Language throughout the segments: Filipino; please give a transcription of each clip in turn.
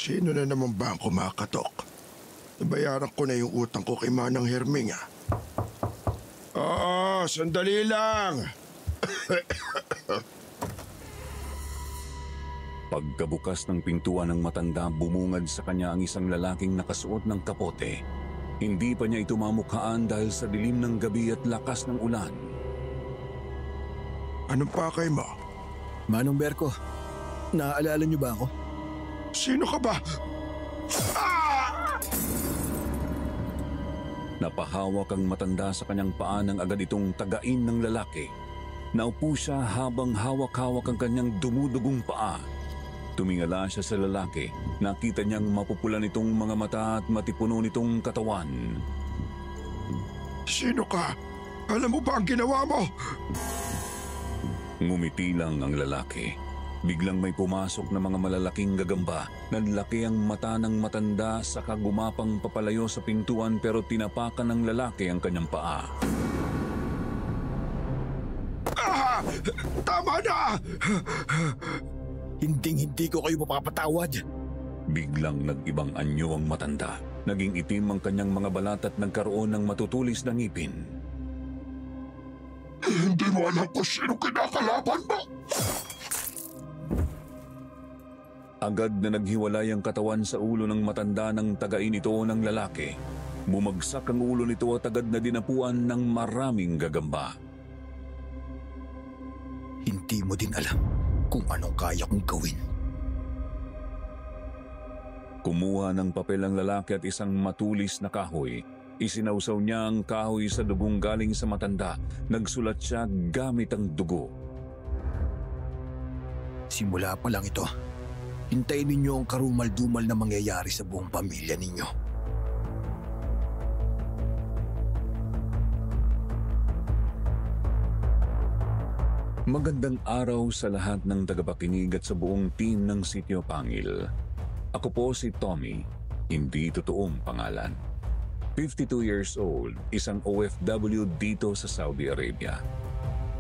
Sino na naman ba ang kumakatok? Nabayaran ko na yung utang ko kay Manang Herming ah. Sandali lang. Pagkabukas ng pintuan ng matanda, bumungad sa kanya ang isang lalaking nakasuot ng kapote. Hindi pa niya ito mamukhaan dahil sa dilim ng gabi at lakas ng ulan. Anong pakay mo? Manong Berko, naaalala niyo ba ako? Sino ka ba? Napahawak ang matanda sa kanyang paa nang agad itong tagain ng lalaki. Naupo siya habang hawak-hawak ang kanyang dumudugong paa. Tumingala siya sa lalaki. Nakita niyang mapupulan itong mga mata at matipuno nitong katawan. Sino ka? Alam mo ba ang ginawa mo? Ngumiti lang ang lalaki. Biglang may pumasok na mga malalaking gagamba. Nanlaki ang mata ng matanda saka gumapang papalayo sa pintuan pero tinapakan ng lalaki ang kanyang paa. Tama na! Hinding-hindi ko kayo mapapatawad. Biglang nag-ibang anyo ang matanda. Naging itim ang kanyang mga balat at nagkaroon ng matutulis na ngipin. Hindi mo alam kung sino kinakalaban mo! Agad na naghiwalay ang katawan sa ulo ng matanda nang tagain ito ng lalaki. Bumagsak ang ulo nito at agad na dinapuan ng maraming gagamba. Hindi mo din alam kung anong kaya kong gawin. Kumuha ng papel ang lalaki at isang matulis na kahoy. Isinawsaw niya ang kahoy sa dugong galing sa matanda. Nagsulat siya gamit ang dugo. Simula pa lang ito. Hintayin ninyo ang karumal-dumal na mangyayari sa buong pamilya ninyo. Magandang araw sa lahat ng tagapakinig at sa buong team ng Sitio Pangil. Ako po si Tommy, hindi totoong pangalan. 52 years old, isang OFW dito sa Saudi Arabia.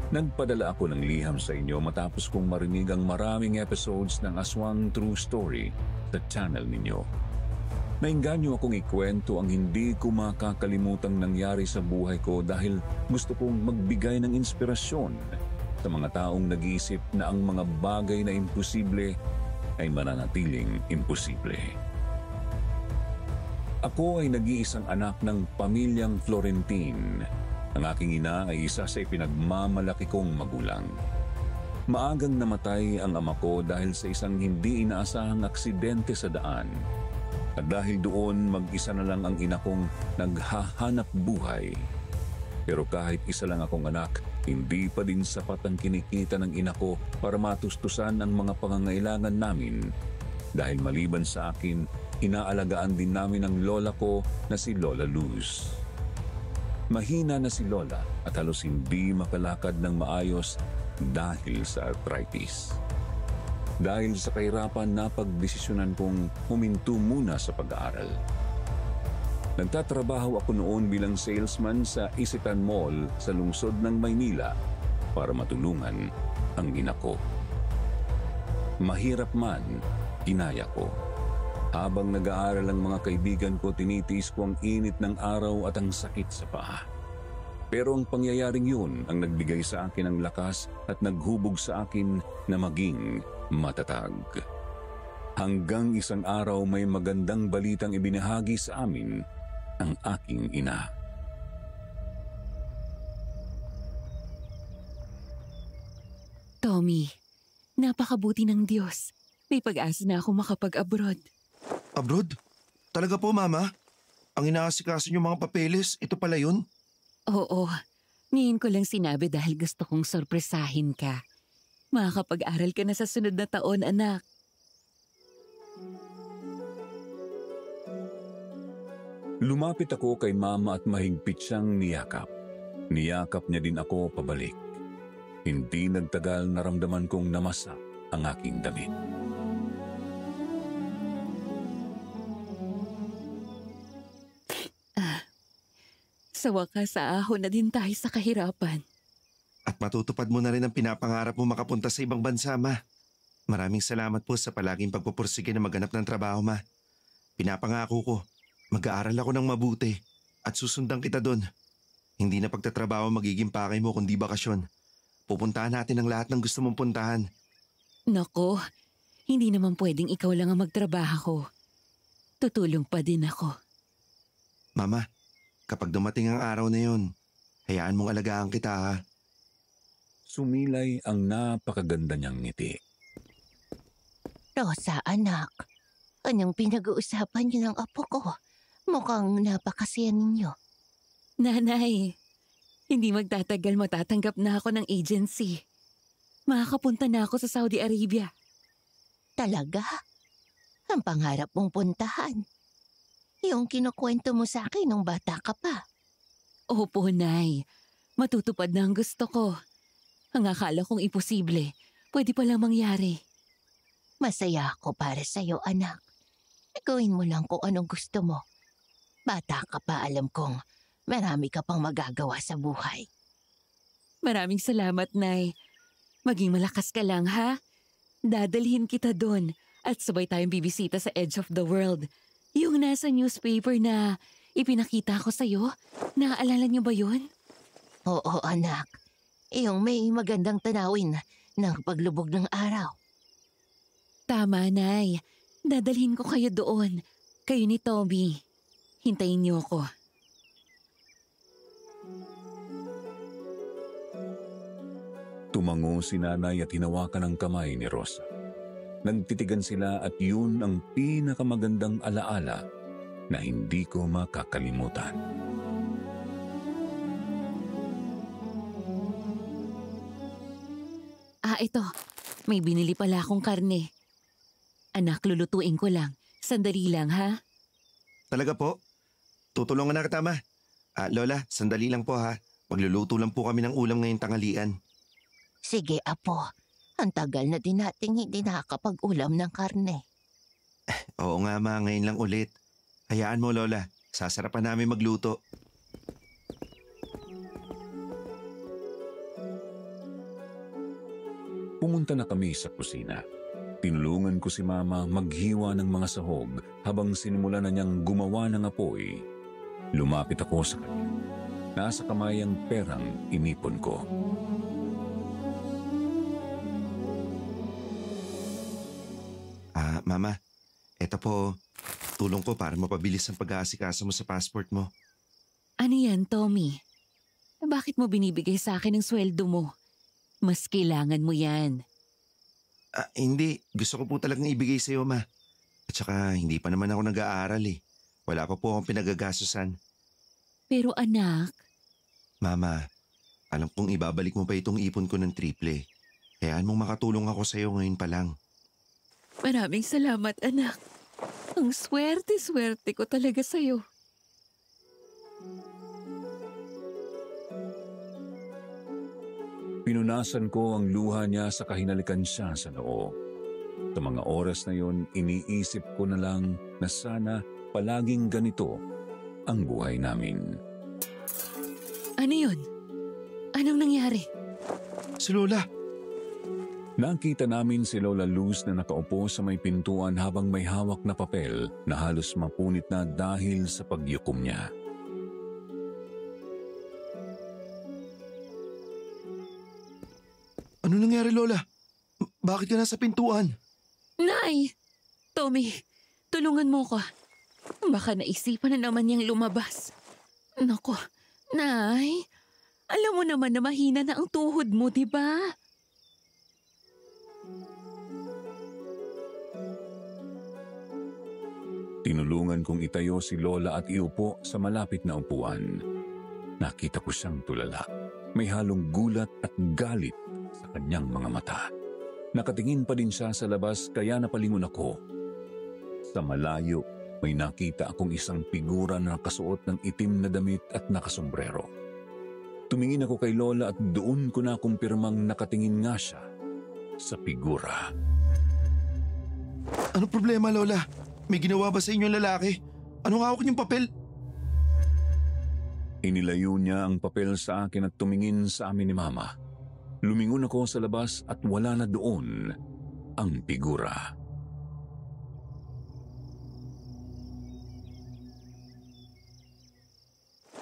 Nagpadala ako ng liham sa inyo matapos kong marinig ang maraming episodes ng Aswang True Story sa channel ninyo. Nainganyo akong ikwento ang hindi ko makakalimutang nangyari sa buhay ko dahil gusto kong magbigay ng inspirasyon sa mga taong nag-iisip na ang mga bagay na imposible ay mananatiling imposible. Ako ay nag-iisang anak ng pamilyang Florentine. Ang aking ina ay isa sa ipinagmamalaki kong magulang. Maagang namatay ang ama ko dahil sa isang hindi inaasahang aksidente sa daan. At dahil doon, mag-isa na lang ang ina kong naghahanap buhay. Pero kahit isa lang akong anak, hindi pa din sapat ang kinikita ng ina ko para matustusan ang mga pangangailangan namin. Dahil maliban sa akin, inaalagaan din namin ang lola ko na si Lola Luz. Mahina na si Lola at halos hindi makalakad ng maayos dahil sa arthritis. Dahil sa kahirapan, napagdesisyonan kong huminto muna sa pag-aaral. Nagtatrabaho ako noon bilang salesman sa Isitan Mall sa lungsod ng Maynila para matulungan ang ina ko. Mahirap man, kinaya ko. Habang nag-aaral ang mga kaibigan ko, tinitiis ko ang init ng araw at ang sakit sa paa. Pero ang pangyayaring yun ang nagbigay sa akin ng lakas at naghubog sa akin na maging matatag. Hanggang isang araw may magandang balitang ibinahagi sa amin ang aking ina. Tommy, napakabuti ng Diyos. May pag-asa na ako makapag-abroad. Abroad? Talaga po, Mama? Ang inaasikaso niyong mga papeles, ito pala yun? Oo, ngayon ko lang sinabi dahil gusto kong sorpresahin ka. Makakapag-aral ka na sa sunod na taon, anak. Lumapit ako kay Mama at mahigpit siyang niyakap. Niyakap niya din ako pabalik. Hindi nagtagal, naramdaman kong namasa ang aking damit. Sa wakas, ahon na din tayo sa kahirapan. At matutupad mo na rin ang pinapangarap mo makapunta sa ibang bansa, Ma. Maraming salamat po sa palaging pagpupursige na maghanap ng trabaho, Ma. Pinapangako ko, mag-aaral ako ng mabuti at susundan kita doon. Hindi na pagtatrabaho magiging pakay mo kundi bakasyon. Pupuntahan natin ang lahat ng gusto mong puntahan. Nako, hindi naman pwedeng ikaw lang ang magtrabaho. Tutulong pa din ako. Mama, kapag dumating ang araw na yon, hayaan mong alagaan kita ha. Sumilay ang napakaganda niyang ngiti. Rosa, anak. Anong pinag-uusapan niyo ng apo ko? Mukhang napakasaya ninyo. Nanay, hindi magtatagal matatanggap na ako ng agency. Makakapunta na ako sa Saudi Arabia. Talaga? Ang pangarap mong puntahan. Yung kinukwento mo sa akin nung bata ka pa. Opo, Nay. Matutupad na ang gusto ko. Ang akala kong imposible, pwede palang mangyari. Masaya ako para sa'yo, anak. Gawin mo lang kung anong gusto mo. Bata ka pa, alam kong marami ka pang magagawa sa buhay. Maraming salamat, Nay. Maging malakas ka lang, ha? Dadalhin kita doon at sabay tayong bibisita sa Edge of the World. Yung nasa newspaper na ipinakita ko sa'yo. Naaalala niyo ba yun? Oo, anak. Yung may magandang tanawin ng paglubog ng araw. Tama, Nay. Dadalhin ko kayo doon. Kayo ni Tommy. Hintayin niyo ako. Tumango si nanay at hinawakan ang kamay ni Rosa. Nagtitigan sila at yun ang pinakamagandang alaala na hindi ko makakalimutan. Ito. May binili pala akong karne. Anak, lulutuin ko lang. Sandali lang, ha? Talaga po? Tutulungan na kita, Ma. Lola, sandali lang po ha. Magluluto lang po kami ng ulam ngayong tanghalian. Sige, apo. Ang tagal na din nating hindi nakakapag-ulam ng karne. Oo nga, Ma, ngayon lang ulit. Hayaan mo, Lola. Sasarapan namin magluto. Pumunta na kami sa kusina. Tinulungan ko si Mama maghiwa ng mga sahog habang sinimula na niyang gumawa ng apoy. Lumapit ako sa kanya. Nasa kamay ang perang inipon ko. Mama, eto po, tulong ko para mapabilis ang pag-aasikaso mo sa passport mo. Ano yan, Tommy? Bakit mo binibigay sa akin ang sweldo mo? Mas kailangan mo yan. Hindi. Gusto ko po talagang ibigay sa'yo, Ma. At saka, hindi pa naman ako nag-aaral eh. Wala pa po akong pinagagasusan. Pero anak... Mama, alam kong ibabalik mo pa itong ipon ko ng triple. Hayaan mong makatulong ako sa'yo ngayon pa lang. Maraming salamat, anak. Ang swerte-swerte ko talaga sa'yo. Pinunasan ko ang luha niya sa kahinalikan siya sa noo. Sa mga oras na yon, iniisip ko na lang na sana palaging ganito ang buhay namin. Ano yun? Anong nangyari? Si Lola! Nakita namin si Lola Luz na nakaupo sa may pintuan habang may hawak na papel na halos mapunit na dahil sa pagyukom niya. Ano nangyari, Lola? Bakit ka nasa pintuan? Nay! Tommy, tulungan mo ko. Baka naisipan na naman niyang lumabas. Nako, Nay, alam mo naman na mahina na ang tuhod mo, di ba? Tinulungan kong itayo si Lola at iupo sa malapit na upuan. Nakita ko siyang tulala. May halong gulat at galit sa kanyang mga mata. Nakatingin pa din siya sa labas kaya napalingon ako. Sa malayo, may nakita akong isang figura na nakasuot ng itim na damit at nakasombrero. Tumingin ako kay Lola at doon ko na kumpirmang nakatingin nga siya sa figura. Ano problema, Lola? May ginawa ba sa inyong lalaki? Anong hawak niyong papel? Inilayo niya ang papel sa akin at tumingin sa amin ni Mama. Lumingon ako sa labas at wala na doon ang figura.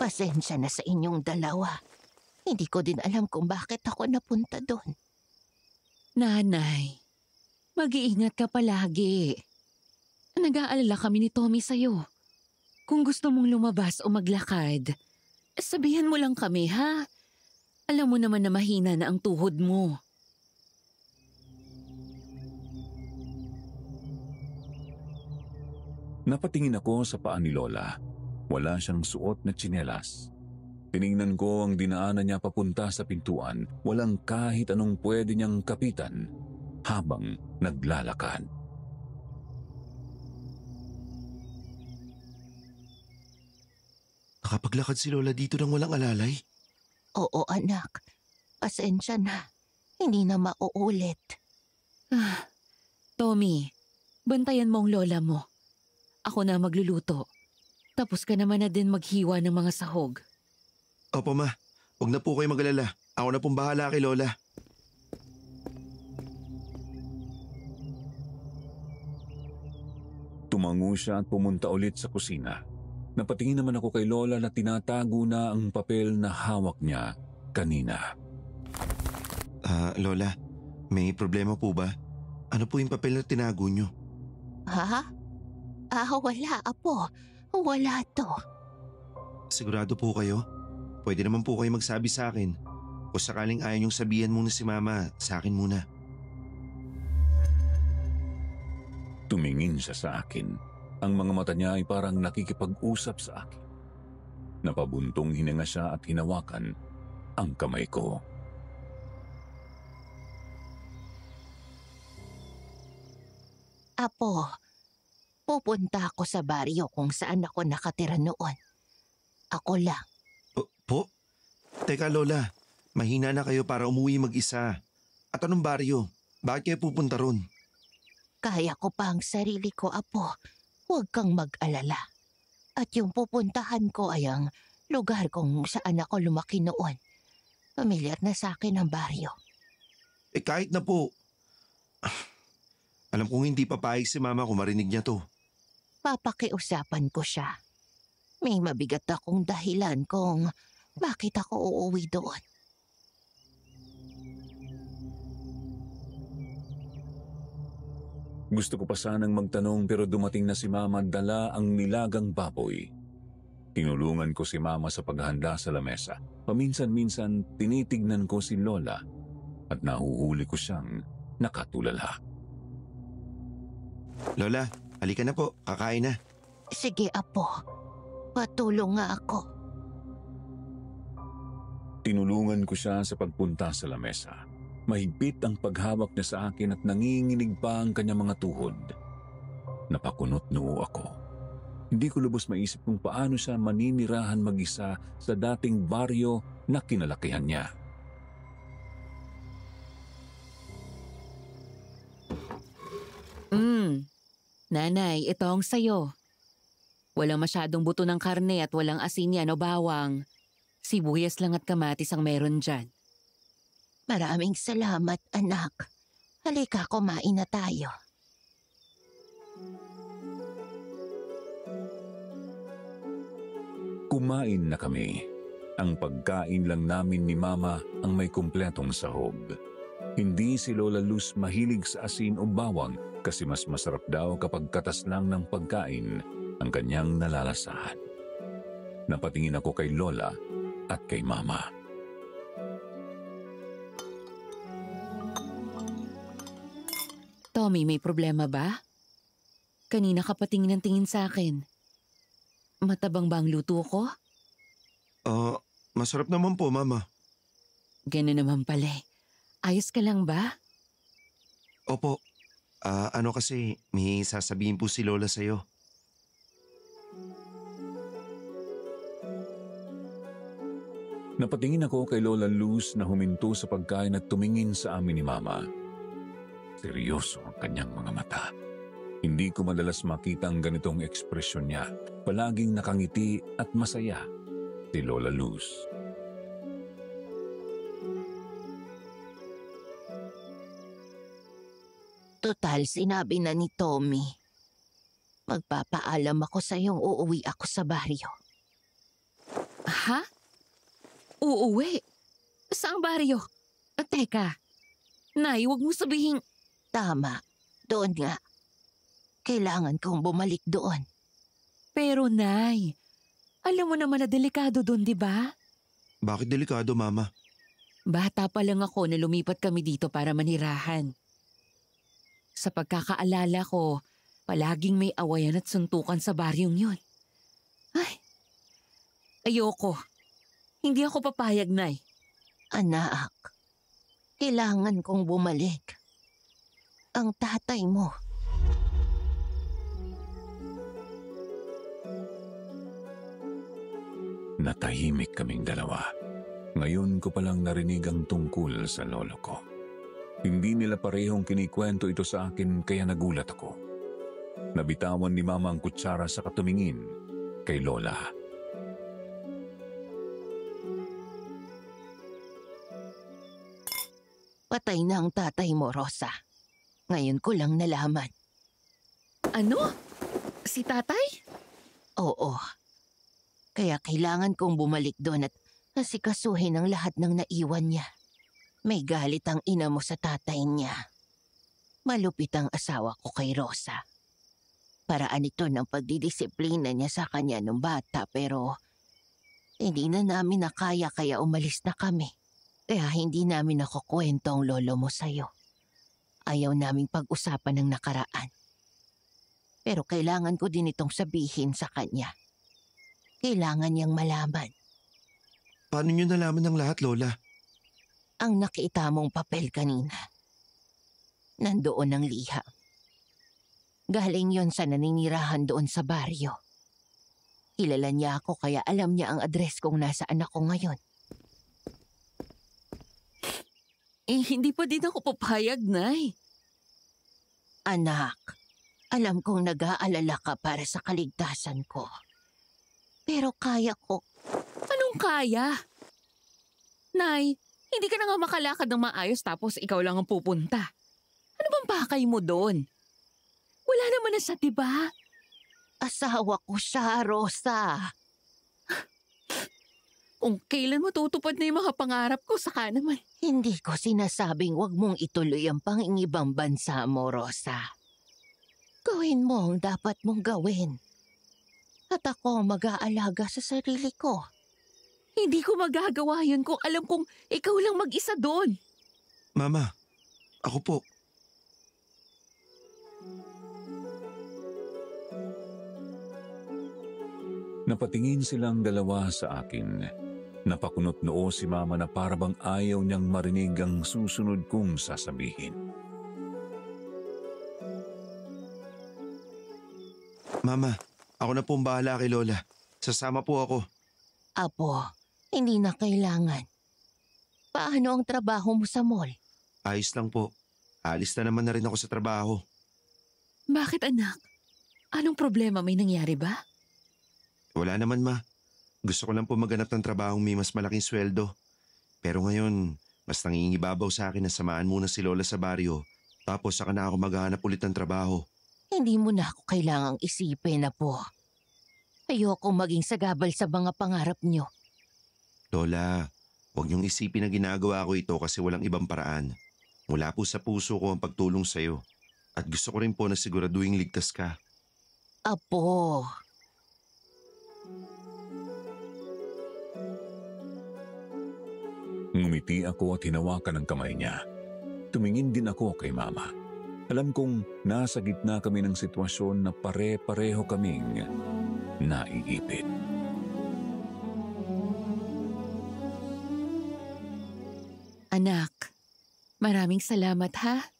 Pasensya na sa inyong dalawa. Hindi ko din alam kung bakit ako napunta doon. Nanay, mag-iingat ka palagi. Nag-aalala kami ni Tommy sa'yo. Kung gusto mong lumabas o maglakad, sabihan mo lang kami, ha? Alam mo naman na mahina na ang tuhod mo. Napatingin ako sa paa ni Lola. Wala siyang suot na tsinelas. Tiningnan ko ang dinaanan niya papunta sa pintuan. Walang kahit anong pwede niyang kapitan habang naglalakad. Nakapaglakad si Lola dito nang walang alalay? Oo anak, pasensya na. Hindi na mauulit. Tommy, bantayan mo ang lola mo. Ako na magluluto. Tapos ka naman na din maghiwa ng mga sahog. Opo ma, huwag na po kayo mag-alala. Ako na pong bahala kay Lola. Tumango siya at pumunta ulit sa kusina. Napatingin naman ako kay Lola na tinatago na ang papel na hawak niya kanina. Lola, may problema po ba? Ano po yung papel na tinago nyo? Ha? Wala, apo. Wala to. Sigurado po kayo? Pwede naman po kayo magsabi sa akin. O sakaling ayaw niyong sabihan muna si Mama, sa akin muna. Tumingin siya sa akin. Ang mga mata niya ay parang nakikipag-usap sa akin. Napabuntong hininga siya at hinawakan ang kamay ko. Apo, pupunta ako sa baryo kung saan ako nakatira noon. Ako lang. Po? Teka Lola, mahina na kayo para umuwi mag-isa. At anong baryo? Bakit kayo pupunta ron? Kaya ko pa ang sarili ko, apo. Huwag kang mag-alala. At yung pupuntahan ko ay ang lugar kung saan ako lumaki noon. Pamilyar na sa akin ang baryo. Kahit na po. Alam kong hindi papayag si Mama kung marinig niya to. Papakiusapan ko siya. May mabigat akong dahilan kung bakit ako uuwi doon. Gusto ko pa sanang magtanong pero dumating na si Mama at dala ang nilagang baboy. Tinulungan ko si Mama sa paghahanda sa lamesa. Paminsan-minsan tinitignan ko si Lola at nahuhuli ko siyang nakatulala. Lola, halika na po. Kakain na. Sige, apo. Patulong nga ako. Tinulungan ko siya sa pagpunta sa lamesa. Mahigpit ang paghawak niya sa akin at nanginginig pa ang kanyang mga tuhod. Napakunot noo ako. Hindi ko lubos maisip kung paano siya maninirahan mag-isa sa dating baryo na kinalakihan niya. Nanay, ito ang sayo. Walang masyadong buto ng karne at walang asin yan o bawang. Sibuyas lang at kamatis ang meron dyan. Maraming salamat, anak. Halika, kumain na tayo. Kumain na kami. Ang pagkain lang namin ni Mama ang may kumpletong sahog. Hindi si Lola Luz mahilig sa asin o bawang kasi mas masarap daw kapag katas lang ng pagkain ang kanyang nalalasahan. Napatingin ako kay Lola at kay Mama. Tommy, may problema ba? Kanina ka patingin ng tingin sa akin. Matabang ba ang luto ko? Masarap naman po, Mama. Ganun naman pala eh. Ayos ka lang ba? Opo. Ano kasi, may sasabihin po si Lola sa'yo. Napatingin ako kay Lola Luz na huminto sa pagkain at tumingin sa amin ni Mama. Seryoso ang kanyang mga mata. Hindi ko madalas makita ang ganitong ekspresyon niya. Palaging nakangiti at masaya si Lola Luz. Total, sinabi na ni Tommy. Magpapaalam ako sa iyong uuwi ako sa baryo. Ha? Uuwi? Saang baryo? Teka, Nay, huwag mo sabihin... Tama, doon nga. Kailangan kong bumalik doon. Pero Nay, alam mo naman na delikado doon, di ba? Bakit delikado, Mama? Bata pa lang ako na lumipat kami dito para manirahan. Sa pagkakaalala ko, palaging may awayan at suntukan sa baryong yun. Ay, ayoko. Hindi ako papayag, Nay. Anak, kailangan kong bumalik. Ang tatay mo. Natahimik kaming dalawa. Ngayon ko palang narinig ang tungkol sa lolo ko. Hindi nila parehong kinikwento ito sa akin kaya nagulat ako. Nabitawan ni Mama ang kutsara sa katumingin kay Lola. Patay na ang tatay mo, Rosa. Ngayon ko lang nalaman. Ano? Si tatay? Oo. Kaya kailangan kong bumalik doon at asikasuhin ang lahat ng naiwan niya. May galit ang ina mo sa tatay niya. Malupit ang asawa ko kay Rosa. Paraan ito ng pagdidisiplina niya sa kanya nung bata pero hindi na namin nakaya kaya umalis na kami. Kaya hindi namin nakukwento ang lolo mo sa'yo. Ayaw naming pag-usapan ng nakaraan. Pero kailangan ko din itong sabihin sa kanya. Kailangan niyang malaman. Paano niyo nalaman ng lahat, Lola? Ang nakita mong papel kanina. Nandoon ang liham. Galing yon sa naninirahan doon sa baryo. Kilala niya ako kaya alam niya ang address kung nasaan ako ngayon. Hindi pa din ako papayag, Nay. Anak, alam kong nag-aalala ka para sa kaligtasan ko. Pero kaya ko. Anong kaya? Nay, hindi ka na nga makalakad ng maayos tapos ikaw lang ang pupunta. Ano bang pakay mo doon? Wala naman na siya, diba? Asawa ko siya, Rosa. Kung kailan mo tutupad na yung mga pangarap ko, saka naman. Hindi ko sinasabing wag mong ituloy ang pangingibang bansa mo, Rosa. Gawin mo ang dapat mong gawin. At ako ang mag-aalaga sa sarili ko. Hindi ko magagawa yun kung alam kong ikaw lang mag-isa doon. Mama, ako po. Napatingin silang dalawa sa akin. Napakunot noo si Mama na parabang ayaw niyang marinig ang susunod kong sasabihin. Mama, ako na po ang bahala kay Lola. Sasama po ako. Apo, hindi na kailangan. Paano ang trabaho mo sa mall? Ayos lang po. Alis na naman na rin ako sa trabaho. Bakit, anak? Anong problema? May nangyari ba? Wala naman, Ma. Gusto ko lang po maganap ng trabahong may mas malaking sweldo. Pero ngayon, mas nangingibabaw sa akin na samaan muna si Lola sa baryo. Tapos saka na ako maghahanap ulit ng trabaho. Hindi mo na ako kailangang isipin, Apo. Ayoko maging sagabal sa mga pangarap niyo. Lola, huwag niyong isipin na ginagawa ko ito kasi walang ibang paraan. Mula po sa puso ko ang pagtulong sa'yo. At gusto ko rin po na siguraduhin ligtas ka. Apo, Ngumiti ako at hinawakan ang kamay niya. Tumingin din ako kay Mama. Alam kong nasa gitna kami ng sitwasyon na pare-pareho kaming naiipit. Anak, maraming salamat ha.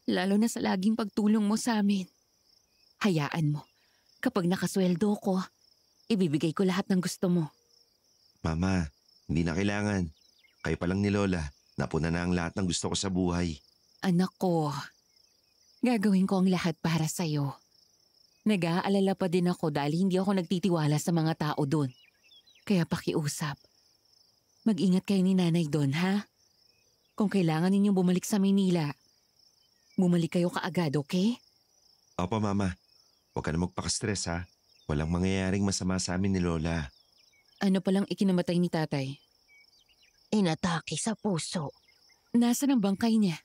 Lalo na sa laging pagtulong mo sa amin. Hayaan mo, kapag nakasweldo ko, ibibigay ko lahat ng gusto mo. Mama, hindi na kailangan. Kayo pa lang ni Lola, napuna na ang lahat ng gusto ko sa buhay. Anak ko, gagawin ko ang lahat para sa'yo. Nag-aalala pa din ako dahil hindi ako nagtitiwala sa mga tao doon. Kaya pakiusap. Mag-ingat kayo ni nanay doon, ha? Kung kailangan ninyong bumalik sa Maynila, Bumalik kayo kaagad, okay? Opo, Mama. Huwag ka na magpaka-stress ha. Walang mangyayaring masama sa amin ni Lola. Ano palang ikinamatay ni tatay? Inatake sa puso. Nasaan ang bangkay niya?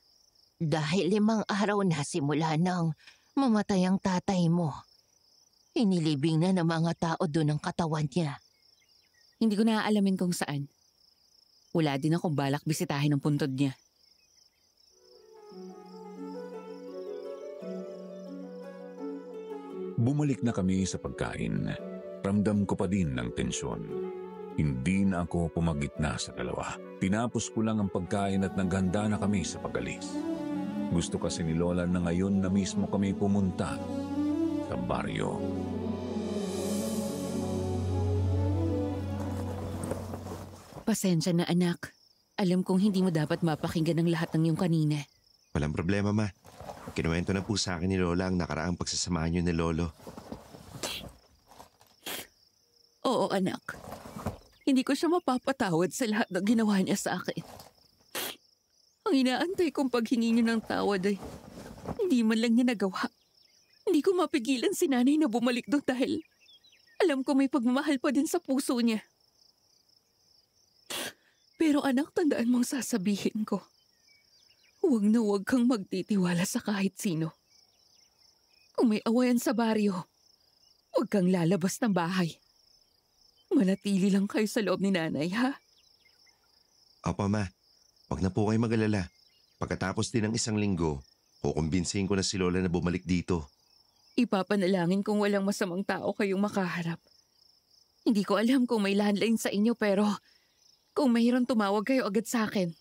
Dahil 5 araw na simula nang mamatay ang tatay mo. Inilibing na ng mga tao doon ang katawan niya. Hindi ko naaalamin kung saan. Wala din akong balak bisitahin ang puntod niya. Bumalik na kami sa pagkain. Ramdam ko pa din ng tensyon. Hindi na ako pumagitna sa dalawa. Tinapos ko lang ang pagkain at naghanda na kami sa pag-alis. Gusto kasi ni Lola na ngayon na mismo kami pumunta sa baryo. Pasensya na anak. Alam kong hindi mo dapat mapakinggan ang lahat ng iyong kanina. Walang problema, Ma. Kinuwento na po sa akin ni Lola ang nakaraang pagsasamahan niyo ni Lolo. Oo anak. Hindi ko siya mapapatawad sa lahat ng ginawa niya sa akin. Ang inaantay kong paghingi niyo ng tawad ay hindi man lang niya nagawa. Hindi ko mapigilan si nanay na bumalik doon dahil alam ko may pagmamahal pa din sa puso niya. Pero anak, tandaan mong sasabihin ko. Huwag na huwag kang magtitiwala sa kahit sino. Kung may awayan sa baryo, huwag kang lalabas ng bahay. Manatili lang kayo sa loob ni nanay, ha? Opo, Ma. Huwag na po kayo mag-alala. Pagkatapos din ng 1 linggo, kukumbinsihin ko na si Lola na bumalik dito. Ipapanalangin kung walang masamang tao kayong makaharap. Hindi ko alam kung may landline sa inyo pero kung mayroon tumawag kayo agad sa akin.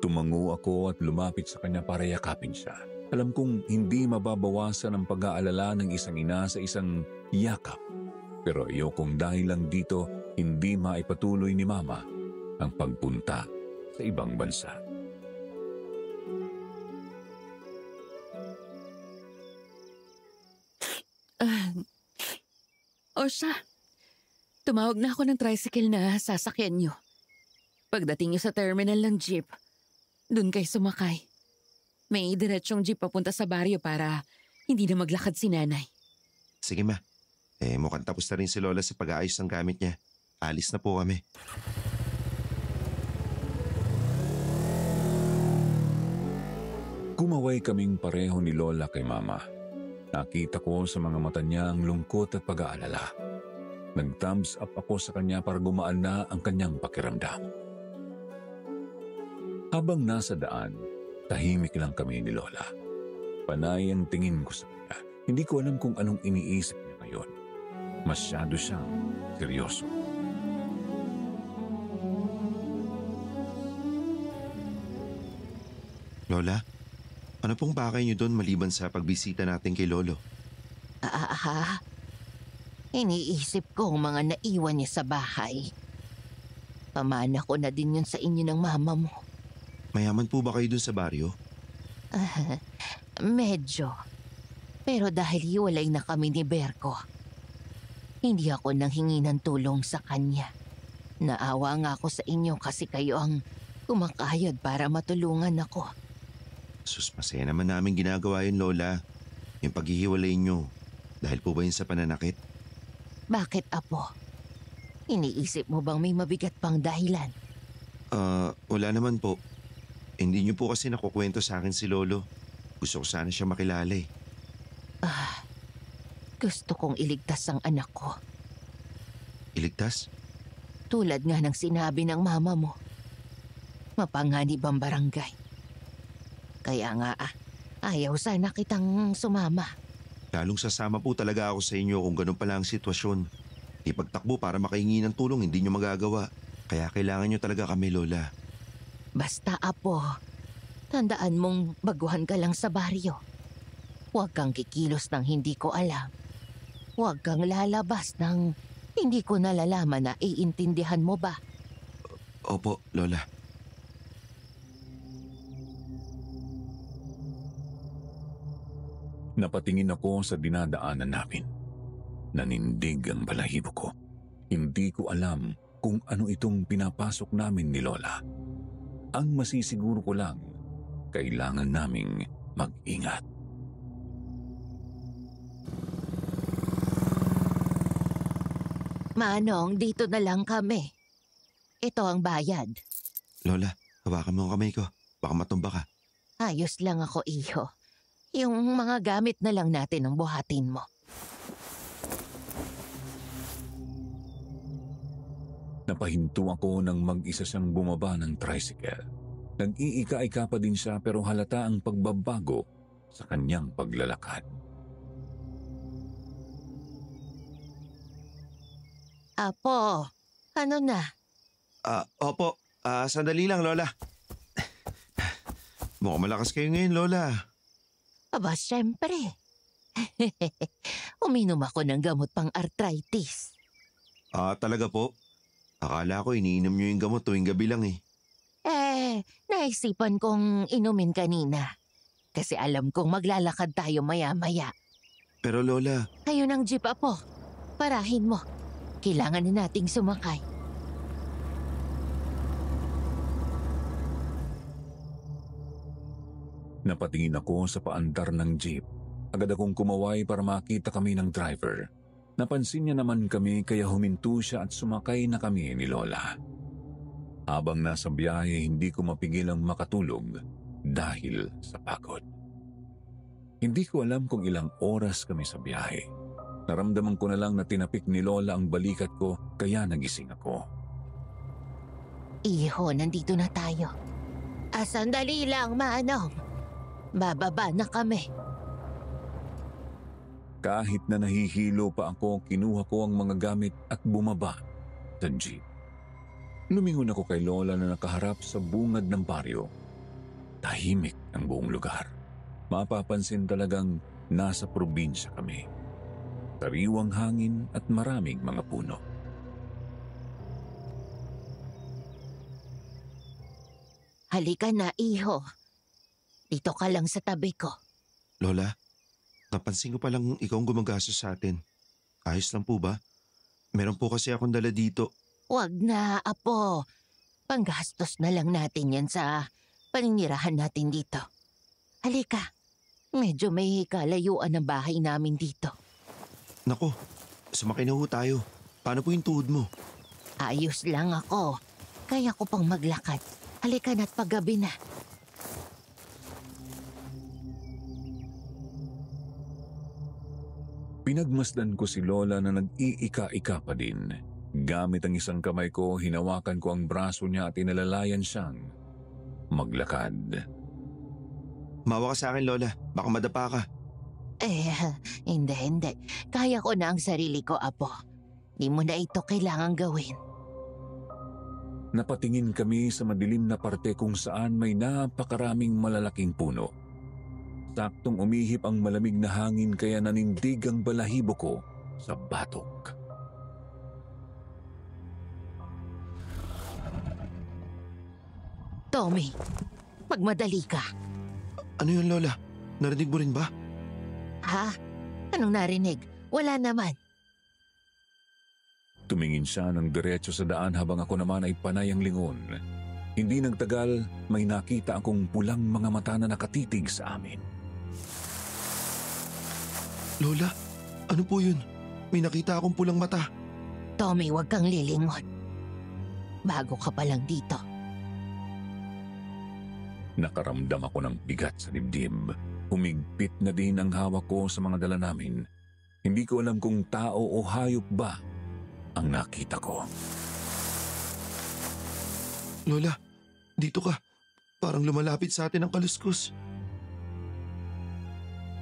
Tumango ako at lumapit sa kanya para yakapin siya. Alam kong hindi mababawasan ang pag-aalala ng isang ina sa isang yakap. Pero ayokong dahil lang dito, hindi maipatuloy ni Mama ang pagpunta sa ibang bansa. O siya, tumawag na ako ng tricycle na sasakyan niyo. Pagdating niyo sa terminal ng jeep, dun kayo sumakay. May diretsyong jeep papunta sa baryo para hindi na maglakad si nanay. Sige, Ma. Mukhang tapos na rin si Lola sa pag-aayos ng gamit niya. Alis na po kami. Kumaway kaming pareho ni Lola kay Mama. Nakita ko sa mga mata niya ang lungkot at pag-aalala. Nag-thumbs up ako sa kanya para gumaan na ang kanyang pakiramdam. Habang nasa daan, tahimik lang kami ni Lola. Panay ang tingin ko sa kanya. Hindi ko alam kung anong iniisip niya ngayon. Masyado siyang seryoso. Lola, ano pong pakay niyo doon maliban sa pagbisita natin kay Lolo? Iniisip ko ang mga naiwan niya sa bahay. Pamana ko na din yun sa inyo ng mama mo. Mayaman po ba kayo doon sa baryo? Medyo. Pero dahil hiwalay na kami ni Berko, hindi ako nanghingi ng tulong sa kanya. Naawa nga ako sa inyo kasi kayo ang kumakayod para matulungan ako. Sus, masaya naman namin ginagawa yun, Lola. Yung paghihiwalay niyo. Dahil po ba yun sa pananakit? Bakit, Apo? Iniisip mo bang may mabigat pang dahilan? Wala naman po. Hindi niyo po kasi nakukwento sa akin si Lolo. Gusto ko sana siya makilala eh. Gusto kong iligtas ang anak ko. Iligtas? Tulad nga ng sinabi ng mama mo. Mapanganib ang barangay. Kaya nga ayaw sana kitang sumama. Lalong sasama po talaga ako sa inyo kung ganun pala ang sitwasyon. Ipagtakbo para makahingi ng tulong hindi niyo magagawa. Kaya kailangan niyo talaga kami, Lola. Basta, Apo, tandaan mong baguhan ka lang sa baryo. Huwag kang kikilos ng hindi ko alam. Huwag kang lalabas ng hindi ko nalalaman na iintindihan mo ba. Opo, Lola. Napatingin ako sa dinadaanan namin. Nanindig ang balahibo ko. Hindi ko alam kung ano itong pinapasok namin ni Lola. Ang masisiguro ko lang, kailangan naming mag-ingat. Manong, dito na lang kami. Ito ang bayad. Lola, hawakan mo ang kamay ko. Baka matumba ka. Ayos lang ako, iho. Yung mga gamit na lang natin ang buhatin mo. Napahinto ako nang mag-isa siyang bumaba ng tricycle. Nag-iika-ika pa din siya pero halata ang pagbabago sa kanyang paglalakad. Apo, ano na? Opo. Sandali lang, Lola. Mukhang malakas kayo ngayon, Lola. Aba, syempre. Uminom ako ng gamot pang arthritis. Talaga po? Akala ko iniinom niyo yung gamot tuwing gabi lang eh. Naisipan kong inumin kanina. Kasi alam kong maglalakad tayo maya-maya. Pero Lola, Kayo ng jeep, Apo. Parahin mo. Kailangan na nating sumakay. Napatingin ako sa paandar ng jeep. Agad akong kumaway para makita kami ng driver. Napansin niya naman kami kaya huminto siya at sumakay na kami ni Lola. Habang nasa biyahe, hindi ko mapigilang makatulog dahil sa pagod. Hindi ko alam kung ilang oras kami sa biyahe. Naramdaman ko na lang na tinapik ni Lola ang balikat ko kaya nagising ako. Iho, nandito na tayo. Sandali lang, Manong. Bababa na kami. Kahit na nahihilo pa ako, kinuha ko ang mga gamit at bumaba sa jeep. Lumingon ako kay Lola na nakaharap sa bungad ng baryo. Tahimik ang buong lugar. Mapapansin talagang nasa probinsya kami. Sariwang hangin at maraming mga puno. Halika na, Iho. Dito ka lang sa tabi ko. Lola, napansin ko palang ikaw ang gumagastos sa atin. Ayos lang po ba? Meron po kasi akong dala dito. Wag na, Apo. Panggastos na lang natin yan sa paninirahan natin dito. Halika. Medyo may kalayuan ang bahay namin dito. Nako, sumakay na ho tayo. Paano po yung tuhod mo? Ayos lang ako. Kaya ko pang maglakad. Halika na't paggabi na. Pinagmasdan ko si Lola na nag-iika-ika pa din. Gamit ang isang kamay ko, hinawakan ko ang braso niya at inalalayan siyang maglakad. Mawa ka sa akin, Lola. Baka madapa ka. Hindi. Kaya ko na ang sarili ko, Apo. Di mo na ito kailangang gawin. Napatingin kami sa madilim na parte kung saan may napakaraming malalaking puno. Saktong umihip ang malamig na hangin kaya nanindig ang balahibo ko sa batok. Tommy, magmadali ka. Ano yun, Lola? Narinig mo rin ba? Ha? Anong narinig? Wala naman. Tumingin siya ng diretso sa daan habang ako naman ay panay ang lingon. Hindi nagtagal, may nakita akong pulang mga mata na nakatitig sa amin. Lola, ano po yun? May nakita akong pulang mata. Tommy, huwag kang lilingon. Bago ka pa lang dito. Nakaramdam ako ng bigat sa dibdib. Humigpit na din ang hawak ko sa mga dala namin. Hindi ko alam kung tao o hayop ba ang nakita ko. Lola, dito ka. Parang lumalapit sa atin ang kaluskos.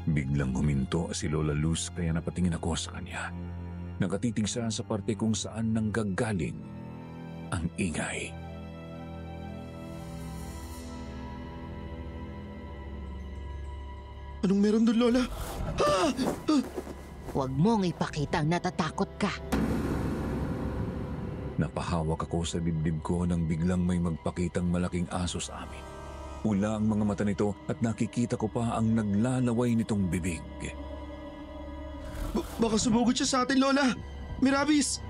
Biglang huminto si Lola Luz kaya napatingin ako sa kanya. Nakatitig siya sa parte kung saan nanggagaling ang ingay. Anong meron doon, Lola? Huwag mong ipakita ang natatakot ka. Napahawak ako sa dibdib ko nang biglang may magpakitang malaking aso sa amin. Pula ang mga mata nito at nakikita ko pa ang naglalaway nitong bibig. Baka sumugod siya sa atin, Lola! Mirabis!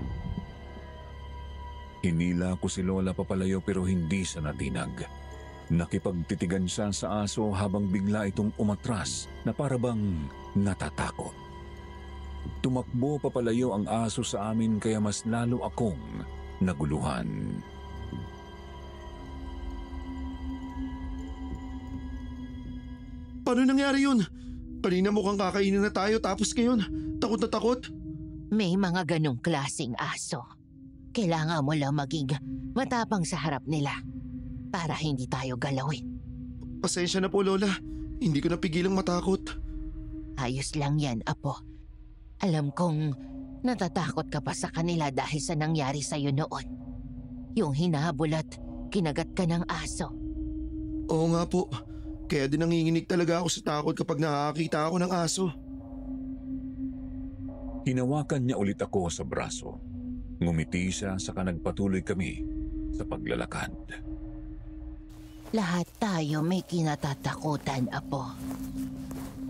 Hinila ko si Lola papalayo pero hindi siya natinag. Nakipagtitigan siya sa aso habang bigla itong umatras na parabang natatakot. Tumakbo papalayo ang aso sa amin kaya mas lalo akong naguluhan. Paano nangyari yun? Kanina mukhang kakainin na tayo tapos ngayon, takot na takot. May mga ganong klaseng aso. Kailangan mo lang maging matapang sa harap nila para hindi tayo galawin. Pasensya na po, Lola. Hindi ko napigilang matakot. Ayos lang yan, Apo. Alam kong natatakot ka pa sa kanila dahil sa nangyari sa'yo noon. Yung hinahabol at kinagat ka ng aso. Oo nga po. Kaya din nanginginig talaga ako sa takot kapag nakakita ako ng aso. Hinawakan niya ulit ako sa braso. Ngumiti siya saka nagpatuloy kami sa paglalakad. Lahat tayo may kinatatakutan, Apo.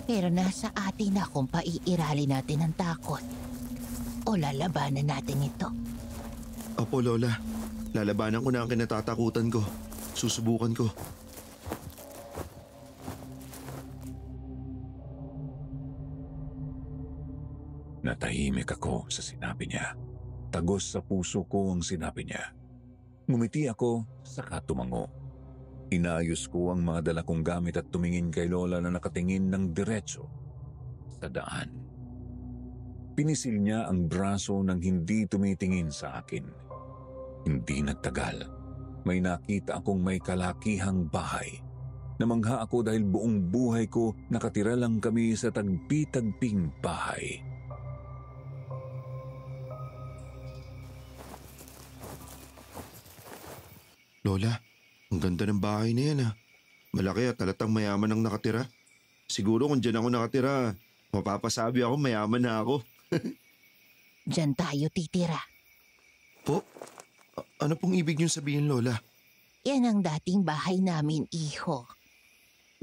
Pero nasa atin na kung paiirali natin ang takot o lalabanan natin ito. Opo, Lola. Lalabanan ko na ang kinatatakutan ko. Susubukan ko. Natahimik ako sa sinabi niya. Tagos sa puso ko ang sinabi niya. Ngumiti ako saka tumango. Inayos ko ang mga dala kong gamit at tumingin kay Lola na nakatingin ng diretso sa daan. Pinisil niya ang braso nang hindi tumitingin sa akin. Hindi nagtagal. May nakita akong may kalakihang bahay. Namangha ako dahil buong buhay ko nakatira lang kami sa tagpi-tagping bahay. Lola, ang ganda ng bahay na yan ah. Malaki at talatang mayaman ang nakatira. Siguro kung dyan ako nakatira, mapapasabi ako mayaman na ako. Diyan tayo titira. Po? Ano pong ibig niyong sabihin, Lola? Yan ang dating bahay namin, iho.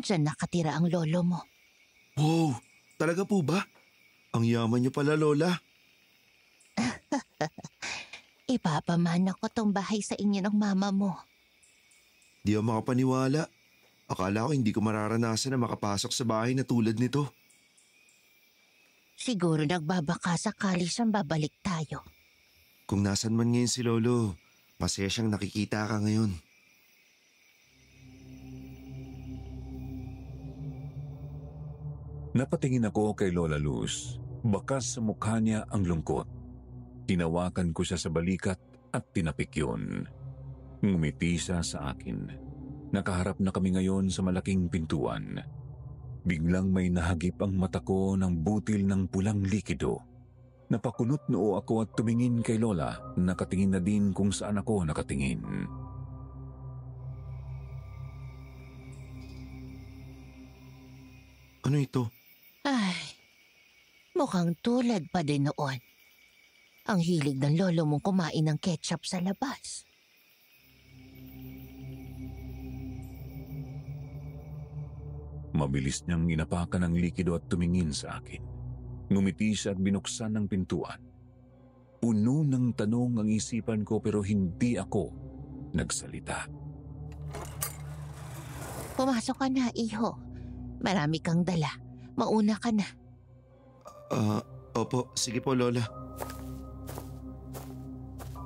Diyan nakatira ang lolo mo. Wow, talaga po ba? Ang yaman niyo pala, Lola. Ipapamana ko tong bahay sa inyo ng mama mo. Di ako makapaniwala. Akala ko hindi ko mararanasan na makapasok sa bahay na tulad nito. Siguro nagbabaka sakali siyang babalik tayo. Kung nasan man ngayon si Lolo, masaya siyang nakikita ka ngayon. Napatingin ako kay Lola Luz. Bakas sa mukha niya ang lungkot. Tinawakan ko siya sa balikat at tinapik yun. Ngumiti siya sa akin. Nakaharap na kami ngayon sa malaking pintuan. Biglang may nahagip ang mata ko ng butil ng pulang likido. Napakunot noo ako at tumingin kay Lola. Nakatingin na din kung saan ako nakatingin. Ano ito? Ay, mukhang tulad pa din noon. Ang hilig ng lolo mong kumain ng ketchup sa labas. Mabilis niyang inapakan ang likido at tumingin sa akin. Ngumiti siya at binuksan ang pintuan. Puno ng tanong ang isipan ko pero hindi ako nagsalita. Pumasok ka na, iho. Marami kang dala. Mauna ka na. Opo, sige po, Lola.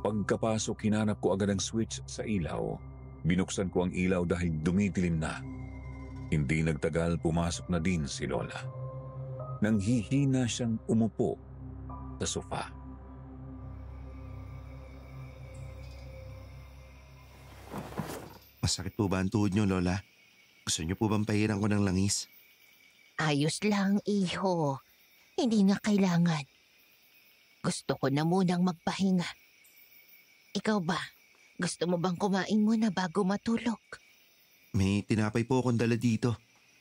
Pagkapasok, hinanap ko agad ang switch sa ilaw. Binuksan ko ang ilaw dahil dumidilim na. Hindi nagtagal, pumasok na din si Lola. Nanghihina siyang umupo sa sofa. Masakit po ba ang tuhod niyo, Lola? Gusto niyo po bang pahiran ko ng langis? Ayos lang, iho. Hindi na kailangan. Gusto ko na munang magpahinga. Ikaw ba? Gusto mo bang kumain muna bago matulog? May tinapay po akong dala dito.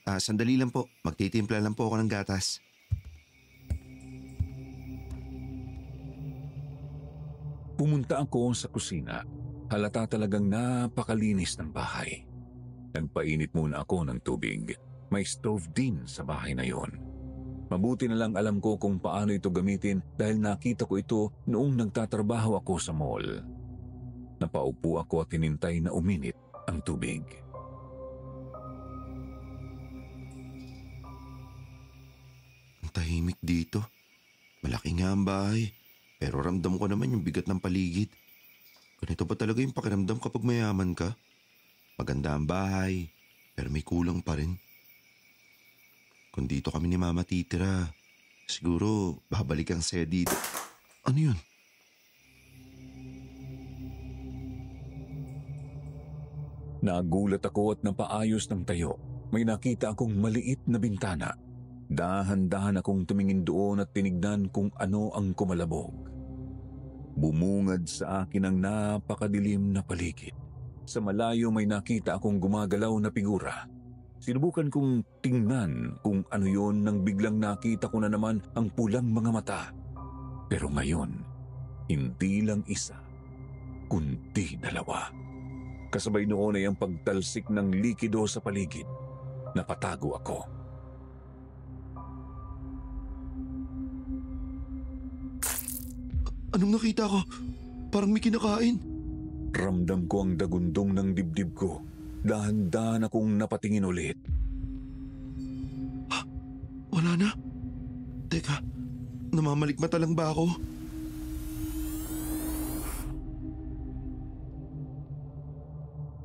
Sandali lang po. Magtitimpla lang po ako ng gatas. Pumunta ako sa kusina. Halata talagang napakalinis ng bahay. Nagpainit muna ako ng tubig. May stove din sa bahay na yon. Mabuti na lang alam ko kung paano ito gamitin dahil nakita ko ito noong nagtatrabaho ako sa mall. Napaupo ako at hinintay na uminit ang tubig. Ang tahimik dito. Malaki nga ang bahay. Pero ramdam ko naman yung bigat ng paligid. Ganito ba talaga yung pakiramdam kapag mayaman ka? Maganda ang bahay, pero may kulang pa rin. Kung dito kami ni Mama titira, siguro babalik ang saya dito. Ano yun? Nagulat ako at napaayos ng tayo. May nakita akong maliit na bintana. Dahan-dahan akong tumingin doon at tinignan kung ano ang kumalabog. Bumungad sa akin ang napakadilim na paligid. Sa malayo may nakita akong gumagalaw na figura. Sinubukan kong tingnan kung ano yon nang biglang nakita ko na naman ang pulang mga mata. Pero ngayon, hindi lang isa, kundi dalawa. Kasabay noon ay ang pagtalsik ng likido sa paligid. Napatago ako. Anong nakita ko? Parang may kinakain. Ramdam ko ang dagundong ng dibdib ko. Dahan-dahan akong napatingin ulit. Wala na. Teka, namamalikmata lang ba ako?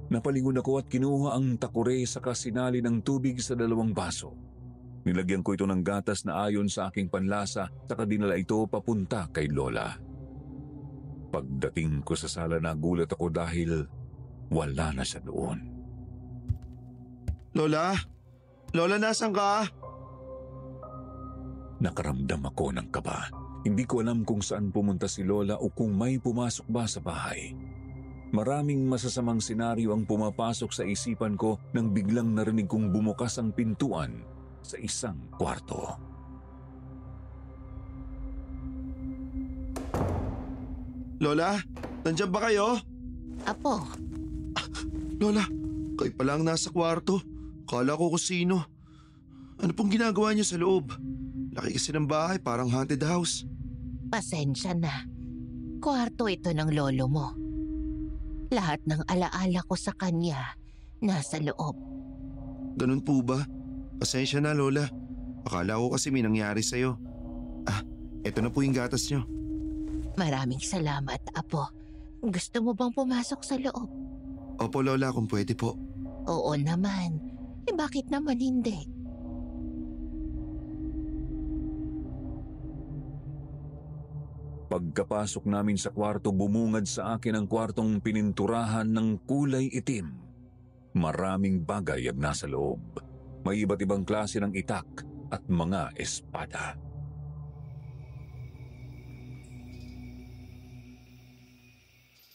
Napalingon ako at kinuha ang takure sa kasinali ng tubig sa 2 baso. Nilagyan ko ito ng gatas na ayon sa aking panlasa, saka dinala ito papunta kay Lola. Pagdating ko sa sala, nagulat ako dahil wala na siya doon. Lola? Lola, nasan ka? Nakaramdam ako ng kaba. Hindi ko alam kung saan pumunta si Lola o kung may pumasok ba sa bahay. Maraming masasamang senaryo ang pumapasok sa isipan ko nang biglang narinig kong bumukas ang pintuan sa isang kwarto. Lola, nandiyan ba kayo? Apo, Lola, kayo pala ang nasa kwarto. Kala ko kung sino. Ano pong ginagawa niyo sa loob? Laki kasi ng bahay, parang haunted house. pasensya na. Kwarto ito ng lolo mo. Lahat ng alaala ko sa kanya nasa loob. Ganun po ba? Pasensya na, Lola. Akala ko kasi may nangyari sa'yo. Eto na po yung gatas niyo. Maraming salamat, Apo. Gusto mo bang pumasok sa loob? Opo, Lola, kung pwede po. Oo naman. Bakit naman hindi? Pagkapasok namin sa kwarto, bumungad sa akin ang kwartong pininturahan ng kulay itim. Maraming bagay ang nasa loob. May iba't ibang klase ng itak at mga espada.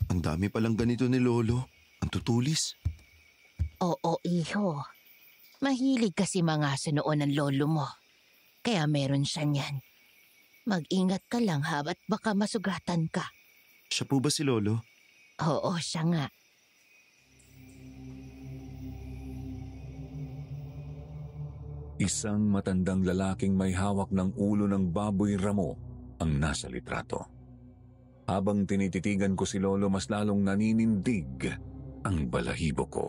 Ang dami palang ganito ni Lolo. Ang tutulis. Oo, iho. Mahilig kasi mga noon ng lolo mo. Kaya meron siya niyan. Mag-ingat ka lang ha, at baka masugatan ka. Siya po ba si Lolo? Oo, siya nga. Isang matandang lalaking may hawak ng ulo ng baboy ramo ang nasa litrato. Habang tinititigan ko si Lolo, mas lalong naninindig ang balahibo ko.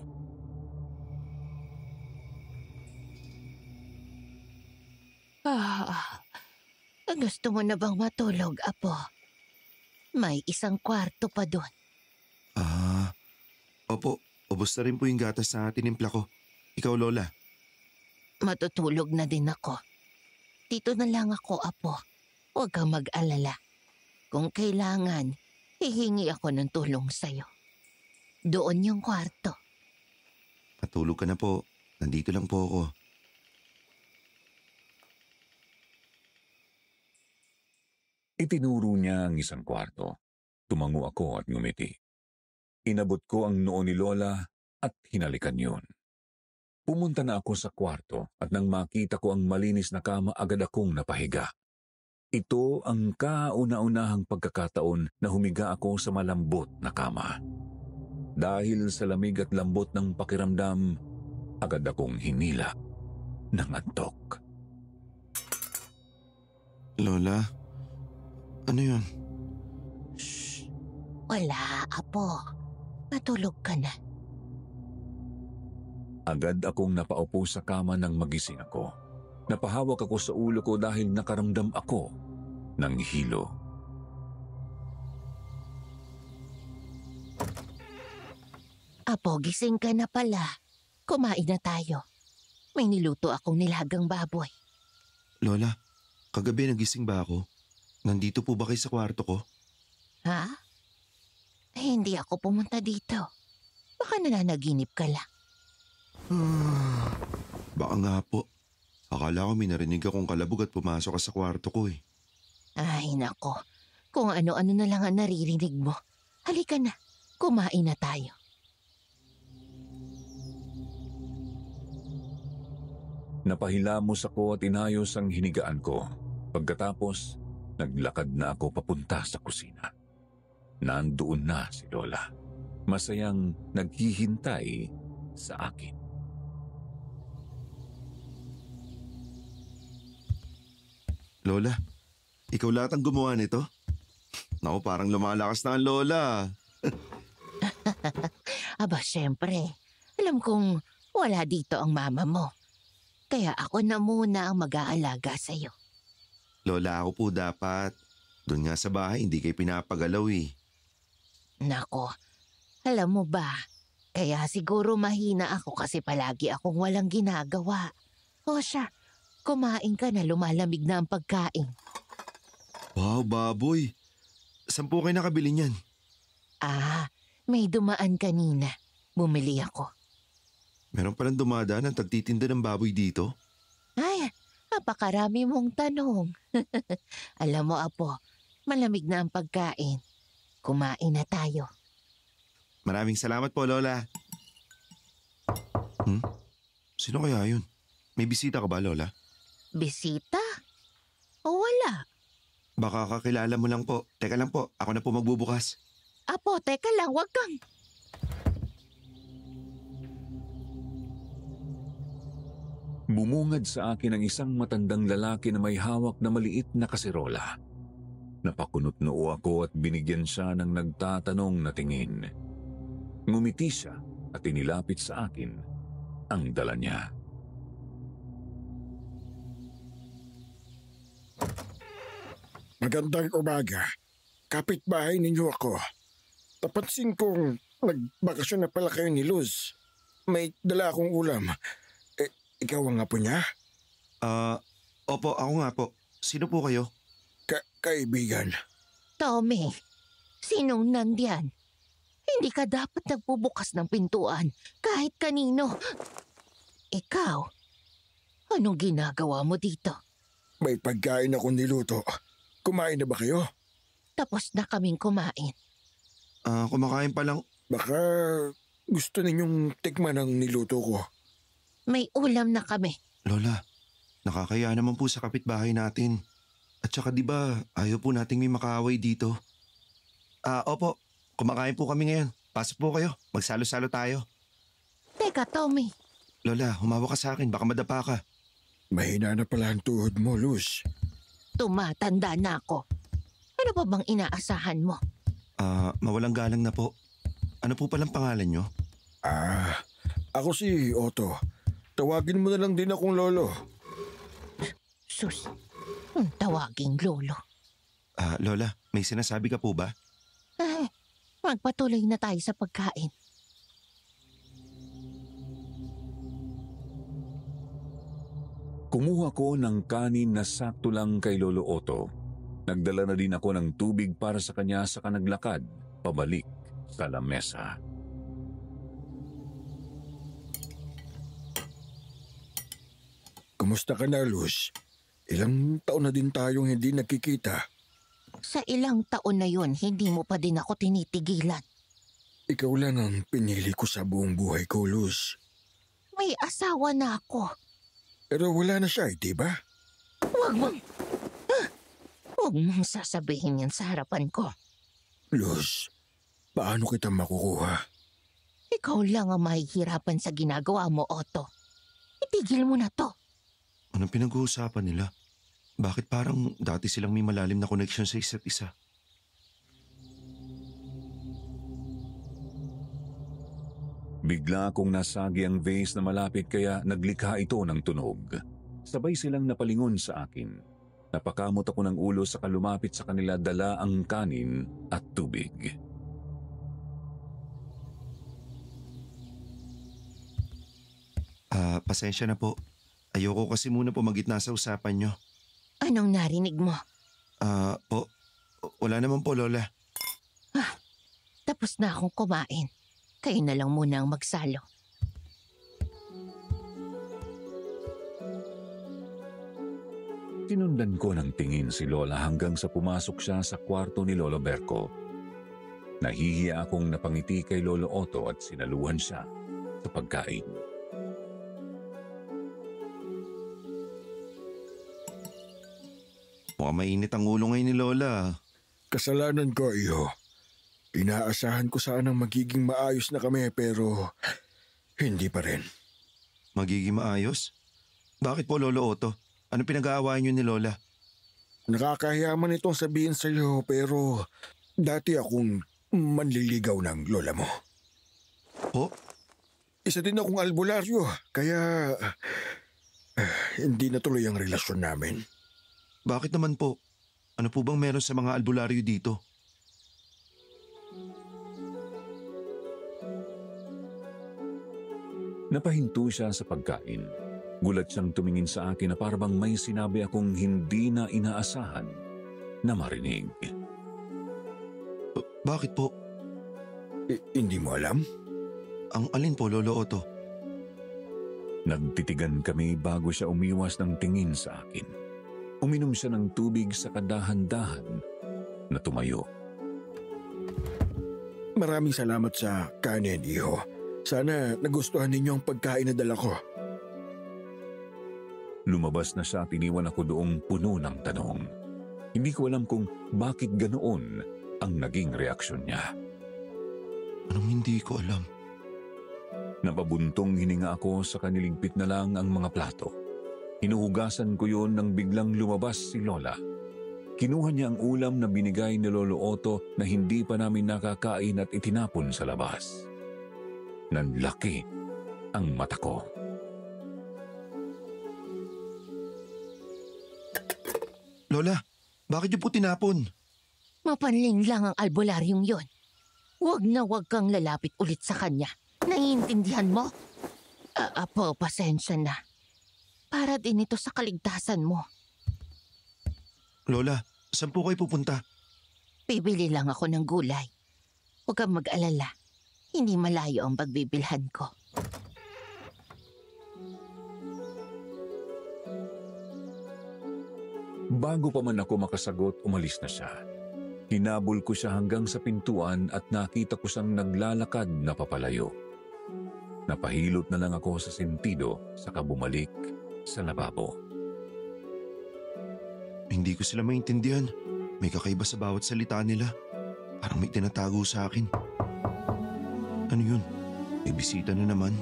Gusto mo na bang matulog, Apo? May isang kwarto pa doon. Opo, ubos na rin po yung gatas na tinimpla ko. Ikaw, Lola. Matutulog na din ako. Dito na lang ako, Apo. Huwag kang mag-alala. Kung kailangan, hihingi ako ng tulong sa'yo. Doon yung kwarto. Matulog ka na po. Nandito lang po ako. Itinuro niya ang isang kwarto. Tumango ako at ngumiti. Inabot ko ang noo ni Lola at hinalikan yun. Pumunta na ako sa kwarto at nang makita ko ang malinis na kama, agad akong napahiga. Ito ang kauna-unahang pagkakataon na humiga ako sa malambot na kama. Dahil sa lamig at lambot ng pakiramdam, agad akong hinila ng antok. Lola, ano yun? Shh! Wala, Apo. Matulog ka na. Agad akong napaupo sa kama nang magising ako. Napahawak ako sa ulo ko dahil nakaramdam ako ng hilo. Apo, gising ka na pala. Kumain na tayo. May niluto akong nilagang baboy. Lola, kagabi nagising ba ako? Nandito po ba kayo sa kwarto ko? Ha? Hindi ako pumunta dito. Baka nananaginip ka lang. Baka nga po. Akala ko may narinig akong kalabog at pumasok ka sa kwarto ko eh. Ay, nako. Kung ano-ano na lang ang naririnig mo. Halika na. Kumain na tayo. Napahilamos ako at inayos ang hinigaan ko. Pagkatapos, naglakad na ako papunta sa kusina. Nandoon na si Lola. Masayang naghihintay sa akin. Lola, ikaw lahat ang gumawa nito? Naku, parang lumalakas na ang Lola. Aba, syempre. Alam kong wala dito ang mama mo. Kaya ako na muna ang mag-aalaga sa'yo. Lola, ako po dapat. Doon nga sa bahay, hindi kayo pinapagalaw eh. Nako, alam mo ba, kaya siguro mahina ako kasi palagi akong walang ginagawa. O siya, kumain ka na, lumalamig na ang pagkain. Wow, baboy. Saan po kayo nakabili niyan? May dumaan kanina. Bumili ako. Meron palang dumadaan ang tagtitinda ng baboy dito? Ay, napakarami mong tanong. Alam mo, Apo, malamig na ang pagkain. Kumain na tayo. Maraming salamat po, Lola. Sino kaya yun? May bisita ka ba, Lola? Bisita? O wala? Baka kakilala mo lang po. Teka lang po, ako na po magbubukas. Apo, teka lang, wag kang... Bumungad sa akin ang isang matandang lalaki na may hawak na maliit na kaserola. Napakunot noo ako at binigyan siya ng nagtatanong na tingin. Ngumiti siya at inilapit sa akin ang dala niya. Magandang umaga. Kapitbahay ninyo ako. Napansin kong nagbakasyon na pala kayo ni Luz. May dala akong ulam. Ikaw ang apo niya? Opo, ako nga po. Sino po kayo? Kaibigan. Tommy, sinong nandyan? Hindi ka dapat nagbubukas ng pintuan kahit kanino. Ikaw, anong ginagawa mo dito? May pagkain akong niluto. Kumain na ba kayo? Tapos na kaming kumain. Kumakain pa lang. Baka gusto ninyong tikman ang niluto ko. May ulam na kami. Lola, nakakaya naman po sa kapitbahay natin. At saka di ba ayaw po nating may makaaway dito. Opo, kumakain po kami ngayon. Pasok po kayo, magsalo-salo tayo. Teka, Tommy. Lola, humawa ka sa akin, baka madapa ka. Mahina na pala ang tuhod mo, Luz. Tumatanda na ako. Ano pa bang inaasahan mo? Mawalang galang na po. Ano po palang pangalan nyo? Ako si Otto. Tawagin mo na lang din akong lolo. Sus, tawaging lolo. Lola, may sinasabi ka po ba? Ay, magpatuloy na tayo sa pagkain. Kumuha ko ng kanin na sakto lang kay Lolo Otto. Nagdala na din ako ng tubig para sa kanya sa kanaglakad, pabalik sa lamesa. Kumusta ka na, Luz? Ilang taon na din tayong hindi nagkikita. Sa ilang taon na yon, hindi mo pa din ako tinitigilan. Ikaw lang ang pinili ko sa buong buhay ko, Luz. May asawa na ako. Pero wala na siya, di ba? Huwag mong sasabihin yan sa harapan ko. Luz, paano kita makukuha? Ikaw lang ang mahihirapan sa ginagawa mo, Otto. Itigil mo na to. Anong pinag-uusapan nila? Bakit parang dati silang may malalim na koneksyon sa isa't isa? Bigla akong nasagi ang vase na malapit kaya naglikha ito ng tunog. Sabay silang napalingon sa akin. Napakamot ako ng ulo sa lumapit sa kanila dala ang kanin at tubig. Pasensya na po. Ayoko kasi muna po magitna sa usapan nyo. Anong narinig mo? Po, wala naman po, Lola. Tapos na akong kumain. Kayo na lang muna ang magsalo. Sinundan ko ng tingin si Lola hanggang sa pumasok siya sa kwarto ni Lolo Berko. Nahihiya akong napangiti kay Lolo Otto at sinaluhan siya sa pagkain. Mukhang mainit ang ulo ngayon ni Lola. Kasalanan ko, iho. Inaasahan ko sanang magiging maayos na kami pero hindi pa rin. Magiging maayos? Bakit po, Lolo Otto? Ano pinag-aawayan niyo ni Lola? Nakakahiya man itong sabihin sa iyo pero dati akong manliligaw ng lola mo. Po? Isa din akong albularyo kaya hindi natuloy ang relasyon namin. Bakit naman po? Ano po bang meron sa mga albularyo dito? Napahinto siya sa pagkain. Gulat siyang tumingin sa akin na parang may sinabi akong hindi na inaasahan na marinig. Bakit po? Hindi mo alam? Ang alin po, Lolo Otto? Nagtitigan kami bago siya umiwas ng tingin sa akin. Uminom siya ng tubig sa kadahan-dahan na tumayo. Maraming salamat sa kanin, iho. Sana nagustuhan ninyo ang pagkain na dala ko. Lumabas na siya at iniwan ako doong puno ng tanong. Hindi ko alam kung bakit ganoon ang naging reaksyon niya. Anong hindi ko alam? Napabuntong hininga ako sa kaniligpit na lang ang mga plato. Hinuhugasan ko yun nang biglang lumabas si Lola. Kinuha niya ang ulam na binigay ni Lolo Otto na hindi pa namin nakakain at itinapon sa labas. Nanlaki ang mata ko. Lola, bakit niyo po tinapon? Mapanling lang ang albularyong yon. Huwag na huwag kang lalapit ulit sa kanya. Naiintindihan mo? Apo, pasensya na. Para din ito sa kaligtasan mo. Lola, saan po kayo pupunta? Bibili lang ako ng gulay. Huwag kang mag-alala. Hindi malayo ang pagbibilhan ko. Bago pa man ako makasagot, umalis na siya. Hinabol ko siya hanggang sa pintuan at nakita ko siyang naglalakad na papalayo. Napahilot na lang ako sa sentido saka bumalik sa lababo. Hindi ko sila maintindihan. May kakaiba sa bawat salita nila. Parang may tinatago sa akin. Ano yun? May bisita na naman.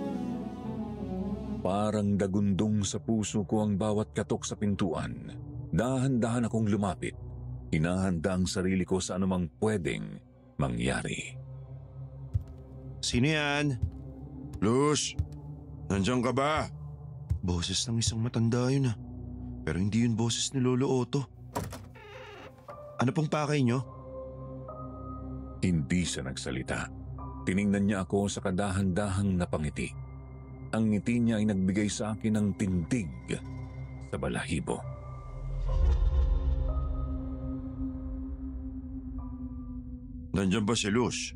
Parang dagundong sa puso ko ang bawat katok sa pintuan. Dahan-dahan akong lumapit. Hinahanda ang sarili ko sa anumang pwedeng mangyari. Sino yan? Luz, nandiyan ka ba? Boses ng isang matanda yun ah. Pero hindi yun boses ni Lolo Otto. Ano pong pakay nyo? Hindi siya nagsalita. Tiningnan niya ako sa kadahan-dahang napangiti. Ang ngiti niya ay nagbigay sa akin ng tindig sa balahibo. Nandiyan ba si Luz?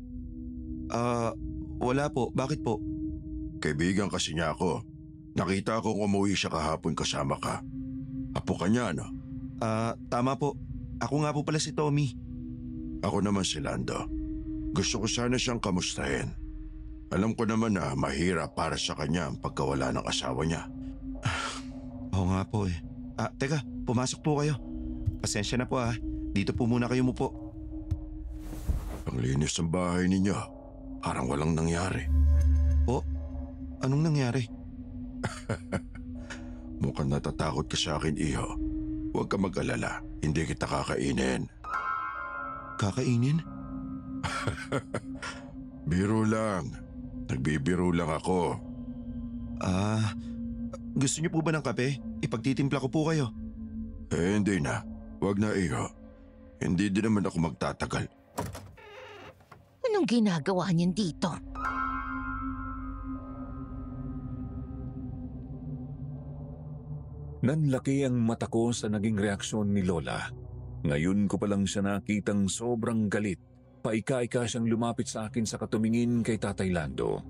Wala po. Bakit po? Kaibigan kasi niya ako. Nakita ko umuwi siya kahapon kasama ka. Apo ka niya, no? Tama po. Ako nga po pala si Tommy. Ako naman si Lando. Gusto ko sana siyang kamustahin. Alam ko naman na mahirap para sa kanya ang pagkawala ng asawa niya. Oo nga po eh. Teka, pumasok po kayo. Pasensya na po Dito po muna kayo mupo. Ang linis ng bahay ninyo. Parang walang nangyari. Po? Anong nangyari? Mukhang natatakot ka sa akin, iho. Huwag ka mag-alala. Hindi kita kakainin. Kakainin? Biro lang. Nagbibiro lang ako. Gusto niyo po ba ng kape? Ipagtitimpla ko po kayo. Hindi na. Huwag na iyo. Hindi din naman ako magtatagal. Anong ginagawa niyan dito? Nanlaki ang mata ko sa naging reaksyon ni Lola. Ngayon ko pa lang siya nakitang sobrang galit. Paika-ika siyang lumapit sa akin sa katumingin kay Tatay Lando.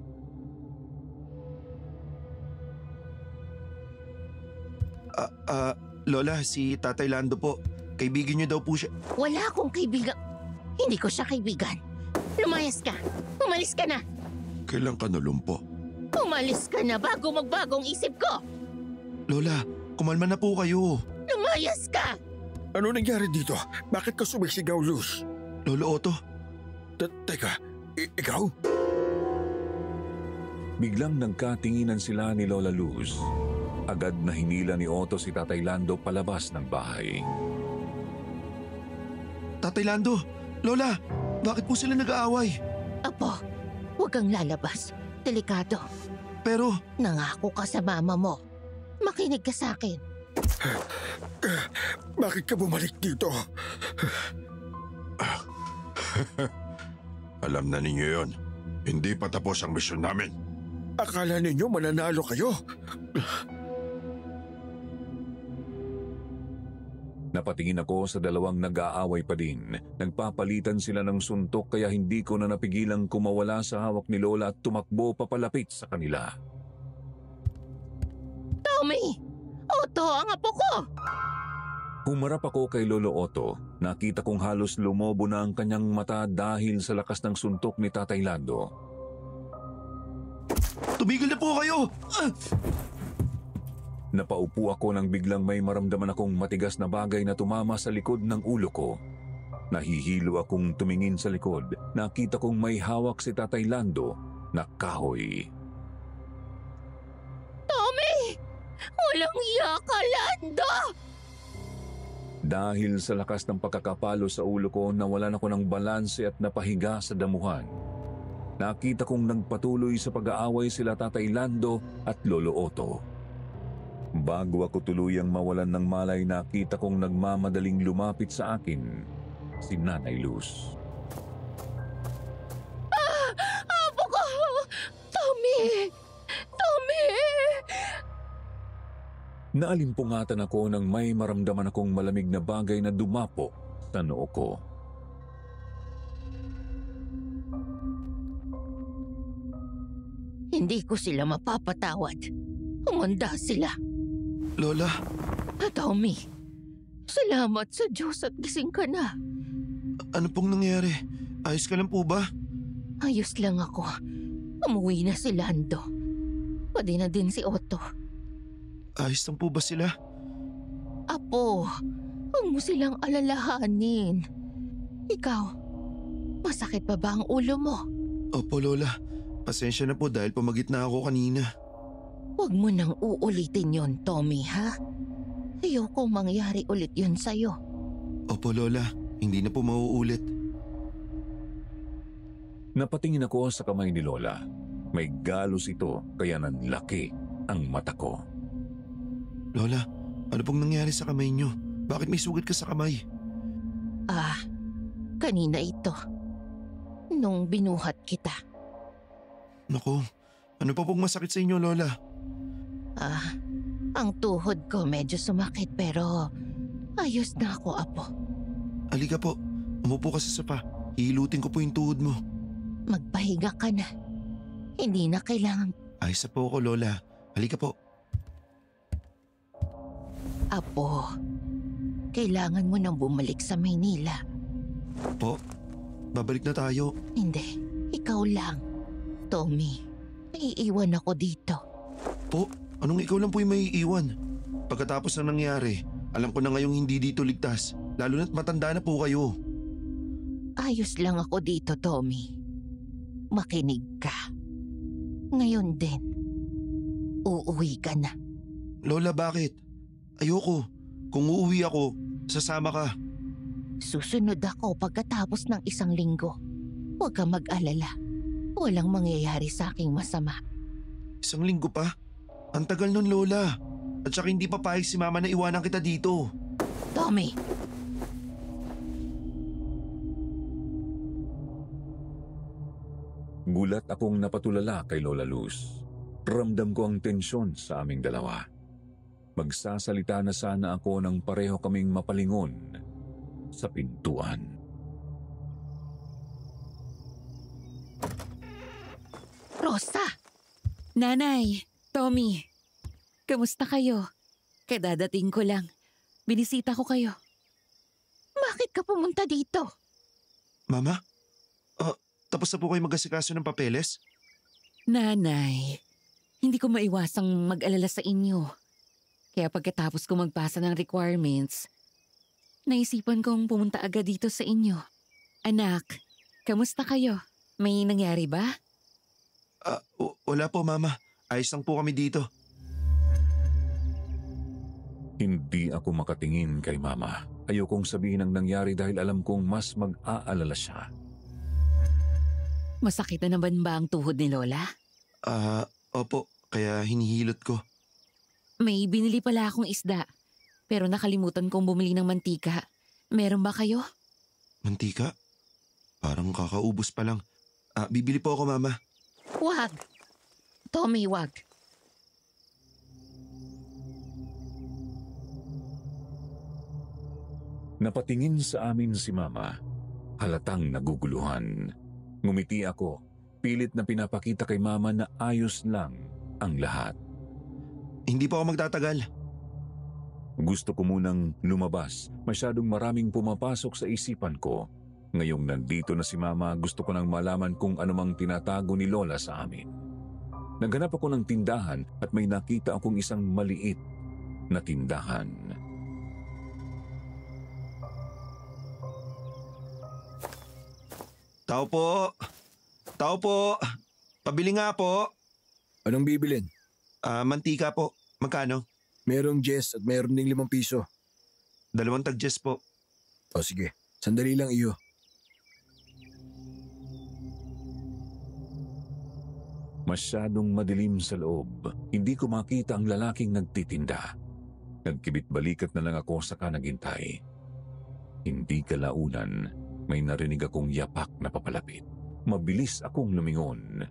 Lola, si Tatay Lando po. Kaibigan niyo daw po siya. Wala akong kaibigan. Hindi ko siya kaibigan. Lumayas ka. Umalis ka na. Kailan ka nalumpo? Umalis ka na bago magbagong isip ko. Lola, kumalma na po kayo. Lumayas ka. Ano nangyari dito? Bakit ka sumisigaw, Luz? Lolo Otto, Teka, ikaw? Biglang nagkatinginan sila ni Lola Luz. Agad na hinila ni Otto si Tatay Lando palabas ng bahay. Tatay Lando, Lola, bakit po sila nag-aaway? Apo, huwag kang lalabas. Delikado. Pero, Nangako ka sa mama mo. Makinig ka sa akin. Bakit ka bumalik dito? Alam na ninyo yon. Hindi pa tapos ang misyon namin. Akala ninyo mananalo kayo? Napatingin ako sa dalawang nag-aaway pa din. Nagpapalitan sila ng suntok kaya hindi ko na napigilang kumawala sa hawak ni Lola at tumakbo papalapit sa kanila. Tommy! Otto, ang apo ko! Humarap ako kay Lolo Otto. Nakita kong halos lumobo na ang kanyang mata dahil sa lakas ng suntok ni Tatay Lando. tumigil na po kayo! Napaupo ako nang biglang may maramdaman akong matigas na bagay na tumama sa likod ng ulo ko. Nahihilo akong tumingin sa likod. Nakita kong may hawak si Tatay Lando na kahoy. Tommy! Walang iya ka, Lando! Dahil sa lakas ng pagkakapalo sa ulo ko, nawalan ako ng balanse at napahiga sa damuhan. Nakita kong nagpatuloy sa pag-aaway sila Tatay Lando at Lolo Otto. Bago ako tuluyang mawalan ng malay, nakita kong nagmamadaling lumapit sa akin si Nanay Luz. Apo ko! Tommy! Tommy! Naalimpungatan ako nang may maramdaman akong malamig na bagay na dumapo sa noo ko. Hindi ko sila mapapatawad. Umanda sila. Lola, Tommy, salamat sa Diyos at gising ka na. ano pong nangyari? Ayos ka lang po ba? Ayos lang ako. Umuwi na si Lando. Pwede na din si Otto. Ayos lang po ba sila? Apo, huwag mo silang alalahanin. Ikaw, masakit pa ba ang ulo mo? Opo, Lola. Pasensya na po dahil pumagit na ako kanina. Huwag mo nang uulitin yon, Tommy, ha? Ayokong mangyari ulit yun sa'yo. Opo, Lola. Hindi na po mauulit. Napatingin ako sa kamay ni Lola. May galos ito kaya nanlaki ang mata ko. Lola, ano pong nangyari sa kamay niyo? Bakit may sugat ka sa kamay? Kanina ito. Nung binuhat kita. Naku, ano pa pong masakit sa inyo, Lola? Ang tuhod ko medyo sumakit pero ayos na ako, Apo. Halika po, umupo ka sa sopa. Hihilutin ko po yung tuhod mo. Magpahinga ka na. Hindi na kailangan. Ayos na po ako, Lola. Halika po. Apo, kailangan mo nang bumalik sa Maynila. Po, babalik na tayo. Hindi, ikaw lang. Tommy, naiiwan ako dito. Po, anong ikaw lang po yung may iiwan? Pagkatapos ng nangyari, alam ko na ngayong hindi dito ligtas. Lalo na't matanda na po kayo. Ayos lang ako dito, Tommy. Makinig ka. Ngayon din, uuwi ka na. Lola, bakit? Ayoko. Kung uuwi ako, sasama ka. Susunod ako pagkatapos ng 1 linggo. Huwag kang mag-alala. Walang mangyayari sa aking masama. 1 linggo pa? Ang tagal nun, Lola. At saka hindi pa payag si Mama na iwanan kita dito. Tommy! Gulat akong napatulala kay Lola Luz. Ramdam ko ang tensyon sa aming dalawa. Magsasalita na sana ako nang pareho kaming mapalingon sa pintuan. Rosa! Nanay, Tommy, kamusta kayo? Kadadating ko lang. Binisita ko kayo. Bakit ka pumunta dito? Mama? Tapos na po kayo mag-asikaso ng papeles? Nanay, hindi ko maiwasang mag-alala sa inyo. Kaya pagkatapos ko magpasa ng requirements, naisipan kong pumunta agad dito sa inyo. Anak, kamusta kayo? May nangyari ba? Wala po, Mama. Ayos lang po kami dito. Hindi ako makatingin kay Mama. Ayokong sabihin ang nangyari dahil alam kong mas mag-aalala siya. Masakit na naman ba ang tuhod ni Lola? Opo. Kaya hinihilot ko. May binili pala akong isda. Pero nakalimutan kong bumili ng mantika. Meron ba kayo? Mantika? Parang kakaubos pa lang. Bibili po ako, Mama. Wag! Tommy, wag. Napatingin sa amin si Mama. Halatang naguguluhan. Ngumiti ako. Pilit na pinapakita kay Mama na ayos lang ang lahat. Hindi po ako magtatagal. Gusto ko munang lumabas. Masyadong maraming pumapasok sa isipan ko. Ngayong nandito na si Mama, gusto ko nang malaman kung anumang tinatago ni Lola sa amin. Naghanap ako ng tindahan at may nakita akong isang maliit na tindahan. Tao po! Tao po! Pabili nga po! Anong bibilin? Mantika po. Magkano? Merong Jess at meron ding 5 piso. 2 tag-Jess po. O sige, sandali lang iyo. Masyadong madilim sa loob. Hindi ko makita ang lalaking nagtitinda. Nagkibit-balikat na lang ako saka naghintay. Hindi kalaunan, may narinig akong yapak na papalapit. Mabilis akong lumingon.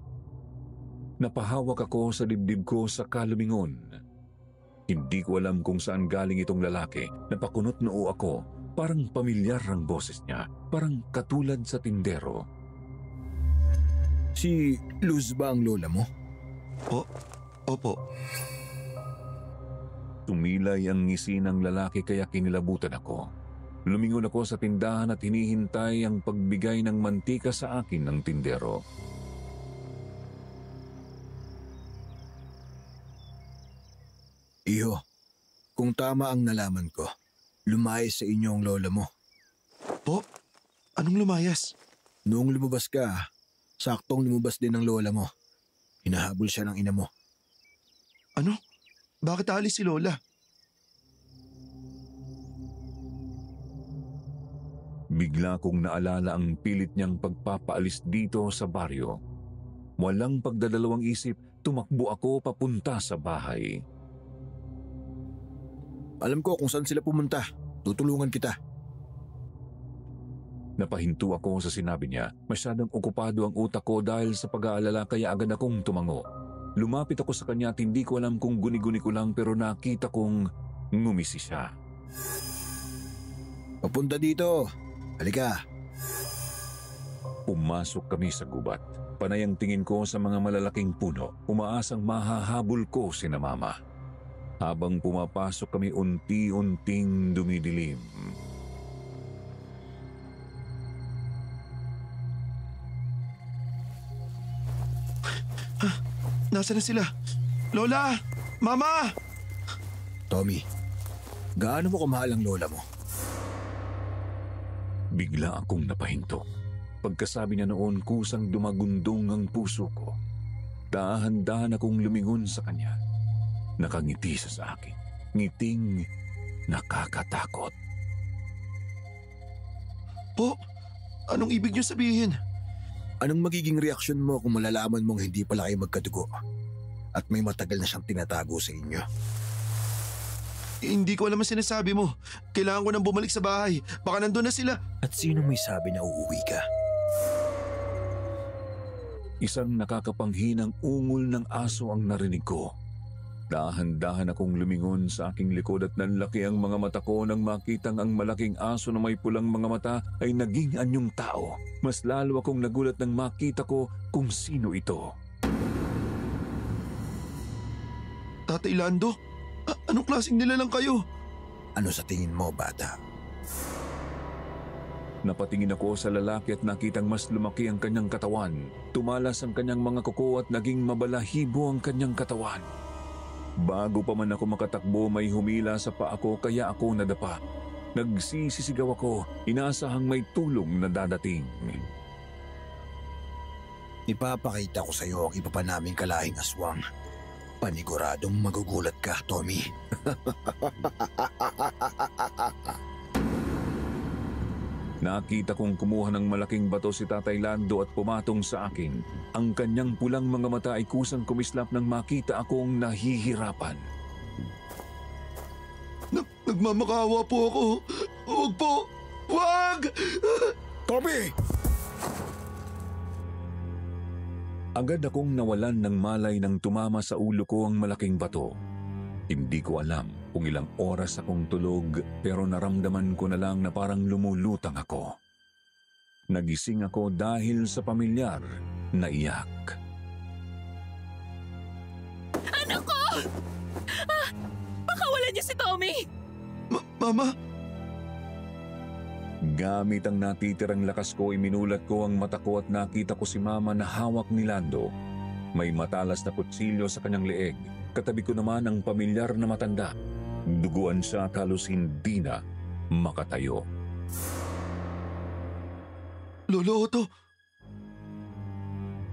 Napahawak ako sa dibdib ko saka lumingon. Hindi ko alam kung saan galing itong lalaki. Napakunot noo ako. Parang pamilyar ang boses niya. Parang katulad sa tindero. Si Luz ba ang lola mo? Opo. Tumilay ang ngisi ng lalaki kaya kinilabutan ako. Lumingon ako sa tindahan at hinihintay ang pagbigay ng mantika sa akin ng tindero. Iyo, kung tama ang nalaman ko, lumayas sa inyo ang lola mo. Po? Anong lumayas? Noong lumabas ka, saktong lumabas din ang lola mo. Hinahabol siya ng ina mo. Ano? Bakit alis si Lola? Bigla kong naalala ang pilit niyang pagpapaalis dito sa baryo. Walang pagdadalawang isip, tumakbo ako papunta sa bahay. Alam ko kung saan sila pumunta. Tutulungan kita. Napahinto ako sa sinabi niya. Masyadong okupado ang utak ko dahil sa pag-aalala kaya agad akong tumango. Lumapit ako sa kanya at hindi ko alam kung guni-guni ko lang pero nakita kong ngumisi siya. Papunta dito. Halika. Pumasok kami sa gubat. Panay ang tingin ko sa mga malalaking puno. Umaasang mahahabol ko sina Mama. Habang pumapasok kami unti-unting dumidilim. Nasaan na sila? Lola! Mama! Tommy, gaano mo kamahal ang lola mo? Bigla akong napahinto. Pagkasabi niya noon, kusang dumagundong ang puso ko. Dahan-dahan akong lumingon sa kanya. Nakangiti siya sa akin. Ngiting nakakatakot. Po, anong ibig niyo sabihin? Anong magiging reaksyon mo kung malalaman mong hindi pala kayo magkadugo at may matagal na siyang tinatago sa inyo? Hindi ko alam ang sinasabi mo. Kailangan ko nang bumalik sa bahay. Baka nandun na sila. At sino may sabi na uuwi ka? Isang nakakapanghinang ungol ng aso ang narinig ko. Dahan-dahan akong lumingon sa aking likod at nanlaki ang mga mata ko nang makitang ang malaking aso na may pulang mga mata ay naging anyong tao. Mas lalo akong nagulat nang makita ko kung sino ito. Tatay Lando, anong klaseng nilalang kayo? Ano sa tingin mo, bata? Napatingin ako sa lalaki at nakitang mas lumaki ang kanyang katawan. Tumalas ang kanyang mga kuko at naging mabalahibo ang kanyang katawan. Bago pa man ako makatakbo, may humila sa paa ko kaya ako nadapa. Nagsisisigaw ako, inaasahang may tulong na dadating. Ipapakita ko sa iyo ang iba pa naming kalahing aswang. Paniguradong magugulat ka, Tommy. Nakita kong kumuha ng malaking bato si Tatay Lando at pumatong sa akin. Ang kanyang pulang mga mata ay kusang kumislap nang makita akong nahihirapan. Nagmamakaawa po ako. Huwag po! Huwag! Tommy! Agad akong nawalan ng malay nang tumama sa ulo ko ang malaking bato. Hindi ko alam kung ilang oras akong tulog pero naramdaman ko na lang na parang lumulutang ako. Nagising ako dahil sa pamilyar na iyak. Anak ko! Pakawalan niyo si Tommy! Mama? Gamit ang natitirang lakas ko, iminulat ko ang mata ko at nakita ko si Mama na hawak ni Lando. May matalas na kutsilyo sa kanyang leeg. Katabi ko naman ang pamilyar na matanda. Duguan siya at halos hindi na makatayo. Lolo Otto!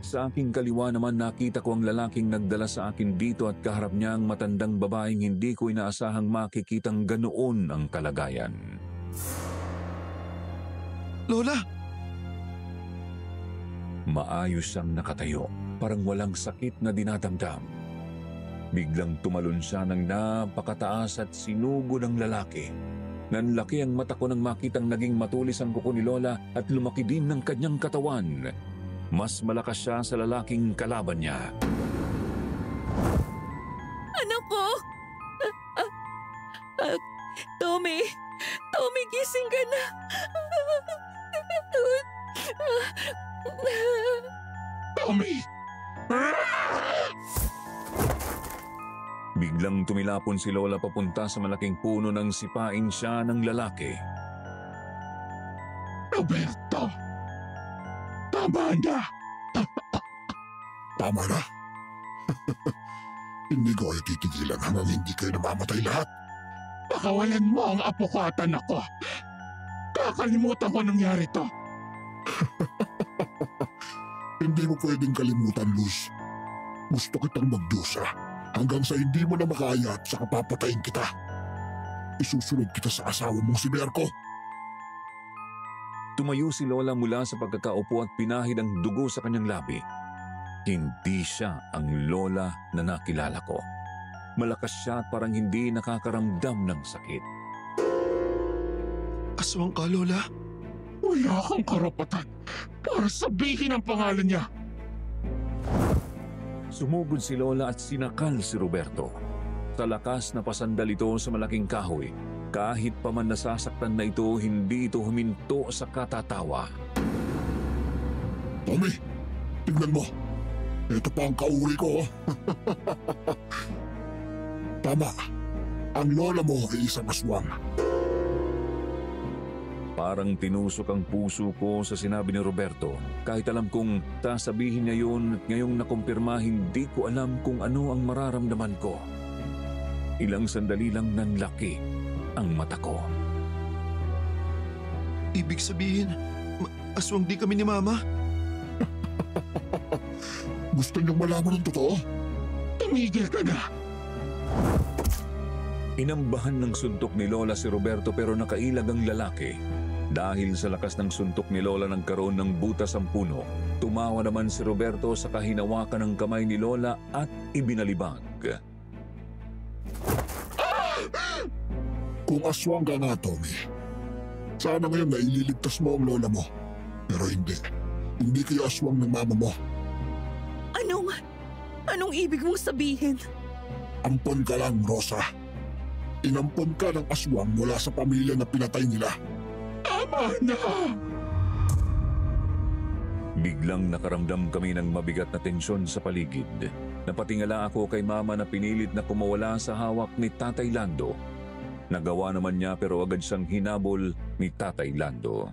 Sa aking kaliwa naman nakita ko ang lalaking nagdala sa akin dito at kaharap niya ang matandang babaeng hindi ko inaasahang makikitang ganoon ang kalagayan. Lola! Maayos siyang nakatayo, parang walang sakit na dinadamdam. Biglang tumalon siya ng napakataas at sinugod ang lalaki. Nanlaki ang mata ko nang makitang naging matulis ang kuko ni Lola at lumaki din ng kanyang katawan. Mas malakas siya sa lalaking kalaban niya. Anak ko! Tommy! Tommy, gising ka na! Tommy! Biglang tumilapon si Lola papunta sa malaking puno nang sipain siya ng lalaki. Roberto! Tama na! Tama na? Hindi ko kayo titigilan hanggang hindi kayo namamatay lahat. Pakawalan mo ang apo ko at anak ko. Kakalimutan ko nangyari to. Hindi mo pwedeng kalimutan, Luz. Gusto kitang magdusa hanggang sa hindi mo na makaya at saka papatayin kita. Isusunod kita sa asawa mong si Berko. Tumayo si Lola mula sa pagkakaupo at pinahid ang dugo sa kanyang labi. Hindi siya ang Lola na nakilala ko. Malakas siya at parang hindi nakakaramdam ng sakit. Aswang ka, Lola? Wala kang karapatan para sabihin ang pangalan niya. Sumugod si Lola at sinakal si Roberto. Sa lakas na pasandal ito sa malaking kahoy. Kahit pa man nasasaktan na ito, hindi ito huminto sa katatawa. Tommy, tignan mo. Ito pa ang kauri ko. Tama. Ang lola mo ay isang aswang. Parang tinusok ang puso ko sa sinabi ni Roberto. Kahit alam kong sasabihin niya yun at ngayong nakumpirma, hindi ko alam kung ano ang mararamdaman ko. Ilang sandali lang nanlaki ang mata ko. Ibig sabihin, aswang di kami ni Mama? Gusto niyong malaman ng totoo? Tumigil ka na! Inambahan ng suntok ni Lola si Roberto pero nakailag ang lalaki. Dahil sa lakas ng suntok ni Lola nagkaroon ng butas ang puno, tumawa naman si Roberto sa kahinawakan ng kamay ni Lola at ibinalibag. Kung aswang ka nga, Tommy, sana ngayon na ililigtas mo ang lola mo. Pero hindi. Hindi kayo aswang ng mama mo. Anong ibig mong sabihin? Ampon ka lang, Rosa. Inampon ka ng aswang mula sa pamilya na pinatay nila. Tama na! Biglang nakaramdam kami ng mabigat na tensyon sa paligid. Napatingala ako kay Mama na pinilit na kumawala sa hawak ni Tatay Lando. Nagawa naman niya pero agad siyang hinabol ni Tatay Lando.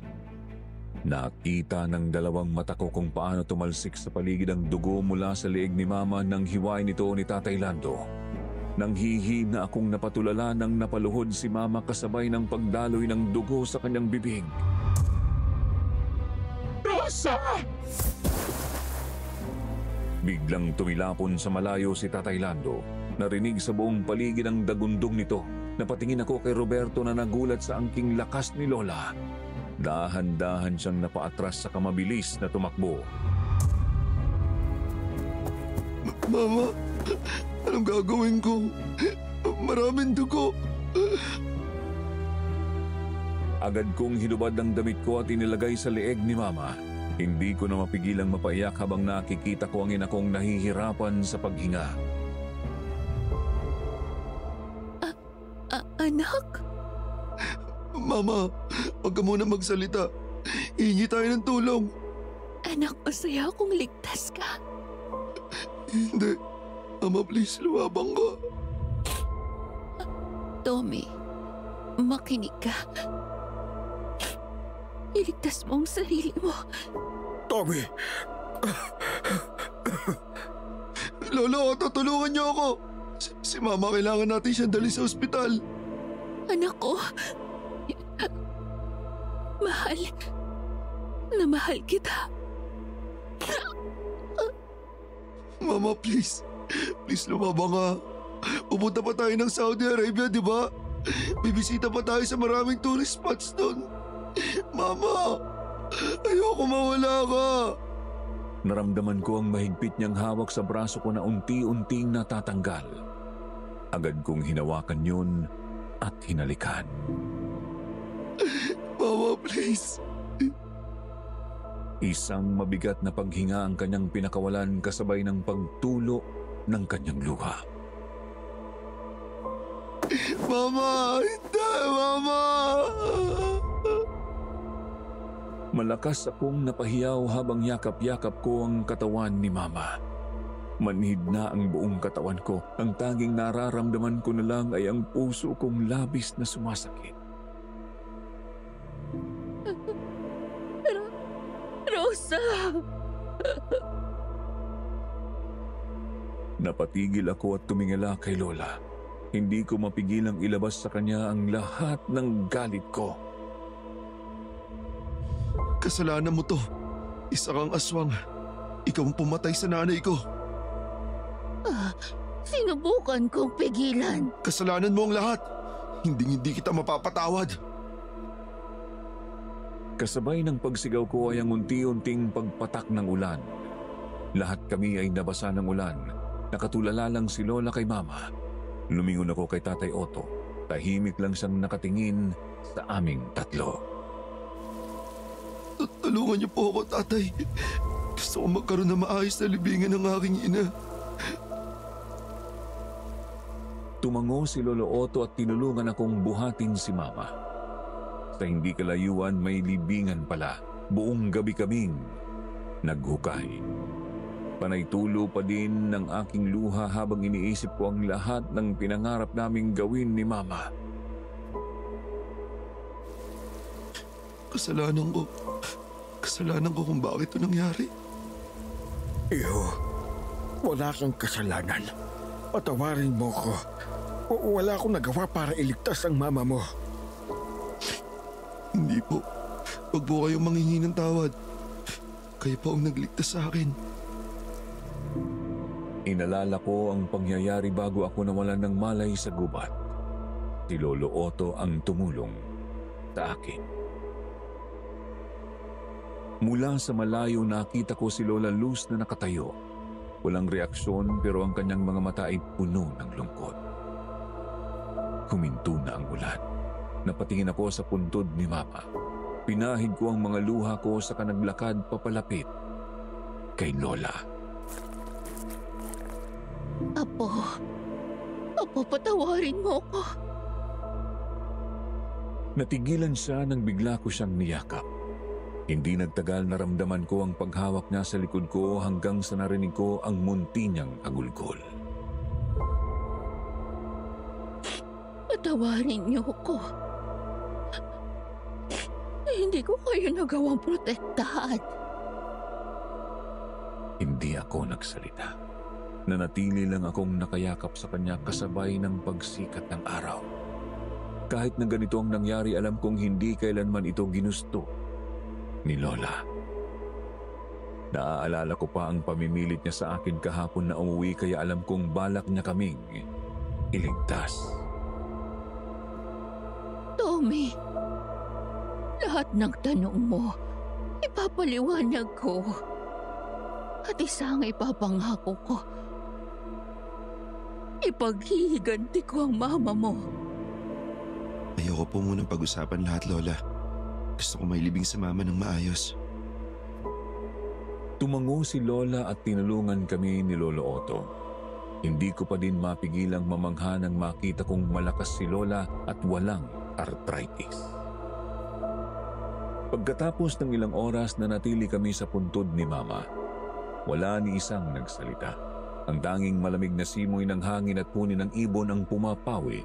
Nakita ng dalawang mata ko kung paano tumalsik sa paligid ang dugo mula sa leeg ni Mama nang hiwain ito ni Tatay Lando. Nang hihim na akong napatulala nang napaluhod si Mama kasabay ng pagdaloy ng dugo sa kanyang bibig. Rosa! Biglang tumilapon sa malayo si Tatay Lando. Narinig sa buong paligid ang dagundong nito. Napatingin ako kay Roberto na nagulat sa angking lakas ni Lola. Dahan-dahan siyang napaatras sa kamabilis na tumakbo. Mama, anong gagawin ko? Maraming dugo. Agad kong hinubad ang damit ko at inilagay sa leeg ni Mama. Hindi ko na mapigilang mapaiyak habang nakikita ko ang ina kong nahihirapan sa paghinga. Anak? Mama, huwag ka muna magsalita. Hingi tayo ng tulong. Anak, masaya akong ligtas ka. Hindi. Mama, please, lumabang ka. Tommy, makinig ka. Iligtas mo ang sarili mo. Tommy! Lolo, tutulungan niyo ako. Si Mama, kailangan natin siyang dali sa ospital. Anak ko, mahal na mahal kita. Mama, please. Please, lumabang ka. Pupunta pa tayo ng Saudi Arabia, di ba? Bibisita pa tayo sa maraming tourist spots doon. Mama, ayoko mawala ka. Naramdaman ko ang mahigpit niyang hawak sa braso ko na unti-unting natatanggal. Agad kong hinawakan yun at hinalikan. Mama, please. Isang mabigat na paghinga ang kanyang pinakawalan kasabay ng pagtulo ng kanyang luha. Mama, hindi, Mama. Malakas akong napahiyaw habang yakap-yakap ko ang katawan ni Mama. Manhid na ang buong katawan ko. Ang tanging nararamdaman ko na lang ay ang puso kong labis na sumasakit. Rosa! Napatigil ako at tumingala kay Lola. Hindi ko mapigilang ilabas sa kanya ang lahat ng galit ko. Kasalanan mo to. Isa kang aswang. Ikaw ang pumatay sa nanay ko. Sinubukan kong pigilan. Kasalanan mo ang lahat. Hindi kita mapapatawad. Kasabay ng pagsigaw ko ay ang unti-unting pagpatak ng ulan. Lahat kami ay nabasa ng ulan. Nakatulala lang si Lola kay Mama. Lumingon ako kay Tatay Otto. Tahimik lang siyang nakatingin sa aming tatlo. Tulungan niyo po ako, Tatay. Gusto ko magkaroon ng maayos na libingan ng aking ina. Tumango si Lolo Otto at tinulungan akong buhatin si Mama. Sa hindi kalayuan may libingan pala. Buong gabi kaming naghukay. Panay-tulo pa din ng aking luha habang iniisip ko ang lahat ng pinangarap naming gawin ni Mama. Kasalanan ko kung bakit ito nangyari. Iyo, wala kang kasalanan. Patawarin mo ko. Wala akong nagawa para iligtas ang mama mo. Hindi po. Huwag po kayong manghingi ng tawad. Kayo po ang nagligtas sa akin. Inalala ko ang pangyayari bago ako nawalan ng malay sa gubat. Si Lolo Otto ang tumulong sa akin. Mula sa malayo nakita ko si Lola Luz na nakatayo. Walang reaksyon pero ang kanyang mga mata ay puno ng lungkot. Huminto na ang ulan. Napatingin ako sa puntod ni Mama. Pinahid ko ang mga luha ko sa kanaglakad papalapit kay Lola. Apo, patawarin mo ko. Natigilan siya nang bigla ko siyang niyakap. Hindi nagtagal naramdaman ko ang paghawak niya sa likod ko hanggang sa narinig ko ang munti niyang agulgol. Patawarin niyo ko. Hindi ko kayo nagawang protektahan. Hindi ako nagsalita. Nanatili lang akong nakayakap sa kanya kasabay ng pagsikat ng araw. Kahit na ganito ang nangyari, alam kong hindi kailanman ito ginusto ni Lola. Naaalala ko pa ang pamimilit niya sa akin kahapon na umuwi kaya alam kong balak niya kaming iligtas. Tommy, lahat ng tanong mo, ipapaliwanag ko. At isang ipapangako ko, ipaghihiganti ko ang mama mo. Ayoko po munang pag-usapan lahat, Lola. Gusto ko mailibing sa mama ng maayos. Tumango si Lola at tinulungan kami ni Lolo Otto. Hindi ko pa din mapigilang mamangha nang makita kong malakas si Lola at walang arthritis. Pagkatapos ng ilang oras na natili kami sa puntod ni Mama, wala ni isang nagsalita. Ang tanging malamig na simoy ng hangin at punin ng ibon ang pumapawi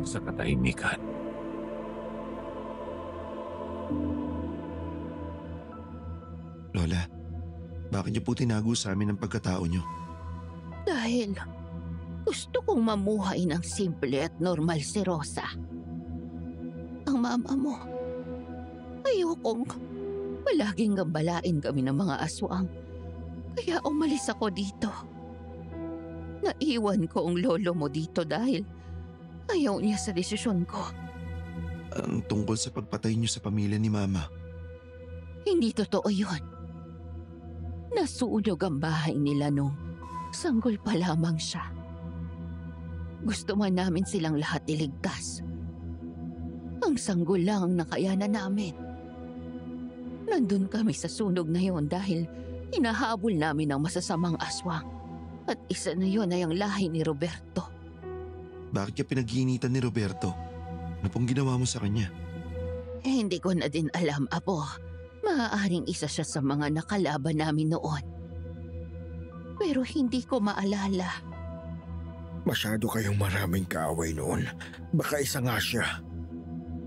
sa katahimikan. Lola, bakit niyo po tinago sa amin ang pagkatao niyo? Dahil gusto kong mamuhay ng simple at normal si Rosa. Ang mama mo, ayokong palaging gambalain kami ng mga aswang. Kaya umalis ako dito. Naiwan ko ang lolo mo dito dahil ayaw niya sa desisyon ko. Ang tungkol sa pagpatay niyo sa pamilya ni Mama. Hindi totoo yun. Nasunog ang bahay nila nung sanggol pa lamang siya. Gusto man namin silang lahat iligtas. Ang sanggol lang ang nakayanan namin. Nandun kami sa sunog na yon dahil hinahabol namin ang masasamang aswang. At isa na yon ay ang lahi ni Roberto. Bakit niya pinag-iinitan ni Roberto? Ano pong ginawa mo sa kanya? Hindi ko na din alam, Apo. Maaaring isa siya sa mga nakalaban namin noon. Pero hindi ko maalala. Masyado kayong maraming kaaway noon. Baka isa nga siya.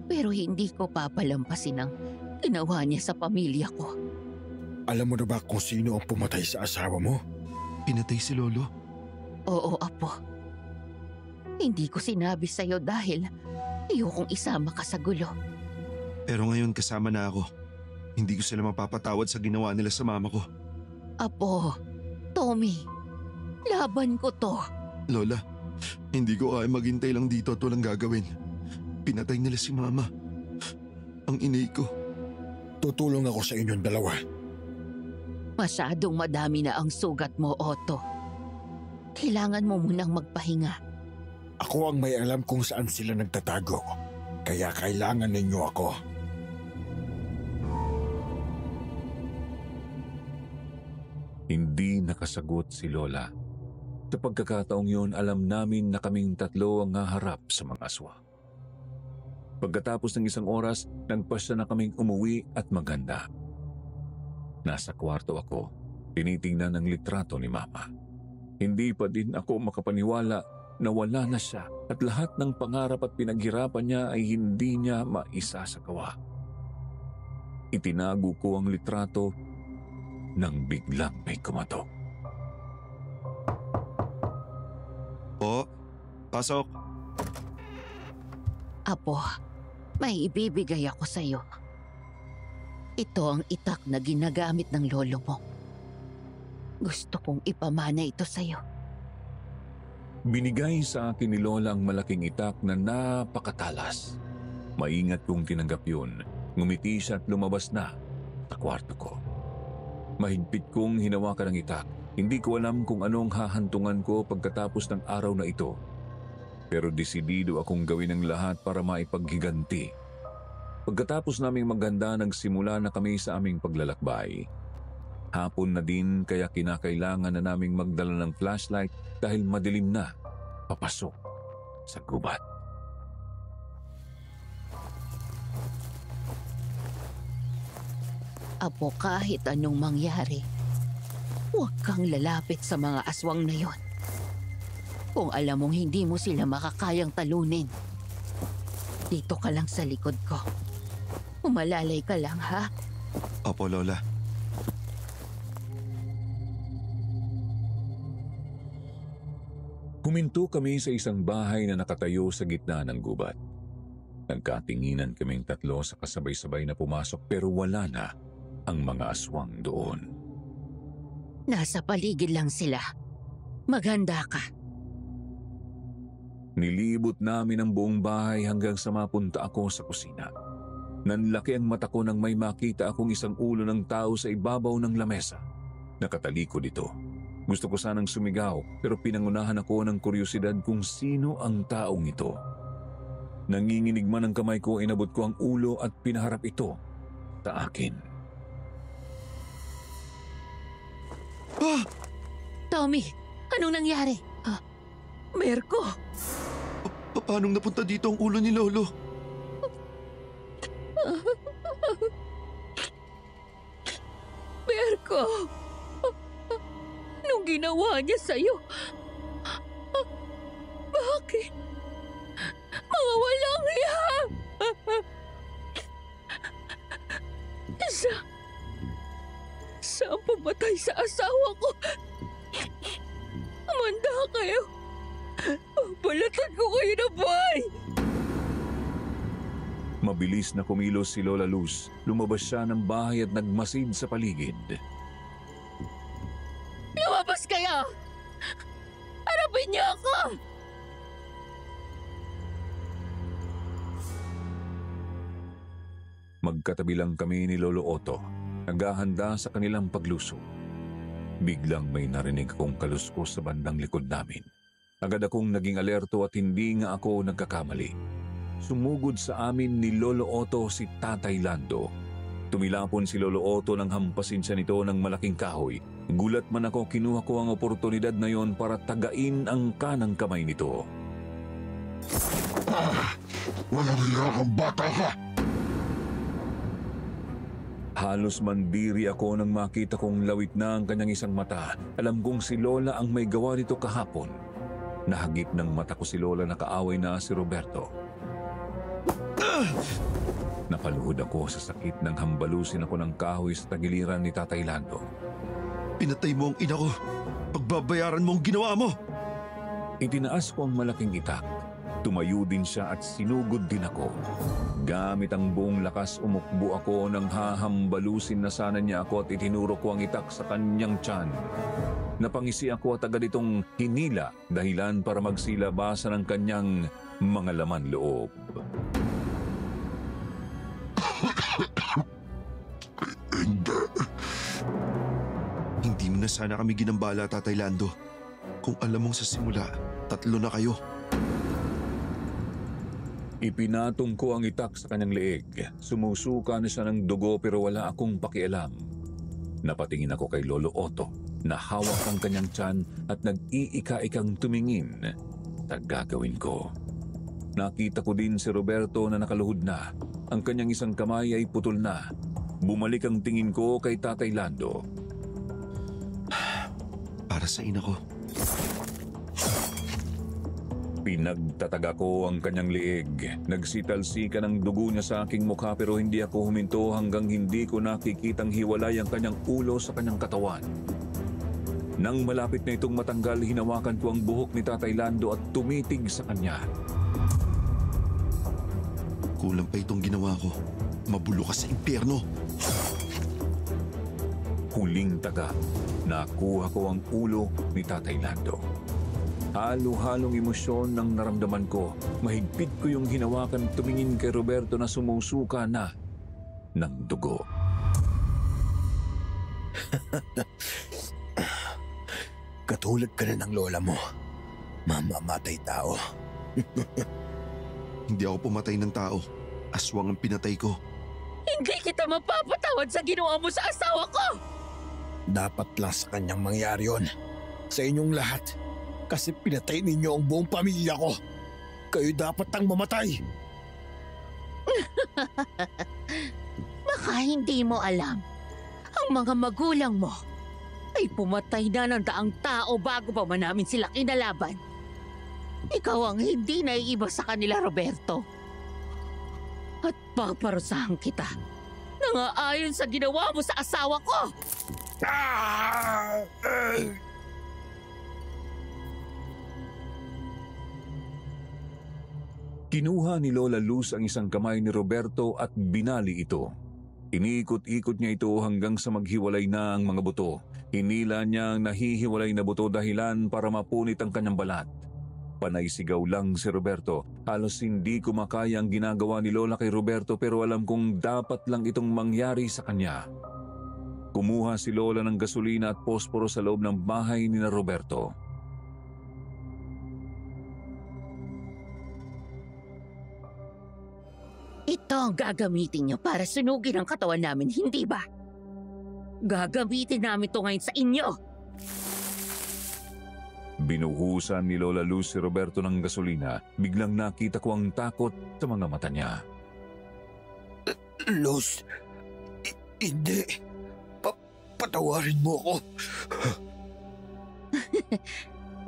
Pero hindi ko papalampasin ang ginawa niya sa pamilya ko. Alam mo na ba kung sino ang pumatay sa asawa mo? Pinatay si Lolo? Oo, Apo. Hindi ko sinabi sa'yo dahil ayokong isama ka sa gulo. Pero ngayon kasama na ako. Hindi ko sila mapapatawad sa ginawa nila sa mama ko. Apo, Tommy, laban ko to. Lola, hindi ko kaya maghintay lang dito at walang gagawin. Pinatay nila si Mama. Ang inay ko. Tutulong ako sa inyong dalawa. Masyadong madami na ang sugat mo, Otto. Kailangan mo munang magpahinga. Ako ang may alam kung saan sila nagtatago. Kaya kailangan ninyo ako. Hindi nakasagot si Lola. Sa pagkakataong yun, alam namin na kaming tatlo ang haharap sa mga aswa. Pagkatapos ng isang oras, nagpasya na kaming umuwi at maganda. Nasa kwarto ako, tinitingnan ang litrato ni Mama. Hindi pa din ako makapaniwala na wala na siya at lahat ng pangarap at pinaghirapan niya ay hindi niya maisasagawa. Itinago ko ang litrato nang biglang may kumatok. Po, pasok. Apo, may ibibigay ako sa'yo. Ito ang itak na ginagamit ng lolo mo. Gusto kong ipamana ito sa'yo. Binigay sa akin ni Lola ang malaking itak na napakatalas. Maingat kong tinanggap yun. Ngumiti siya at lumabas na sa kwarto ko. Mahigpit kong hinawakan ang itak. Hindi ko alam kung anong hahantungan ko pagkatapos ng araw na ito. Pero desidido akong gawin ang lahat para maipaghiganti. Pagkatapos naming maghanda, nagsimula na kami sa aming paglalakbay. Hapon na din kaya kinakailangan na naming magdala ng flashlight dahil madilim na papasok sa gubat. Apo, kahit anong mangyari, huwag kang lalapit sa mga aswang na yon. Kung alam mong hindi mo sila makakayang talunin, dito ka lang sa likod ko. Umalalay ka lang, ha? Opo, Lola. Huminto kami sa isang bahay na nakatayo sa gitna ng gubat. Nagkatinginan kaming tatlo sa kasabay-sabay na pumasok pero wala na ang mga aswang doon. Nasa paligid lang sila. Maghanda ka. Nilibot namin ang buong bahay hanggang sa mapunta ako sa kusina. Nanlaki ang mata ko nang may makita akong isang ulo ng tao sa ibabaw ng lamesa. Nakatalikod ito. Gusto ko sanang sumigaw pero pinangunahan ako ng kuryosidad kung sino ang taong ito. Nanginginig man ang kamay ko, inabot ko ang ulo at pinaharap ito sa akin. Ah! Tommy, anong nangyari? Merko! Paanong napunta dito ang ulo ni Lolo? Merko! Anong ginawa niya sa'yo? Bakit? Mga walang hiya! Saan pumatay sa asawa ko? Amanda kayo! Balatan ko kayo na buhay! Mabilis na kumilos si Lola Luz. Lumabas siya ng bahay at nagmasid sa paligid. Lumabas kayo! Harapin niyo ako! Magkatabi lang kami ni Lolo Otto, naghahanda sa kanilang pagluso. Biglang may narinig akong kaluskos sa bandang likod namin. Agad akong naging alerto at hindi nga ako nagkakamali. Sumugod sa amin ni Lolo Otto si Tatay Lando. Tumilapon si Lolo Otto nang hampasin siya nito ng malaking kahoy. Gulat man ako, kinuha ko ang oportunidad na yon para tagain ang kanang kamay nito. Walang hiya kang bata ka! Halos mandiri ako nang makita kong lawit na ang kanyang isang mata. Alam kong si Lola ang may gawa nito kahapon. Nahagip ng mata ko si Lola na kaaway na si Roberto. Napaluhod ako sa sakit nang hambalusin ako ng kahoy sa tagiliran ni Tatay Lando. Pinatay mo ang ina ko. Pagbabayaran mo ang ginawa mo. Itinaas ko ang malaking itak. Tumayo din siya at sinugod din ako. Gamit ang buong lakas, umukbo ako nang hahambalusin na sana niya ako at itinuro ko ang itak sa kanyang tiyan. Napangisi ako at agad itong hinila, dahilan para magsilabasan ang kanyang mga laman loob. Hindi mo na sana kami ginambala, Tatay Lando. Kung alam mong sa simula, 3 na kayo. Ipinatong ko ang itak sa kanyang leeg. Sumusuka na siya ng dugo pero wala akong pakialam. Napatingin ako kay Lolo Otto na hawak ang kanyang tiyan at nag-iika-ikang tumingin sa gagawin ko. Nakita ko din si Roberto na nakaluhod na. Ang kanyang isang kamay ay putol na. Bumalik ang tingin ko kay Tatay Lando. Para sa ina ko. Pinagtataga ko ang kanyang leeg. Nagsitalsika ng dugo niya sa aking mukha pero hindi ako huminto hanggang hindi ko nakikitang hiwalay ang kanyang ulo sa kanyang katawan. Nang malapit na itong matanggal, hinawakan ko ang buhok ni Tatay Lando at tumitig sa kanya. Kulang pa itong ginawa ko. Mabulo ka sa impyerno. Huling taga, nakuha ko ang ulo ni Tatay Lando. Halo-halong emosyon ng naramdaman ko. Mahigpit ko yung hinawakan, tumingin kay Roberto na sumusuka na ng dugo. Katulad ka na ng lola mo. Mamamatay tao. Hindi ako pumatay ng tao. Aswang ang pinatay ko. Hindi kita mapapatawad sa ginawa mo sa asawa ko! Dapat lang sa kanyang mangyari yun. Sa inyong lahat. Kasi pinatay ninyo ang buong pamilya ko. Kayo dapat ang mamatay. Baka hindi mo alam. Ang mga magulang mo ay pumatay na ng daang tao bago pa man namin sila kinalaban. Ikaw ang hindi naiiba sa kanila, Roberto. At paparusahan kita nang aayon sa ginawa mo sa asawa ko. Kinuha ni Lola Luz ang isang kamay ni Roberto at binali ito. Iniikot-ikot niya ito hanggang sa maghiwalay na ang mga buto. Hinila niya ang nahihiwalay na buto dahilan para mapunit ang kanyang balat. Panay sigaw lang si Roberto. Halos hindi ko makaya ang ginagawa ni Lola kay Roberto pero alam kong dapat lang itong mangyari sa kanya. Kumuha si Lola ng gasolina at posporo sa loob ng bahay ni na Roberto. Ito ang gagamitin niyo para sunugin ang katawan namin, hindi ba? Gagamitin namin ito ngayon sa inyo. Binuhusan ni Lola Luz si Roberto ng gasolina. Biglang nakita ko ang takot sa mga mata niya. Luz, hindi. Patawarin mo ako.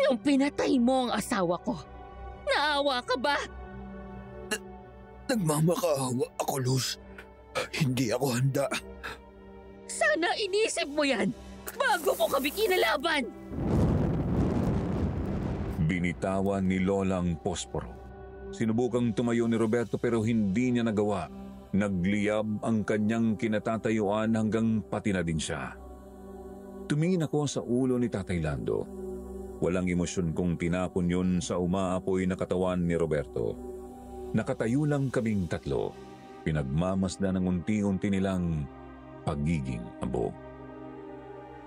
Nung pinatay mo ang asawa ko, naawa ka ba? Nagmamakaawa ako, Luz. Hindi ako handa. Sana inisip mo yan bago mo kami kinalaban. Binitawan ni Lola ang posporo. Sinubukang tumayo ni Roberto pero hindi niya nagawa. Nagliyab ang kanyang kinatatayuan hanggang pati na din siya. Tumingin ako sa ulo ni Tatay Lando. Walang emosyon kong tinapon yun sa umaapoy na katawan ni Roberto. Nakatayo lang kaming tatlo. Pinagmamasdan ng unti-unti nilang pagiging abo.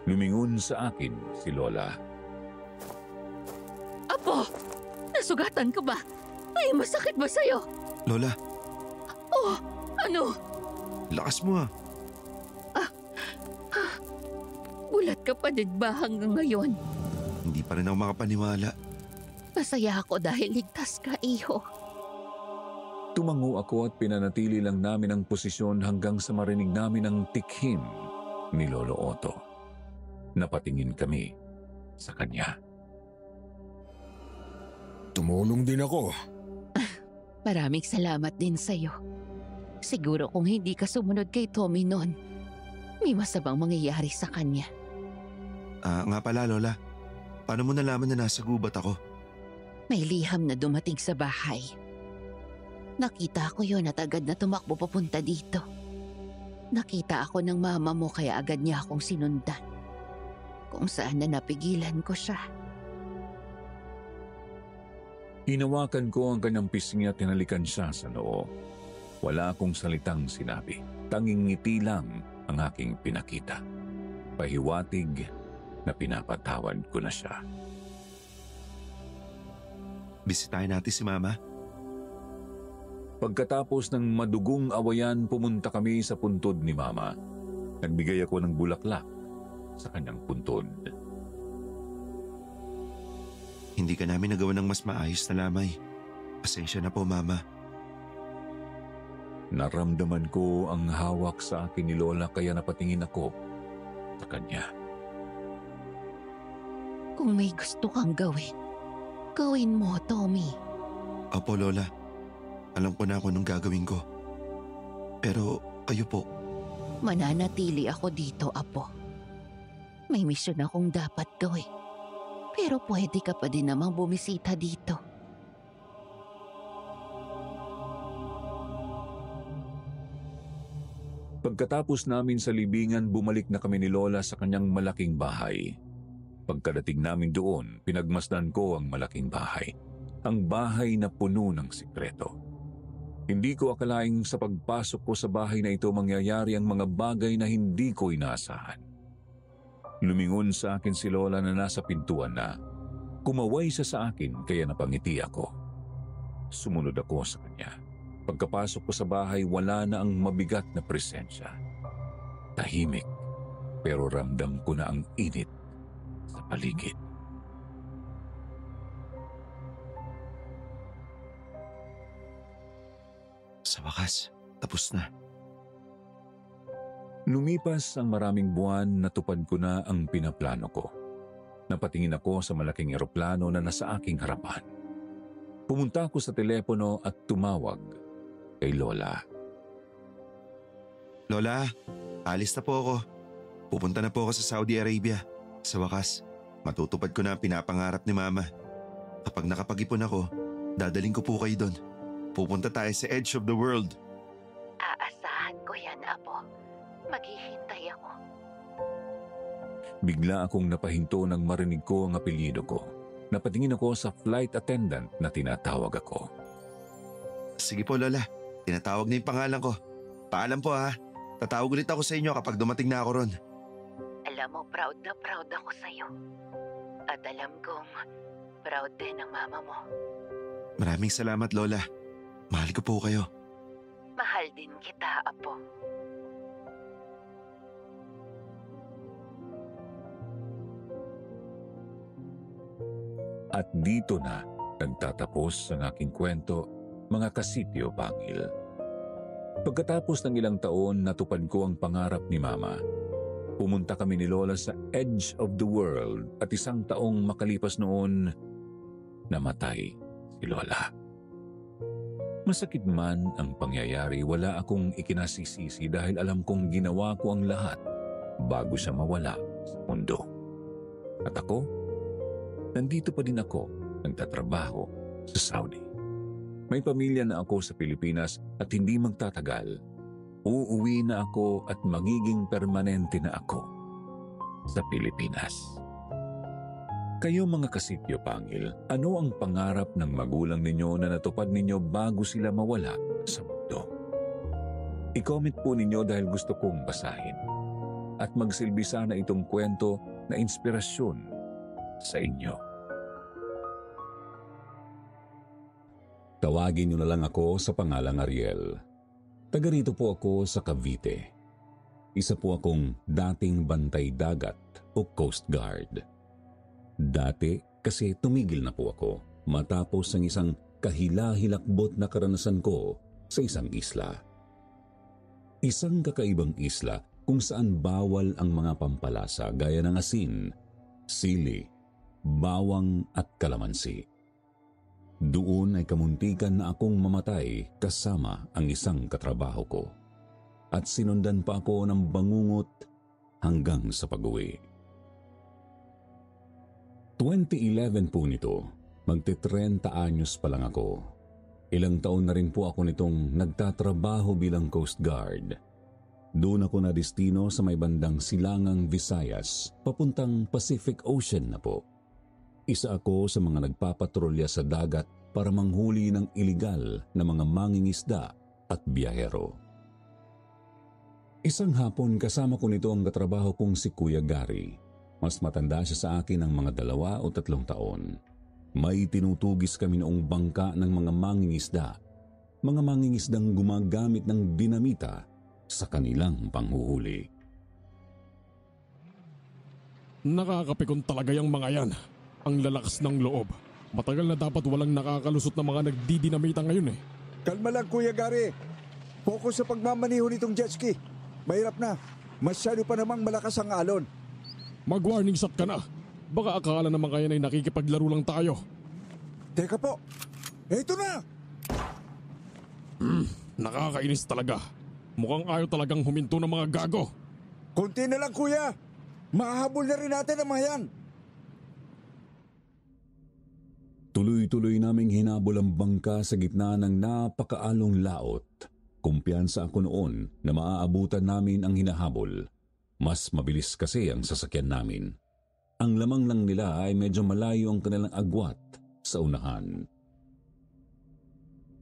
Lumingon sa akin si Lola. Apo, nasugatan ka ba? May masakit ba sa'yo? Lola, Oh, ano? lakas mo ah. Bulat ka pa din ba hanggang ngayon? Hindi pa rin ako makapaniwala. Masaya ako dahil ligtas ka, iho. Tumango ako at pinanatili lang namin ang posisyon hanggang sa marinig namin ang tikhim ni Lolo Otto. Napatingin kami sa kanya. Tumulong din ako. Maraming salamat din sa'yo. Siguro kung hindi ka sumunod kay Tommy noon, may masamang mangyayari sa kanya. Nga pala Lola, paano mo nalaman na nasa gubat ako? May liham na dumating sa bahay. Nakita ko yon at agad na tumakbo papunta dito. Nakita ako ng mama mo kaya agad niya akong sinundan. Kung saan na napigilan ko siya. Hinawakan ko ang kanyang pisngi at tinalikan siya sa noo. Wala akong salitang sinabi. Tanging ngiti lang ang aking pinakita. Pahiwatig na pinapatawad ko na siya. Bisitahin natin si Mama. Pagkatapos ng madugong awayan, pumunta kami sa puntod ni Mama. Nagbigay ako ng bulaklak sa kanyang puntod. Hindi ka namin nagawa ng mas maayos na lamay. Pasensya na po, Mama. Naramdaman ko ang hawak sa akin ni Lola kaya napatingin ako sa kanya. Kung may gusto kang gawin, gawin mo, Tommy. Opo, Lola. Alam ko na ako nung gagawin ko. Pero kayo po. Mananatili ako dito, Apo. May misyon akong dapat gawin. Pero pwede ka pa din namang bumisita dito. Pagkatapos namin sa libingan, bumalik na kami ni Lola sa kanyang malaking bahay. Pagkadating namin doon, pinagmasdan ko ang malaking bahay. Ang bahay na puno ng sikreto. Hindi ko akalaing sa pagpasok ko sa bahay na ito mangyayari ang mga bagay na hindi ko inaasahan. Lumingon sa akin si Lola na nasa pintuan na. Kumaway siya sa akin kaya napangiti ako. Sumunod ako sa kanya. Pagkapasok ko sa bahay, wala na ang mabigat na presensya. Tahimik, pero ramdam ko na ang init sa paligid. Sa wakas, tapos na. Lumipas ang maraming buwan, natupad ko na ang pinaplano ko. Napatingin ako sa malaking eroplano na nasa aking harapan. Pumunta ako sa telepono at tumawag kay Lola. Lola, alis na po ako. Pupunta na po ako sa Saudi Arabia. Sa wakas, matutupad ko na ang pinapangarap ni Mama. Kapag nakapag-ipon ako, dadaling ko po kayo doon. Pupunta tayo sa edge of the world. Aasahan ko yan, Apo. Maghihintay ako. Bigla akong napahinto nang marinig ko ang apelyido ko. Napatingin ako sa flight attendant na tinatawag ako. Sige po, Lola. Tinatawag na yung pangalan ko. Paalam po ha. Tatawag ulit ako sa inyo kapag dumating na ako ron. Alam mo, proud na proud ako sa'yo. At alam kong proud din ang mama mo. Maraming salamat, Lola. Mahal ko po kayo. Mahal din kita, Apo. At dito na nagtatapos ang aking kwento, mga kasityo pangil. Pagkatapos ng ilang taon, natupad ko ang pangarap ni Mama. Pumunta kami ni Lola sa edge of the world at 1 taong makalipas noon, namatay si Lola. Masakit man ang pangyayari, wala akong ikinasisisi dahil alam kong ginawa ko ang lahat bago siya mawala sa mundo. At ako, nandito pa din ako, nagtatrabaho sa Saudi. May pamilya na ako sa Pilipinas at hindi magtatagal. Uuwi na ako at magiging permanente na ako sa Pilipinas. Kayo mga kasityo pangil, ano ang pangarap ng magulang ninyo na natupad ninyo bago sila mawala sa mundo? I-comment po ninyo dahil gusto kong basahin. At magsilbi sana itong kwento na inspirasyon sa inyo. Tawagin niyo na lang ako sa pangalang Ariel. Taga rito po ako sa Cavite. Isa po akong dating bantay dagat o Coast Guard. Dati kasi tumigil na po ako matapos ang isang kahila-hilakbot na karanasan ko sa isang isla. Isang kakaibang isla kung saan bawal ang mga pampalasa gaya ng asin, sili, bawang at kalamansi. Doon ay kamuntikan na akong mamatay kasama ang isang katrabaho ko. At sinundan pa ako ng bangungot hanggang sa pag-uwi. 2011 po nito, magti-30 anyos pa lang ako. Ilang taon na rin po ako nitong nagtatrabaho bilang Coast Guard. Doon ako na destino sa may bandang Silangang Visayas, papuntang Pacific Ocean na po. Isa ako sa mga nagpapatrolya sa dagat para manghuli ng iligal na mga mangingisda at biyahero. Isang hapon kasama ko nito ang katrabaho kong si Kuya Gary. Mas matanda siya sa akin ng mga 2 o 3 taon. May tinutugis kami noong bangka ng mga mangingisda. Mga mangingisdang gumagamit ng dinamita sa kanilang panghuhuli. Nakakapikon talaga yung mga yan. Ang lalakas ng loob. Matagal na dapat walang nakakalusot na mga nagdidinamita ngayon eh. Kalma lang Kuya Gary. Focus sa pagmamaniho nitong jet ski. Mahirap na. Masyado pa namang malakas ang alon. Mag-warning shot ka na. Baka akala naman kayo na nakikipaglaro lang tayo. Teka po. Ito na! Nakakainis talaga. Mukhang ayaw talagang huminto ng mga gago. Kunti na lang kuya. Mahahabol na rin natin ang mga yan. Tuloy-tuloy naming hinabol ang bangka sa gitna ng napakaalong laot. Kumpiyansa ako noon na maaabutan namin ang hinahabol. Mas mabilis kasi ang sasakyan namin. Ang lamang lang nila ay medyo malayo ang kanilang agwat sa unahan.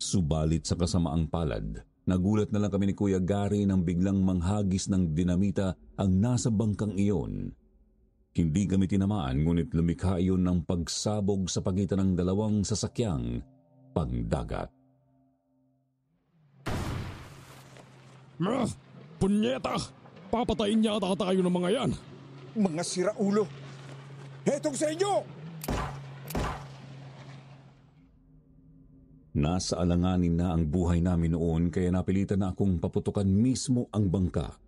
Subalit sa kasamaang palad, nagulat na lang kami ni Kuya Gary nang biglang manghagis ng dinamita ang nasa bangkang iyon. Hindi kami tinamaan ngunit lumikha iyon ng pagsabog sa pagitan ng dalawang sasakyang pangdagat. Punyeta! Papatayin niya ata tayo ng mga yan. Mga siraulo! Hetong sa inyo! Nasa alanganin na ang buhay namin noon kaya napilitan na akong paputukan mismo ang bangka.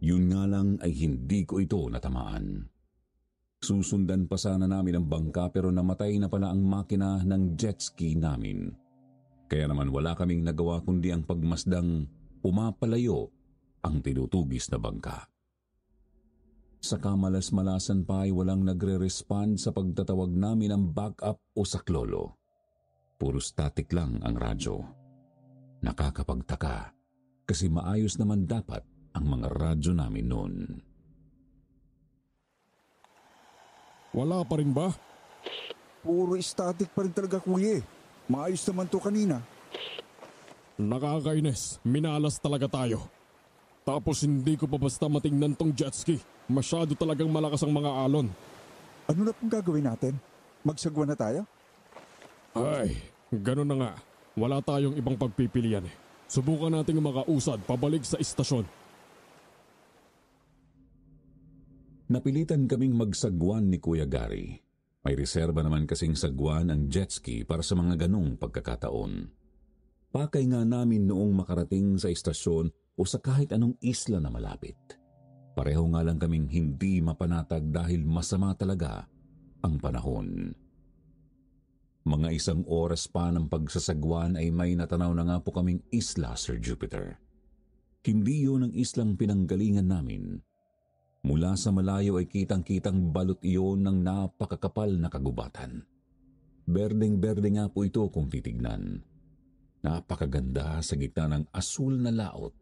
Yun nga lang ay hindi ko ito natamaan. Susundan pa sana namin ang bangka pero namatay na pala ang makina ng jet ski namin. Kaya naman wala kaming nagawa kundi ang pagmasdang pumapalayo ang tinutugis na bangka. Sa kamalas-malasan pa ay walang nagre-respond sa pagtatawag namin ng backup o saklolo. Puro static lang ang radyo. Nakakapagtaka kasi maayos naman dapat ang mga radyo namin noon. Wala pa rin ba? Puro static pa rin talaga, kuya. Maayos naman to kanina. Nakakainis. Minalas talaga tayo. Tapos hindi ko pa basta matingnan tong jet ski. Masyado talagang malakas ang mga alon. Ano na pong gagawin natin? Magsagwa na tayo? Ay, ganun na nga. Wala tayong ibang pagpipilian eh. Subukan nating makausad pabalik sa istasyon. Napilitan kaming magsagwan ni Kuya Gary. May reserba naman kasing sagwan ang jet ski para sa mga ganong pagkakataon. Pakay nga namin noong makarating sa istasyon o sa kahit anong isla na malapit. Pareho nga lang kaming hindi mapanatag dahil masama talaga ang panahon. Mga 1 oras pa ng pagsasagwan ay may natanaw na nga po kaming isla, Sir Jupiter. Hindi yun ang islang pinanggalingan namin. Mula sa malayo ay kitang-kitang balot iyon ng napakakapal na kagubatan. Berdeng-berde nga po ito kung titignan. Napakaganda sa gitna ng asul na laot.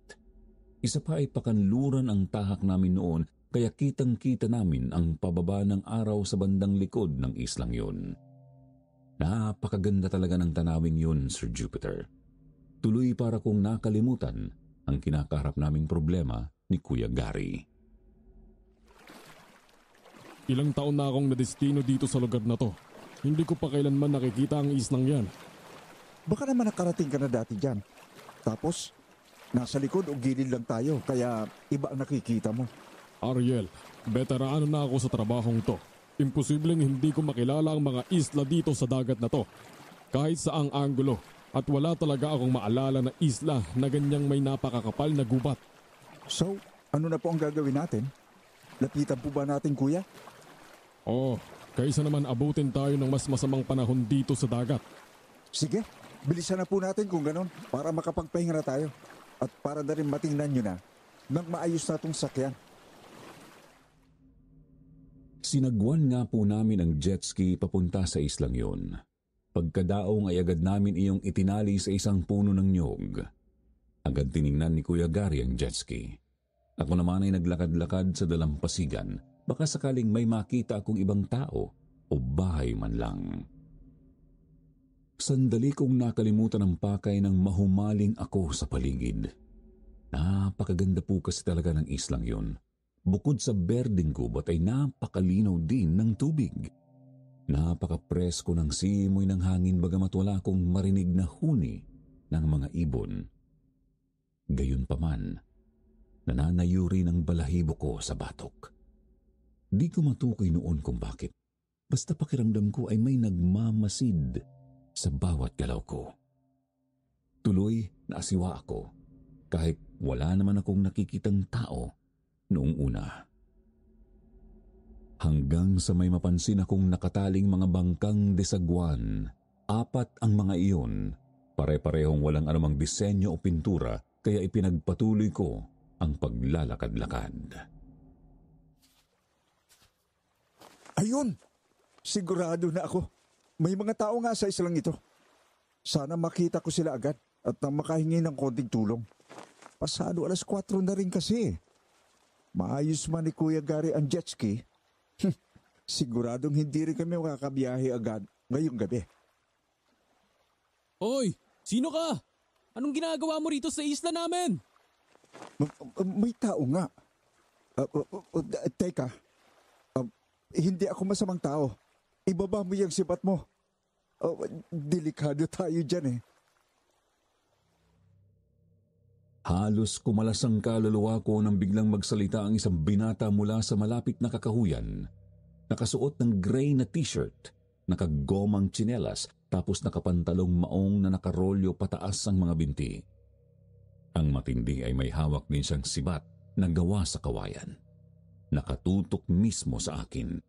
Isa pa ay pakanluran ang tahak namin noon kaya kitang-kita namin ang pababa ng araw sa bandang likod ng islang yun. Napakaganda talaga ng tanawing yun, Sir Jupiter. Tuloy para kong nakalimutan ang kinakaharap naming problema ni Kuya Gary. Ilang taon na akong nadestino dito sa lugar na to. Hindi ko pa kailanman nakikita ang islang yan. Baka naman nakarating ka na dati dyan. Tapos, nasa likod o gilid lang tayo, kaya iba ang nakikita mo. Ariel, veterano na ako sa trabahong to. Imposibleng hindi ko makilala ang mga isla dito sa dagat na to. Kahit saang anggulo. At wala talaga akong maalala na isla na ganyang may napakakapal na gubat. So, ano na po ang gagawin natin? Lapitan po ba natin, kuya? Oo, kaysa naman abutin tayo ng mas masamang panahon dito sa dagat. Sige, bilisan na po natin kung ganon para makapagpahinga na tayo. At para na rin matingnan nyo na nang maayos na itong sakyan. Sinagwan nga po namin ang jet ski papunta sa islang yun. Pagkadaong ay agad namin iyong itinali sa isang puno ng nyog. Agad tiningnan ni Kuya Gary ang jet ski. Ako naman ay naglakad-lakad sa dalampasigan, baka sakaling may makita akong ibang tao o bahay man lang. Sandali kong nakalimutan ang pakay nang mahumaling ako sa paligid. Napakaganda po kasi talaga ng islang yun. Bukod sa berdeng gubat ay napakalinaw din ng tubig. Napakapresko ng simoy ng hangin bagamat wala akong marinig na huni ng mga ibon. Gayunpaman, nananayuri ng balahibo ko sa batok. Di ko matukoy noon kung bakit. Basta pakiramdam ko ay may nagmamasid sa bawat galaw ko. Tuloy naasiwa ako kahit wala naman akong nakikitang tao noong una. Hanggang sa may mapansin akong nakataling mga bangkang desagwan. 4 ang mga iyon, pare-parehong walang anumang disenyo o pintura kaya ipinagpatuloy ko ang paglalakad-lakad. Ayun! Sigurado na ako. May mga tao nga sa islang ito. Sana makita ko sila agad at nang makahingi ng konting tulong. Pasado 4:00 na rin kasi. Maayos man ni Kuya Gary ang jet ski. Siguradong hindi rin kami makakabiyahe agad ngayong gabi. Hoy! Sino ka? Anong ginagawa mo rito sa isla namin? May tao nga. Teka, hindi ako masamang tao. Ibaba mo yung sibat mo. Oh, delikado tayo dyan eh. Halos kumalas ang kaluluwa ko nang biglang magsalita ang isang binata mula sa malapit na kakahuyan. Nakasuot ng gray na t-shirt, nakagomang tsinelas, tapos nakapantalong maong na nakarolyo pataas ang mga binti. Ang matindi ay may hawak din siyang sibat na gawa sa kawayan. Nakatutok mismo sa akin.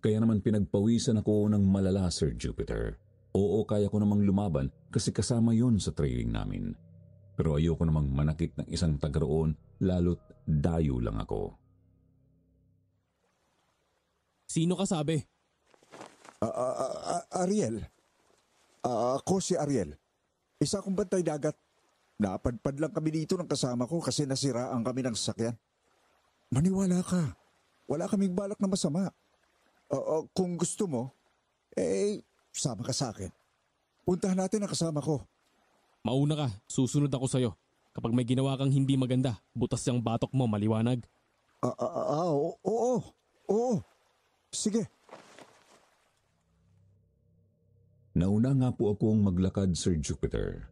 Kaya naman pinagpawisan ako ng malala, Sir Jupiter. Oo, kaya ko namang lumaban kasi kasama yun sa training namin. Pero ayoko namang manakit ng isang taga-roon, lalo't dayo lang ako. Sino ka sabi? Ariel. Ako si Ariel. Isa kong bantay dagat. Napadpad lang kami dito ng kasama ko kasi nasiraan kami ng sasakyan. Maniwala ka. Wala kaming balak na masama. Kung gusto mo, sama ka sa akin. Puntahan natin ang kasama ko. Mauna ka, susunod ako sa'yo. Kapag may ginawa kang hindi maganda, butas yung batok mo, maliwanag. Oo. Sige. Nauna nga po akong maglakad, Sir Jupiter.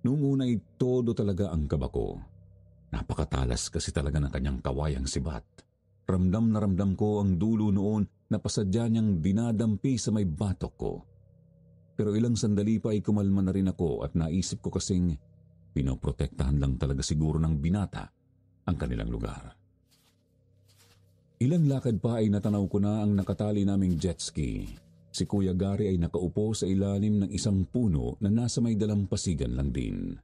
Noong una ay todo talaga ang kaba ko. Napakatalas kasi talaga ng kanyang kawayang sibat. Ramdam na ramdam ko ang dulo noon na pasadya niyang dinadampi sa may batok ko. Pero ilang sandali pa ay kumalma na rin ako at naisip ko kasing pinoprotektahan lang talaga siguro ng binata ang kanilang lugar. Ilang lakad pa ay natanaw ko na ang nakatali naming jet ski. Si Kuya Gary ay nakaupo sa ilalim ng isang puno na nasa may dalampasigan lang din.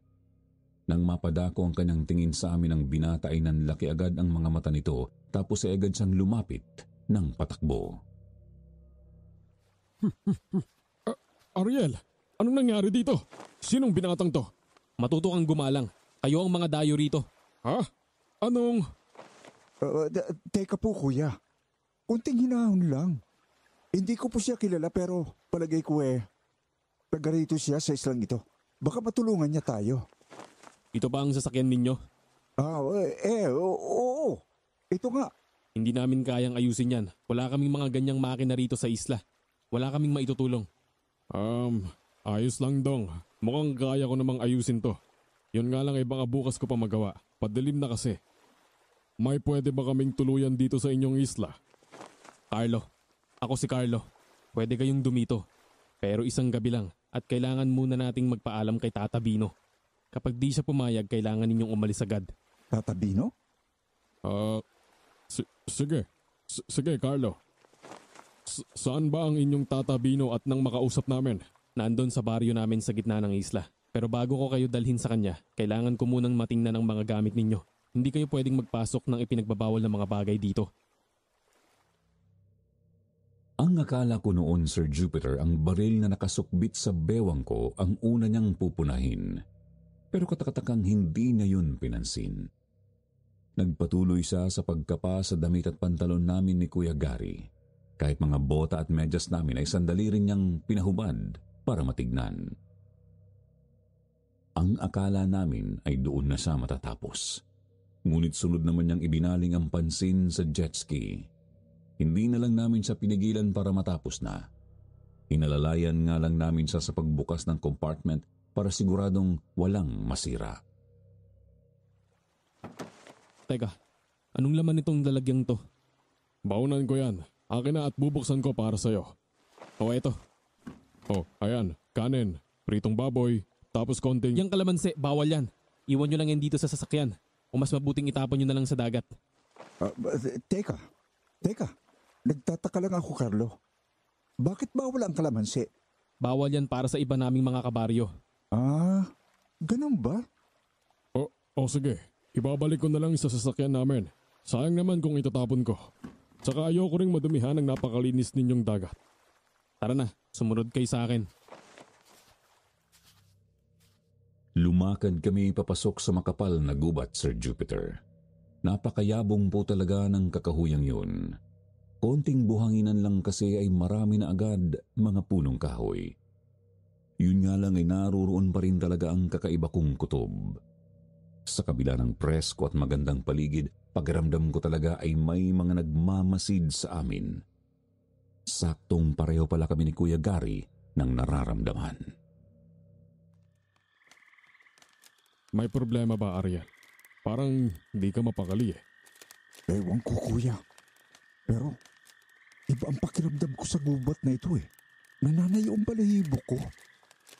Nang mapadako ang kanyang tingin sa amin ng binata ay nanlaki agad ang mga mata nito tapos ay agad siyang lumapit ng patakbo. Ariel, anong nangyari dito? Sinong binatang to? Matuto kang gumalang. Kayo ang mga dayo rito. Ha? Anong... Teka po kuya. Kunting hinahon lang. Hindi ko po siya kilala pero palagay ko taga rito siya sa islang ito. Baka matulungan niya tayo. Ito ba ang sasakyan ninyo? Oo. Ito nga. Hindi namin kayang ayusin yan. Wala kaming mga ganyang makina rito sa isla. Wala kaming maitutulong. Ayos lang dong. Mukhang kaya ko namang ayusin to. Yun nga lang ay baka bukas ko pa magawa. Padilim na kasi. May pwede ba kaming tuluyan dito sa inyong isla? Carlo. Ako si Carlo. Pwede kayong dumito. Pero isang gabi lang at kailangan muna nating magpaalam kay Tata Bino. Kapag di siya pumayag, kailangan ninyong umalis agad. Tata Bino? Sige. Sige, Carlo. Saan ba ang inyong Tata Bino at nang makausap namin? Nandun sa baryo namin sa gitna ng isla. Pero bago ko kayo dalhin sa kanya, kailangan ko munang matingnan ang mga gamit ninyo. Hindi kayo pwedeng magpasok ng ipinagbabawal na mga bagay dito. Ang akala ko noon, Sir Jupiter, ang baril na nakasukbit sa bewang ko ang una niyang pupunahin. Pero katakatakang hindi niya yun pinansin. Nagpatuloy siya sa pagkapa sa damit at pantalon namin ni Kuya Gary. Kahit mga bota at medyas namin ay sandali rin niyang pinahubad para matignan. Ang akala namin ay doon na siya matatapos. Ngunit sunod naman niyang ibinaling ang pansin sa jet ski. Hindi na lang namin siya pinigilan para matapos na. Inalalayan nga lang namin siya sa pagbukas ng compartment para siguradong walang masira. Teka, anong laman nitong lalagyan to? Baunan ko yan. Akin na at bubuksan ko para sa'yo. Eto. Ayan. Kanin, pritong baboy, tapos konting... Yang kalamansi, bawal yan. Iwan nyo lang yan dito sa sasakyan. O mas mabuting itapon nyo na lang sa dagat. Teka. Nagtataka lang ako, Carlo. Bakit bawal ang kalamansi? Bawal yan para sa iba naming mga kabaryo. Ganun ba? Sige. Ibabalik ko na lang sa sasakyan namin. Sayang naman kung itatapon ko. Saka ayoko ring madumihan ang napakalinis ninyong dagat. Tara na, sumunod kayo sa akin. Lumakad kami papasok sa makapal na gubat, Sir Jupiter. Napakayabong po talaga ng kakahuyang yun. Konting buhanginan lang kasi ay marami na agad mga punong kahoy. Yun nga lang ay naruroon pa rin talaga ang kakaiba kong kutob. Sa kabila ng presko at magandang paligid, pakiramdam ko talaga ay may mga nagmamasid sa amin saktong pareho pala kami ni Kuya Gary ng nararamdaman. May problema ba, Ariel? Parang hindi ka mapakali eh. Ewan ko, kuya. Pero, iba ang pakiramdam ko sa gubat na ito eh. Nananayo ang balahibo ko.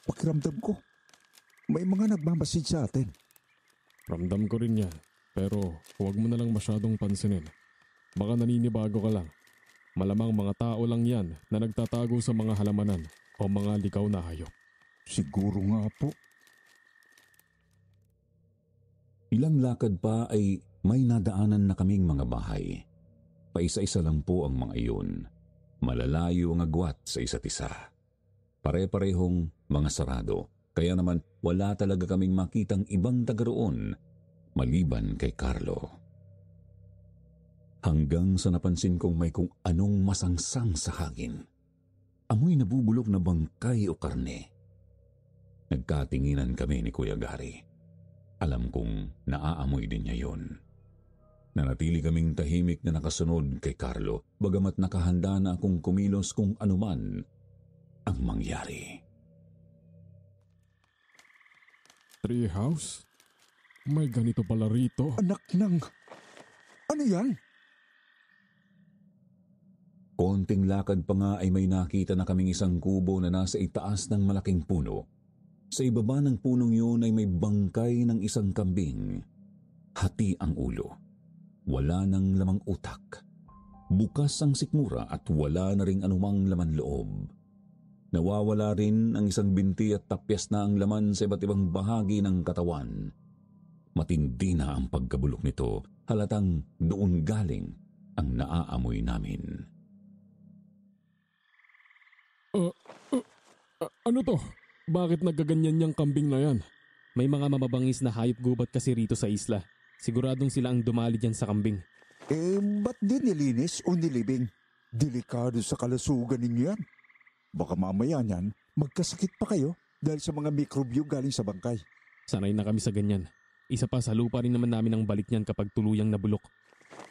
Pakiramdam ko, may mga nagmamasid sa atin. Ramdam ko rin yan. Pero huwag mo na lang masyadong pansinin. Baka naninibago ka lang. Malamang mga tao lang yan na nagtatago sa mga halamanan o mga ligaw na hayop. Siguro nga po. Ilang lakad pa ay may nadaanan na kaming mga bahay. Paisa-isa lang po ang mga iyon. Malalayo ang agwat sa isa't isa. Pare-parehong mga sarado. Kaya naman wala talaga kaming makitang ibang taga roon maliban kay Carlo. Hanggang sa napansin kong may kung anong masangsang sa hangin. Amoy nabubulok na bangkay o karne. Nagkatinginan kami ni Kuya Gary. Alam kong naaamoy din niya yun. Nanatili kaming tahimik na nakasunod kay Carlo, bagamat nakahanda na akong kumilos kung anuman ang mangyari. Treehouse? May ganito pala rito. Anak ng... Ano yan? Konting lakad pa nga ay may nakita na kaming isang kubo na nasa itaas ng malaking puno. Sa ibaba ng punong yun ay may bangkay ng isang kambing. Hati ang ulo. Wala nang lamang utak. Bukas ang sikmura at wala na ring anumang laman loob. Nawawala rin ang isang binti at tapyas na ang laman sa iba't ibang bahagi ng katawan. Matindi na ang pagkabulok nito, halatang doon galing ang naaamoy namin. Ano to? Bakit nagaganyan niyang kambing na yan? May mga mamabangis na hayop gubat kasi rito sa isla. Siguradong sila ang dumali dyan sa kambing. Ba't di nilinis o nilibing? Delikado sa kalusugan ninyo yan. Baka mamaya niyan, magkasakit pa kayo dahil sa mga mikrobyo galing sa bangkay. Sanay na kami sa ganyan. Isa pa, sa lupa rin naman namin ang balik niyan kapag tuluyang nabulok.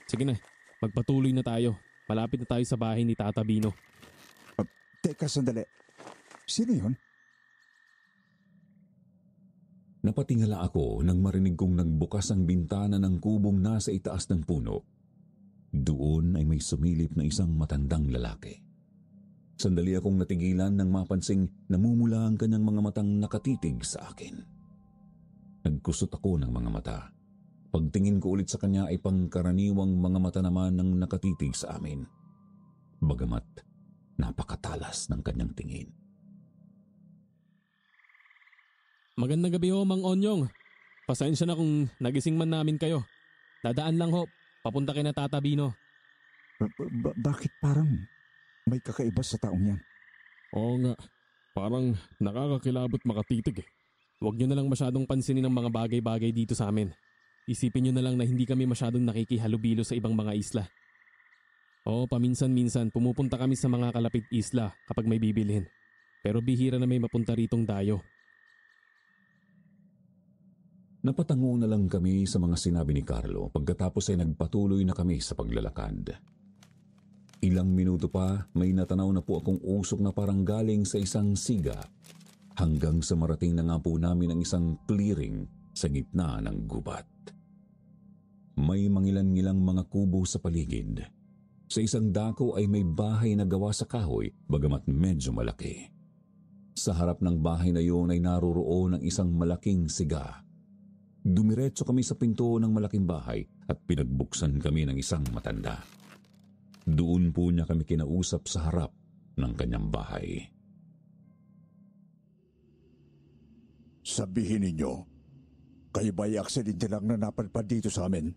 Sige na, magpatuloy na tayo. Malapit na tayo sa bahay ni Tata Bino. Teka, sandali. Sino yun? Napatingala ako nang marinig kong nagbukas ang bintana ng kubong nasa itaas ng puno. Doon ay may sumilip na isang matandang lalaki. Sandali akong natigilan nang mapansing namumula ang kanyang mga matang nakatitig sa akin. Nagkusot ako ng mga mata. Pagtingin ko ulit sa kanya ay pangkaraniwang mga mata naman ang nakatitig sa amin. Bagamat napakatalas ng kanyang tingin. Magandang gabi ho, Mang Onyong. Pasensya na kung nagising man namin kayo. Dadaan lang ho, papunta kay na Tata Bino. Bakit parang may kakaiba sa taong yan? Oo nga, parang nakakakilabot makatitig eh. Huwag nyo na lang masyadong pansinin ang mga bagay-bagay dito sa amin. Isipin nyo na lang na hindi kami masyadong nakikihalubilo sa ibang mga isla. Oo, paminsan-minsan pumupunta kami sa mga kalapit isla kapag may bibilhin. Pero bihira na may mapunta ritong dayo. Napatango na lang kami sa mga sinabi ni Carlo pagkatapos ay nagpatuloy na kami sa paglalakad. Ilang minuto pa may natanaw na po akong usok na parang galing sa isang siga hanggang sa marating na nga po namin ang isang clearing sa gitna ng gubat. May mangilan-ngilang mga kubo sa paligid. Sa isang dako ay may bahay na gawa sa kahoy bagamat medyo malaki. Sa harap ng bahay na yun ay naroroon ang isang malaking siga. Dumiretso kami sa pinto ng malaking bahay at pinagbuksan kami ng isang matanda. Doon po niya kami kinausap sa harap ng kanyang bahay. Sabihin ninyo, kayo ba'y aksidente lang na napadpad dito sa amin?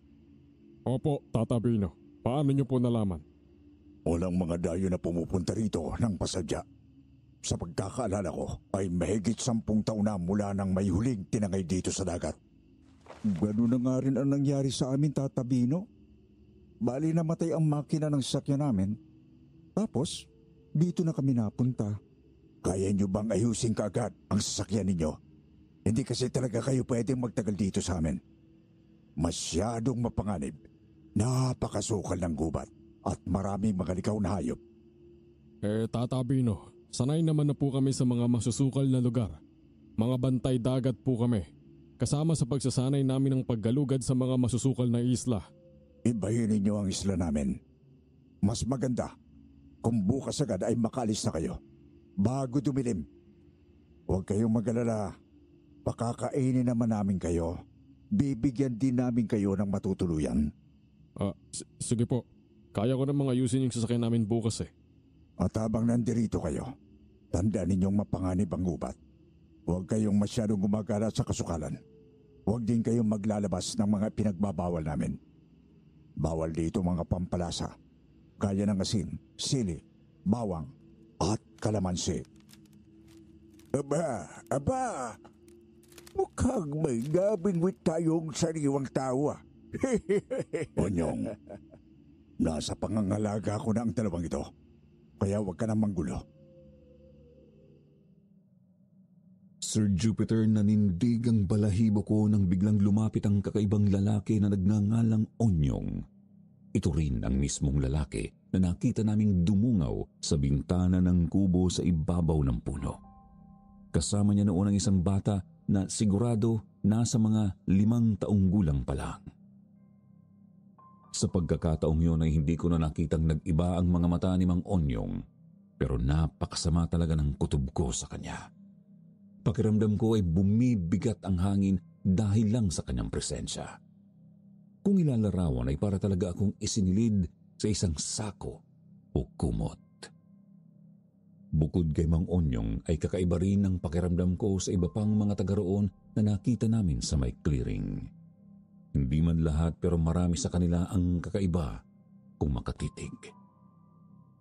Opo, Tata Bino. Paano niyo po nalaman? Walang mga dayo na pumupunta rito ng pasadya. Sa pagkakaalala ko ay mahigit 10 taon na mula nang may huling tinangay dito sa dagat. Gano'n na nga rin ang nangyari sa amin, Tata Bino. Bali namatay ang makina ng sasakyan namin. Tapos, dito na kami napunta. Kaya nyo bang ayusin kaagad ang sasakyan ninyo? Hindi kasi talaga kayo pwedeng magtagal dito sa amin. Masyadong mapanganib. Napakasukal ng gubat at maraming mga likaw na hayop. Tata Bino, sanay naman na po kami sa mga masusukal na lugar. Mga bantay dagat po kami. Kasama sa pagsasanay namin ng paggalugad sa mga masusukal na isla. Ibahin ninyo ang isla namin. Mas maganda kung bukas agad ay makaalis na kayo. Bago dumilim. Huwag kayong mag-alala. Pakakainin naman namin kayo. Bibigyan din namin kayo ng matutuluyan. Sige po. Kaya ko namang ayusin yung sasakyan namin bukas eh. At habang nandirito kayo, tandaan ninyong mapanganib ang ubat. Huwag kayong masyadong gumagala sa kasukalan. Huwag din kayong maglalabas ng mga pinagbabawal namin. Bawal dito mga pampalasa, gaya ng asin, sili, bawang, at kalamansi. Aba! Mukhang may nabingwit tayong sariwang tawa. Onyong, nasa pangangalaga ko na ang dalawang ito. Kaya huwag ka nang manggulo. Sir Jupiter, nanindig ang balahibo ko nang biglang lumapit ang kakaibang lalaki na nagngangalang Onyong. Ito rin ang mismong lalaki na nakita naming dumungaw sa bintana ng kubo sa ibabaw ng puno. Kasama niya noon ang isang bata na sigurado nasa mga 5 taong gulang pa lang. Sa pagkakataong yun ay hindi ko na nakitang nag-iba ang mga mata ni Mang Onyong, pero napakasama talaga ng kutob ko sa kanya. Pakiramdam ko ay bumibigat ang hangin dahil lang sa kanyang presensya. Kung ilalarawan ay para talaga akong isinilid sa isang sako o kumot. Bukod kay Mang Onyong ay kakaiba rin ang pakiramdam ko sa iba pang mga taga roon na nakita namin sa may clearing. Hindi man lahat pero marami sa kanila ang kakaiba kung makatitig.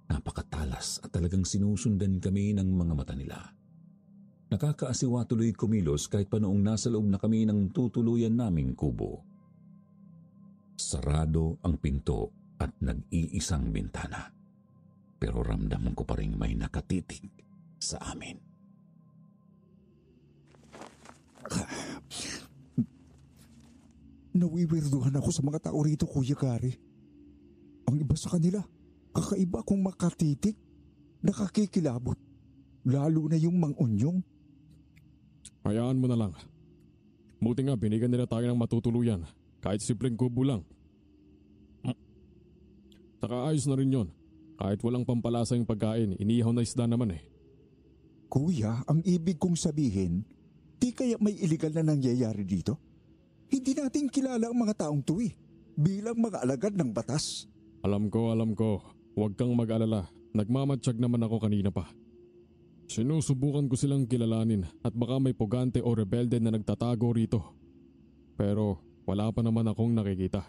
Napakatalas at talagang sinusundan kami ng mga mata nila. Nakakaasiwa tuloy kumilos kahit pa noong nasa loob na kami ng tutuluyan naming kubo. Sarado ang pinto at nag-iisang bintana. Pero ramdam ko pa rin may nakatitig sa amin. Nawiwirduhan ako sa mga tao rito, Kuya Gary. Ang iba sa kanila, kakaiba kung makatitig, nakakikilabot. Lalo na yung Mang Onyong. Hayaan mo na lang. Buti nga binigyan nila tayo ng matutuluyan, kahit simpleng kubo lang. Saka ayos na rin yon. Kahit walang pampalasa yung pagkain, inihaw na isda naman eh. Kuya, ang ibig kong sabihin, di kaya may illegal na nangyayari dito? Hindi natin kilala ang mga taong tuwi bilang mga alagad ng batas. Alam ko. Huwag kang mag-alala. Nagmamatsyag naman ako kanina pa. Sinusubukan ko silang kilalanin at baka may pugante o rebelde na nagtatago rito. Pero wala pa naman akong nakikita.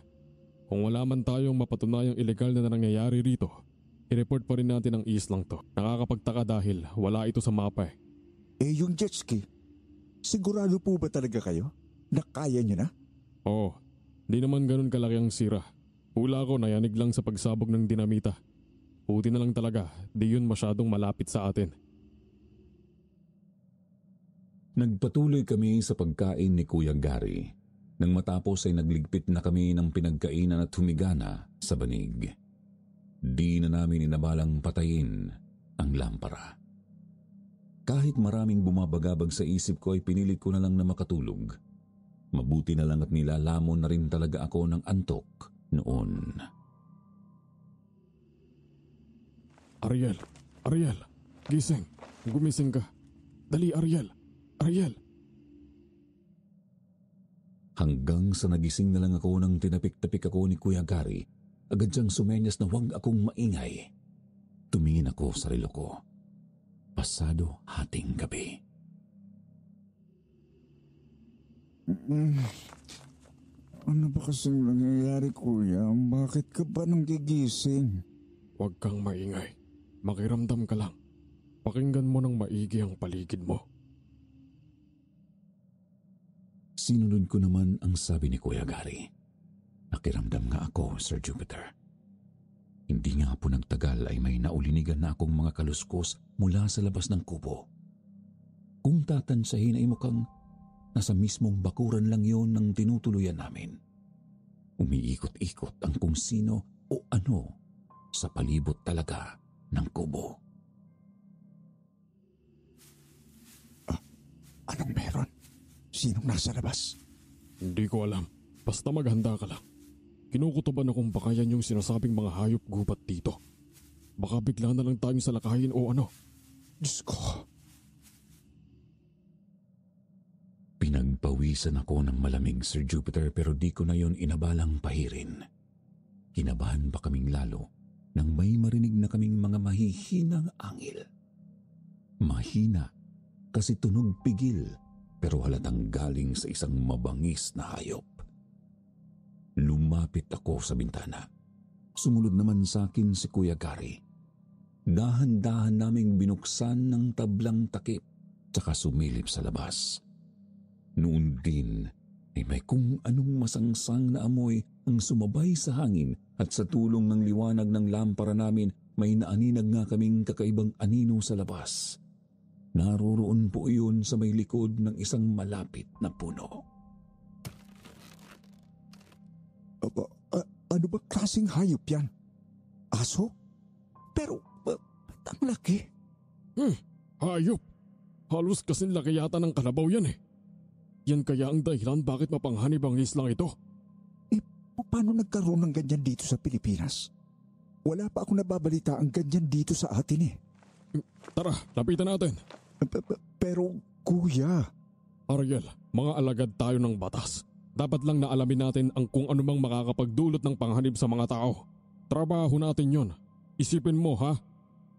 Kung wala man tayong mapatunayang ilegal na nangyayari rito, i-report pa rin natin ang islang to. Nakakapagtaka dahil wala ito sa mapa eh. Yung jet ski, sigurado po ba talaga kayo na kaya nyo na? Oo, di naman ganun kalaki ang sira. Hula ko nayanig lang sa pagsabog ng dinamita. Buti na lang talaga, di yun masyadong malapit sa atin. Nagpatuloy kami sa pagkain ni Kuya Gary. Nang matapos ay nagligpit na kami ng pinagkainan at humigana sa banig. Di na namin inabalang patayin ang lampara. Kahit maraming bumabagabag sa isip ko ay pinilit ko na lang na makatulog. Mabuti na lang at nilalamon na rin talaga ako ng antok noon. Ariel, gising. Gumising ka. Dali, Ariel. Hanggang sa nagising na lang ako nang tinapik-tapik ako ni Kuya Gary, agad siyang sumenyas na huwag akong maingay. Tumingin ako sa relo ko. Pasado hating gabi. Ano ba kasing nangyayari, Kuya? Bakit ka ba nanggigising? Huwag kang maingay. Makiramdam ka lang. Pakinggan mo ng maigi ang paligid mo. Sinunod ko naman ang sabi ni Kuya Gary. Nakiramdam nga ako, Sir Jupiter. Hindi nga po nagtagal ay may naulinigan na akong mga kaluskos mula sa labas ng kubo. Kung tatansahin ay mukhang nasa mismong bakuran lang yon ng tinutuluyan namin. Umiikot-ikot ang kung sino o ano sa palibot talaga ng kubo. sinong nasa labas. Hindi ko alam. Basta maghanda ka lang. Kinukutuban akong baka yan yung sinasabing mga hayop gubat dito. Baka bigla na lang tayong salakayin o ano. Diyos ko. Pinagpawisan ako ng malamig, Sir Jupiter, pero di ko na yon inabalang pahirin. Kinabahan pa kaming lalo nang may marinig na kaming mga mahihinang angil. Mahina kasi tunog pigil pero halatang galing sa isang mabangis na hayop. Lumapit ako sa bintana. Sumunod naman sa akin si Kuya Gary. Dahan-dahan naming binuksan ng tablang takip tsaka sumilip sa labas. Noon din ay may kung anong masangsang na amoy ang sumabay sa hangin at sa tulong ng liwanag ng lampara namin may naaninag nga kaming kakaibang anino sa labas. Naroroon po iyon sa may likod ng isang malapit na puno. Ano ba klaseng hayop yan? Aso? Pero, ang laki. Hayop. Halos kasing laki yata ng kalabaw yan eh. Yan kaya ang dahilan bakit mapanghanib ang islang ito. Paano nagkaroon ng ganyan dito sa Pilipinas? Wala pa akong nababalita ang ganyan dito sa atin eh. Tara, lapitan natin. Pero, kuya. Ariel, mga alagad tayo ng batas. Dapat lang na alamin natin ang kung anumang makakapagdulot ng panghanib sa mga tao. Trabaho natin yon. Isipin mo ha,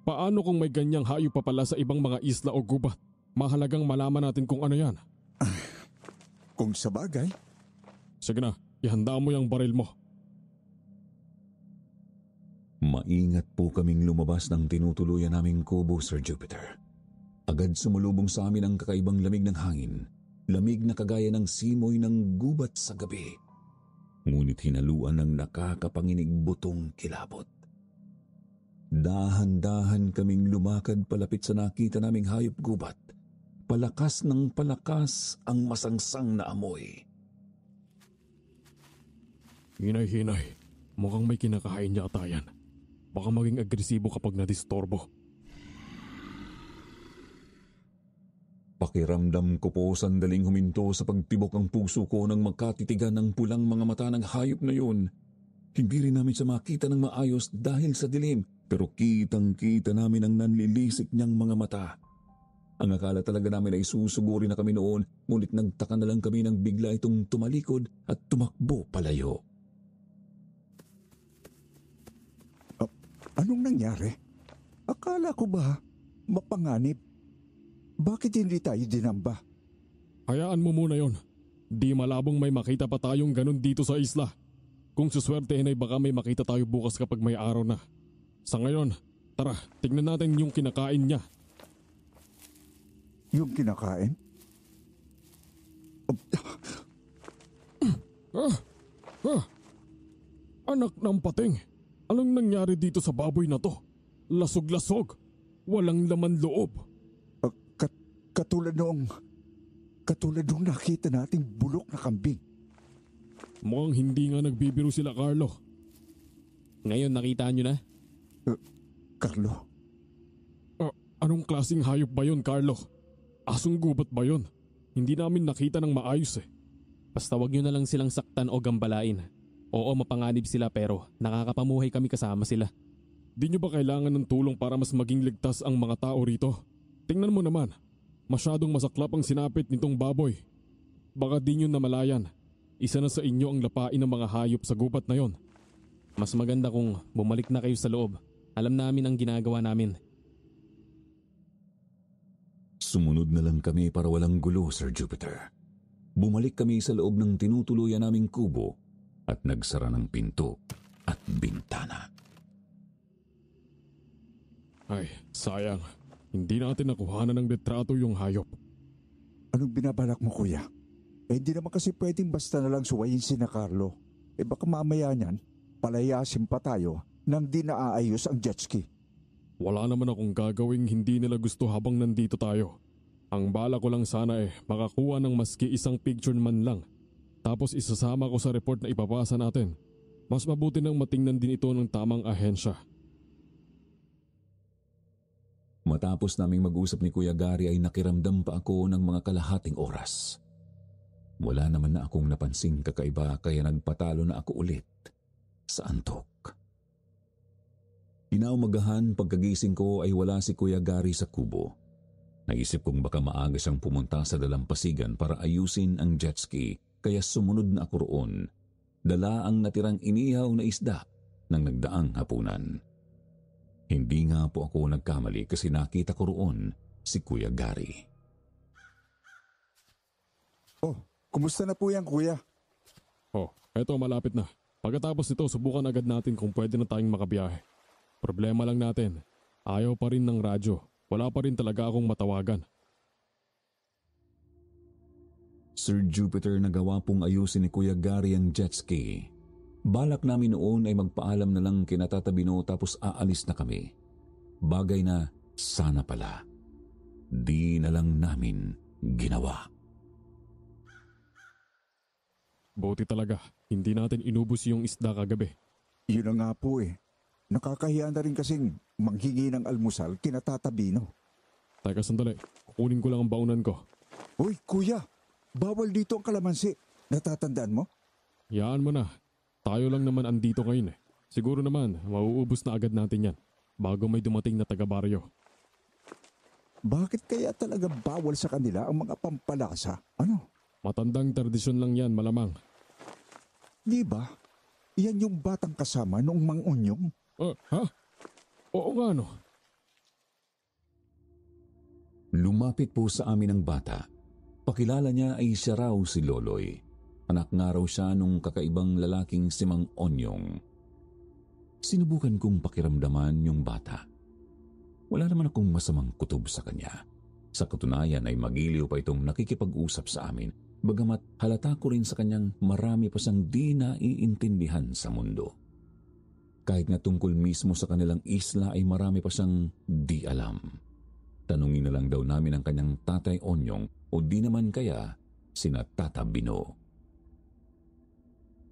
paano kung may ganyang hayop pa pala sa ibang mga isla o gubat? Mahalagang malaman natin kung ano yan. Kung sa bagay. Sige na, ihanda mo yung baril mo. Maingat po kaming lumabas ng tinutuluyan naming kubo, Sir Jupiter. Agad sumulubong sa amin ang kakaibang lamig ng hangin. Lamig na kagaya ng simoy ng gubat sa gabi. Ngunit hinaluan ng nakakapanginig butong kilabot. Dahan-dahan kaming lumakad palapit sa nakita naming hayop gubat. Palakas ng palakas ang masangsang na amoy. Hinay-hinay, mukhang may kinakain yata yan. Baka maging agresibo kapag nadistorbo. Pakiramdam ko po sandaling huminto sa pagtibok ang puso ko nang magkatitigan ng pulang mga mata ng hayop na yun. Hindi rin namin siya makita ng maayos dahil sa dilim, pero kitang-kita namin ang nanlilisik niyang mga mata. Ang akala talaga namin ay susuguri na kami noon, ngunit nagtaka na lang kami nang bigla itong tumalikod at tumakbo palayo. Anong nangyari? Akala ko ba mapanganib? Bakit hindi tayo dinamba? Hayaan mo muna yon. Di malabong may makita pa tayong ganun dito sa isla. Kung suswertehin ay baka may makita tayo bukas kapag may araw na. Sa ngayon, tara, tignan natin yung kinakain niya. Yung kinakain? Anak ng pating, anong nangyari dito sa baboy na to? Lasog-lasog, walang laman loob. Katulad nung nakita nating bulok na kambing. Mukhang hindi nga nagbibiro sila, Carlo. Ngayon nakita nyo na? Carlo? Anong klaseng hayop ba yun, Carlo? Asong gubat ba yun? Hindi namin nakita ng maayos eh. Basta wag nyo na lang silang saktan o gambalain. Oo, mapanganib sila pero nakakapamuhay kami kasama sila. Di nyo ba kailangan ng tulong para mas maging ligtas ang mga tao rito? Tingnan mo naman. Masyadong masaklap ang sinapit nitong baboy. Baka di nyo namalayan. Isa na sa inyo ang lapain ng mga hayop sa gubat na yon. Mas maganda kung bumalik na kayo sa loob. Alam namin ang ginagawa namin. Sumunod na lang kami para walang gulo, Sir Jupiter. Bumalik kami sa loob ng tinutuluyan naming kubo at nagsara ng pinto at bintana. Ay, sayang. Hindi natin nakuhanan ng litrato yung hayop. Anong binabalak mo, kuya? Di naman kasi pwedeng basta na lang suwayin si na Carlo. Baka mamaya niyan, palayasin pa tayo nang di naaayos ang jet ski. Wala naman akong gagawing hindi nila gusto habang nandito tayo. Ang bala ko lang sana makakuha ng maski isang picture man lang. Tapos isasama ko sa report na ipapasa natin. Mas mabuti nang matingnan din ito ng tamang ahensya. Matapos naming mag-usap ni Kuya Gary ay nakiramdam pa ako ng mga kalahating oras. Wala naman na akong napansing kakaiba kaya nagpatalo na ako ulit sa antok. Inaumagahan pagkagising ko ay wala si Kuya Gary sa kubo. Naisip kong baka maaga siyang pumunta sa dalampasigan para ayusin ang jet ski kaya sumunod na ako roon. Dala ang natirang inihaw na isda ng nagdaang hapunan. Hindi nga po ako nagkamali kasi nakita ko roon si Kuya Gary. Oh, kumusta na po yan, Kuya? Oh, eto malapit na. Pagkatapos nito, subukan agad natin kung pwede na tayong makabiyahe. Problema lang natin, ayaw pa rin ng radyo. Wala pa rin talaga akong matawagan. Sir Jupiter, nagawa pong ayusin ni Kuya Gary ang jet ski. Balak namin noon ay magpaalam na lang kina Tata Bino tapos aalis na kami. Bagay na sana pala. Di na lang namin ginawa. Buti talaga, hindi natin inubos yung isda kagabi. Yun na nga po eh. Nakakahiya na rin kasing manghingi ng almusal kina Tata Bino. Teka sandali, kukunin ko lang ang baunan ko. Uy, Kuya, bawal dito ang kalamansi. Natatandaan mo? Yaan mo na, tayo lang naman andito ngayon eh. Siguro naman, mauubos na agad natin yan, bago may dumating na taga-baryo. Bakit kaya talaga bawal sa kanila ang mga pampalasa? Ano? Matandang tradisyon lang yan, malamang. Di ba? Yan yung batang kasama noong Mang Onyong. Ha? Oo nga no. Lumapit po sa amin ang bata. Pakilala niya ay siya raw si Loloy. Anak nga raw siya nung kakaibang lalaking si Mang Onyong. Sinubukan kong pakiramdaman yung bata. Wala naman akong masamang kutob sa kanya. Sa katunayan ay magiliw pa itong nakikipag-usap sa amin, bagamat halata ko rin sa kanyang marami pa siyang di naiintindihan sa mundo. Kahit nga tungkol mismo sa kanilang isla ay marami pa siyang di alam. Tanungin na lang daw namin ang kanyang Tatay Onyong o di naman kaya sina Tata Bino.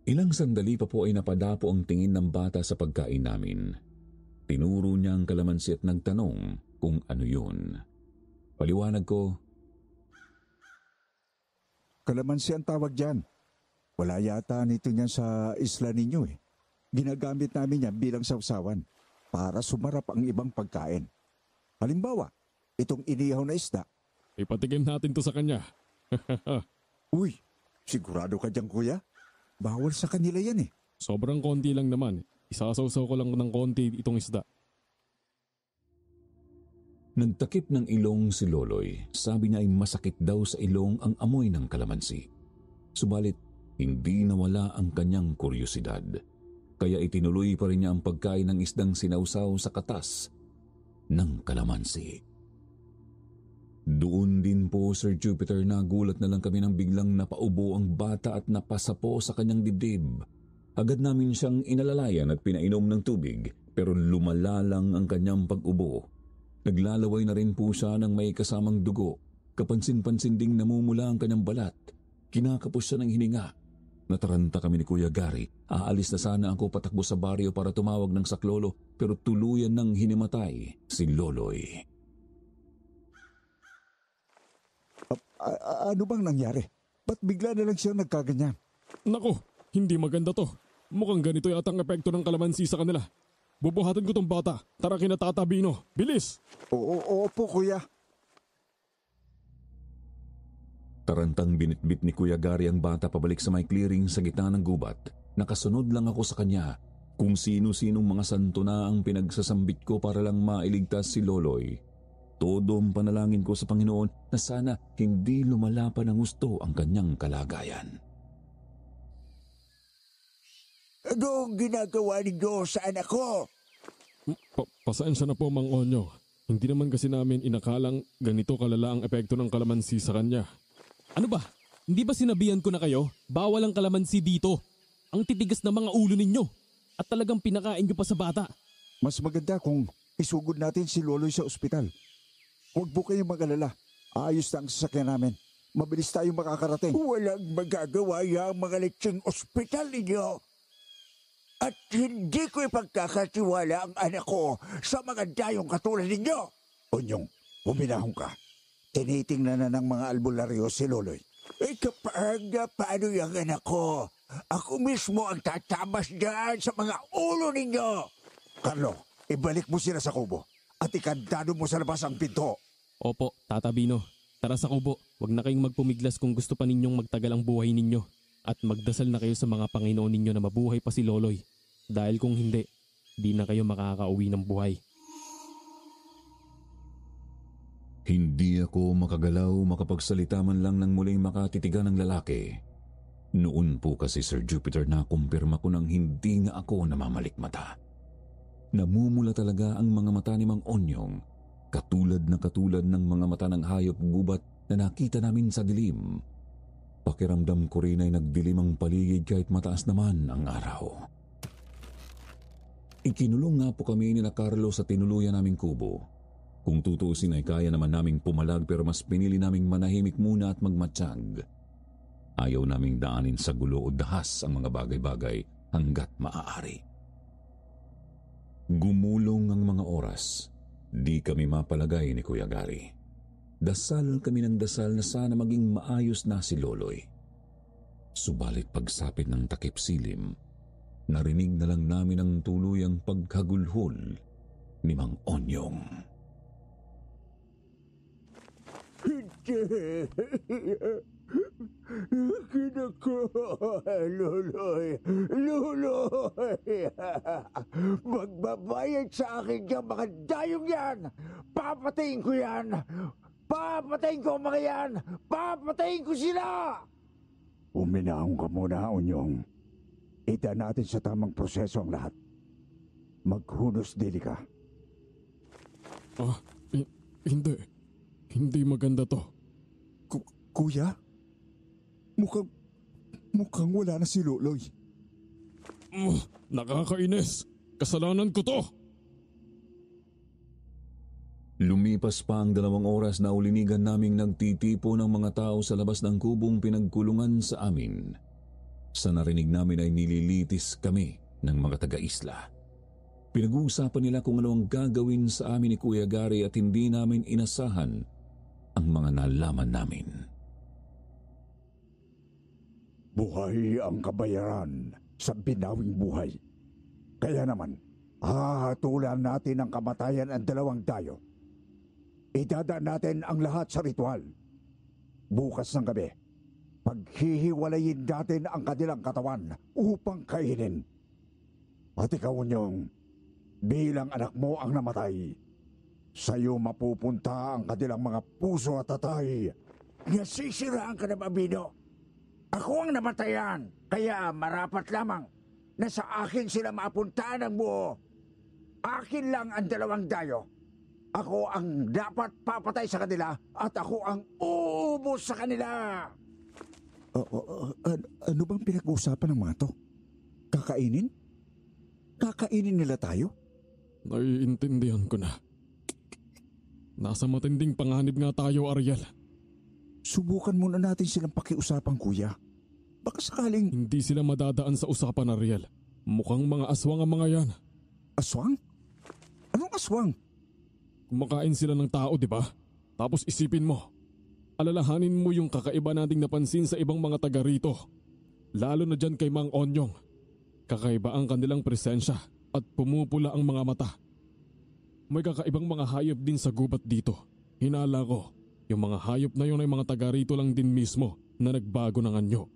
Ilang sandali pa po ay napadapo ang tingin ng bata sa pagkain namin. Tinuro niya ang kalamansi at nagtanong kung ano yun. Paliwanag ko, Kalamansi ang tawag dyan. Wala yata nito niyan sa isla ninyo eh. Ginagamit namin yan bilang sawsawan para sumarap ang ibang pagkain. Halimbawa, itong inihaw na isda. Ipatikim natin to sa kanya. Uy, sigurado ka dyan, Kuya? Bawal sa kanila yan eh. Sobrang konti lang naman. Isasawsaw ko lang ng konti itong isda. nagtakip ng ilong si Loloy. Sabi niya ay masakit daw sa ilong ang amoy ng kalamansi. Subalit, hindi nawala ang kanyang kuryosidad. Kaya itinuloy pa rin niya ang pagkain ng isdang sinawsaw sa katas ng kalamansi. Doon din po, Sir Jupiter, nagulat na lang kami nang biglang napaubo ang bata at napasapo sa kanyang dibdib. Agad namin siyang inalalayan at pinainom ng tubig, pero lumala lang ang kanyang pag-ubo. Naglalaway na rin po siya ng may kasamang dugo. Kapansin-pansin ding namumula ang kanyang balat. Kinakapos siya ng hininga. Nataranta kami ni Kuya Gary. Aalis na sana ako patakbo sa baryo para tumawag ng saklolo, pero tuluyan nang hinimatay si Loloy. Ano bang nangyari? Ba't bigla na lang siya nagkaganyan? Nako, hindi maganda to. Mukhang ganito yata ang epekto ng kalamansi sa kanila. Bubuhatin ko tong bata. Tara kina Tata Bino. Bilis! Oo po, Kuya. Tarantang binitbit ni Kuya Gary ang bata pabalik sa may clearing sa gitna ng gubat. Nakasunod lang ako sa kanya. Kung sino-sinong mga santo na ang pinagsasambit ko para lang mailigtas si Loloy. Todo ang panalangin ko sa Panginoon na sana hindi lumala pa ng gusto ang kanyang kalagayan. Ano ang ginagawa ninyo sa anak ko? Pasensya na po, Mang Onyo. Hindi naman kasi namin inakalang ganito kalala ang epekto ng kalamansi sa kanya. Ano ba? Hindi ba sinabihan ko na kayo? Bawal ang kalamansi dito. Ang titigas na mga ulo ninyo. At talagang pinakain nyo pa sa bata. Mas maganda kung isugod natin si Loloy sa ospital. Huwag po kayong mag-alala. Ayos na ang sasakyan namin. Mabilis tayong makakarating. Walang magagawa yung mga litsing ospital ninyo. At hindi ko ipagkakatiwala ang anak ko sa mga dayong katulad ninyo. Onyong, huminahon ka. Tinitingnan na ng mga albularyo si Loloy. Kapag paano yung anak ko? Ako mismo ang tatamas dyan sa mga ulo ninyo. Carlo, ibalik mo sila sa kubo at ikandado mo sa labas ang pinto. Opo, Tata Bino. Tara sa kubo. Huwag na kayong magpumiglas kung gusto pa ninyong magtagal ang buhay ninyo. At magdasal na kayo sa mga Panginoon ninyo na mabuhay pa si Loloy. Dahil kung hindi, di na kayo makakauwi ng buhay. Hindi ako makagalaw, makapagsalita man lang ng muling makatitigan ng lalaki. Noon po kasi Sir Jupiter na kumpirma ko nang hindi nga ako namamalikmata. Namumula talaga ang mga mata ni Mang Onyong, katulad ng mga mata ng hayop gubat na nakita namin sa dilim. Pakiramdam ko rin ay nagdilim ang paligid kahit mataas naman ang araw. Ikinulong nga po kami ni Carlo sa tinuluyan naming kubo. Kung tutuusin ay kaya naman naming pumalag pero mas pinili naming manahimik muna at magmatsyag. Ayaw naming daanin sa gulo o dahas ang mga bagay-bagay hanggat maaari. Gumulong ang mga oras. Di kami mapalagay ni Kuya Gary. Dasal kami ng dasal na sana maging maayos na si Loloy. Subalit pagsapit ng takip silim, narinig na lang namin ang tuluyang pagkagulhol ni Mang Onyong. Kinako, Loloy, Loloy. Magbabayad sa akin yung mga dayong yan. Papatayin ko yan. Papatayin ko ang mga yan. Papatayin ko sila. Uminahon ka muna, Onyong. Ita natin sa tamang proseso ang lahat. Maghunos dili ka. Hindi. Hindi maganda to. Kuya? Mukhang wala na si Loloy. Nakakainis. Kasalanan ko to. Lumipas pa ang 2 oras na ulinigan naming nagtitipo ng mga tao sa labas ng kubong pinagkulungan sa amin. Sa narinig namin ay nililitis kami ng mga taga-isla. Pinag-uusapan nila kung ano ang gagawin sa amin ni Kuya Gary at hindi namin inasahan ang mga nalaman namin. Buhay ang kabayaran sa binawing buhay. Kaya naman, hahatulan natin ang kamatayan ang 2 dayo. Idadaan natin ang lahat sa ritual. Bukas ng gabi, paghihiwalayin natin ang kanilang katawan upang kainin. At ikaw, Onyong, bilang anak mo ang namatay, sa'yo mapupunta ang kanilang mga puso at tatay. Nasisiraan ka na ba, Bino? Ako ang namatayan, kaya marapat lamang na sa akin sila mapuntaan ng buo. Akin lang ang 2 dayo. Ako ang dapat papatay sa kanila at ako ang uubos sa kanila. Ano bang pinag-uusapan ng mga to? Kakainin? Kakainin nila tayo? Naiintindihan ko na. Nasa matinding panganib nga tayo, Ariel. Subukan muna natin silang pakiusapan, Kuya. Baka sakaling... Hindi sila madadaan sa usapan, Ariel. Mukhang mga aswang ang mga yan. Aswang? Anong aswang? Kumakain sila ng tao, di ba? Tapos isipin mo, alalahanin mo yung kakaiba nating napansin sa ibang mga taga rito. Lalo na dyan kay Mang Onyong. Kakaiba ang kanilang presensya at pumupula ang mga mata. May kakaibang mga hayop din sa gubat dito. Hinala ko, yung mga hayop na yun ay mga taga rito lang din mismo na nagbago ng anyo.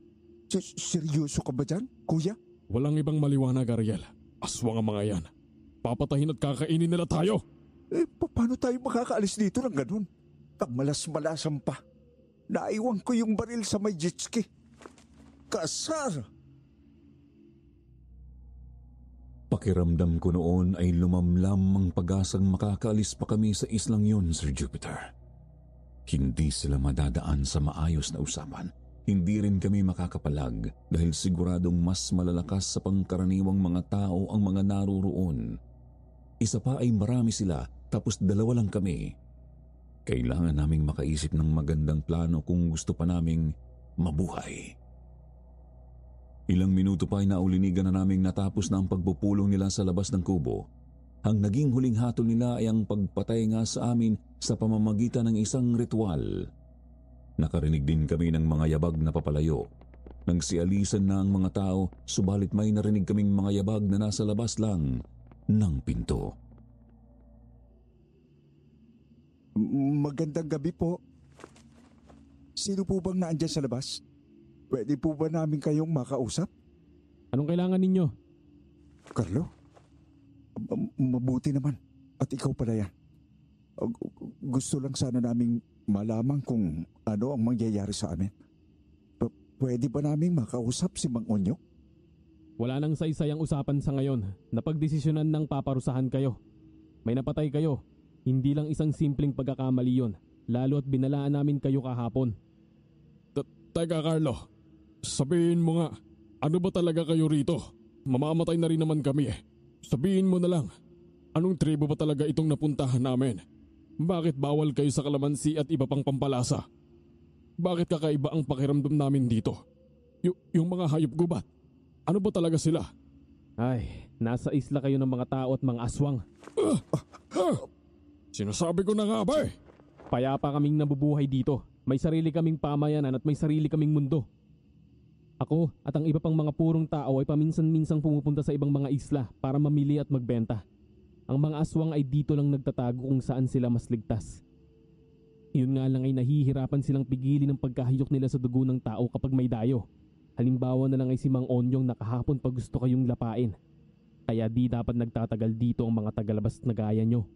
Seryoso ka ba dyan, Kuya? Walang ibang maliwanag, Ariel. Aswang ang mga yan. Papatahin at kakainin nila tayo. Paano tayo makakaalis dito ng ganun? Ang malas-malasan pa. Naiwan ko yung baril sa may jet ski. Kasar! Pakiramdam ko noon ay lumamlam ang pag-asang makakaalis pa kami sa islang yun, Sir Jupiter. Hindi sila madadaan sa maayos na usapan. Hindi rin kami makakapalag dahil siguradong mas malalakas sa pangkaraniwang mga tao ang mga naroroon. Isa pa ay marami sila tapos 2 lang kami. Kailangan naming makaisip ng magandang plano kung gusto pa naming mabuhay. Ilang minuto pa ay naulinigan na naming natapos na ang pagpupulong nila sa labas ng kubo. Ang naging huling hatol nila ay ang pagpatay nga sa amin sa pamamagitan ng isang ritual. Nakarinig din kami ng mga yabag na papalayo. Nagsialisan na ang mga tao, subalit may narinig kaming mga yabag na nasa labas lang ng pinto. Magandang gabi po. Sino po bang naandyan sa labas? Pwede po ba namin kayong makausap? Anong kailangan ninyo? Carlo? Mabuti naman. At ikaw pala yan. Gusto lang sana naming malaman kung ano ang mangyayari sa amin. Pwede ba naming makausap si Mang Onyo? Wala nang saysayang usapan sa ngayon. Napagdesisyonan ng paparusahan kayo. May napatay kayo. Hindi lang isang simpleng pagkakamali yon. Lalo at binalaan namin kayo kahapon. Teka Carlo, sabihin mo nga, ano ba talaga kayo rito? Mamamatay na rin naman kami eh. Sabihin mo na lang, anong tribo ba talaga itong napuntahan namin? Bakit bawal kayo sa kalamansi at iba pang pampalasa? Bakit kakaiba ang pakiramdam namin dito? Yung mga hayop gubat, ano ba talaga sila? Ay, nasa isla kayo ng mga tao at mga aswang. Sinasabi ko na nga ba eh. Payapa kaming nabubuhay dito. May sarili kaming pamayanan at may sarili kaming mundo. Ako at ang iba pang mga purong tao ay paminsan-minsang pumupunta sa ibang mga isla para mamili at magbenta. Ang mga aswang ay dito lang nagtatago kung saan sila mas ligtas. Yun nga lang ay nahihirapan silang pigilin ang pagkahiyok nila sa dugo ng tao kapag may dayo. Halimbawa na lang ay si Mang Onyong na kahapon pag gusto kayong lapain. Kaya di dapat nagtatagal dito ang mga tagalabas na gaya nyo.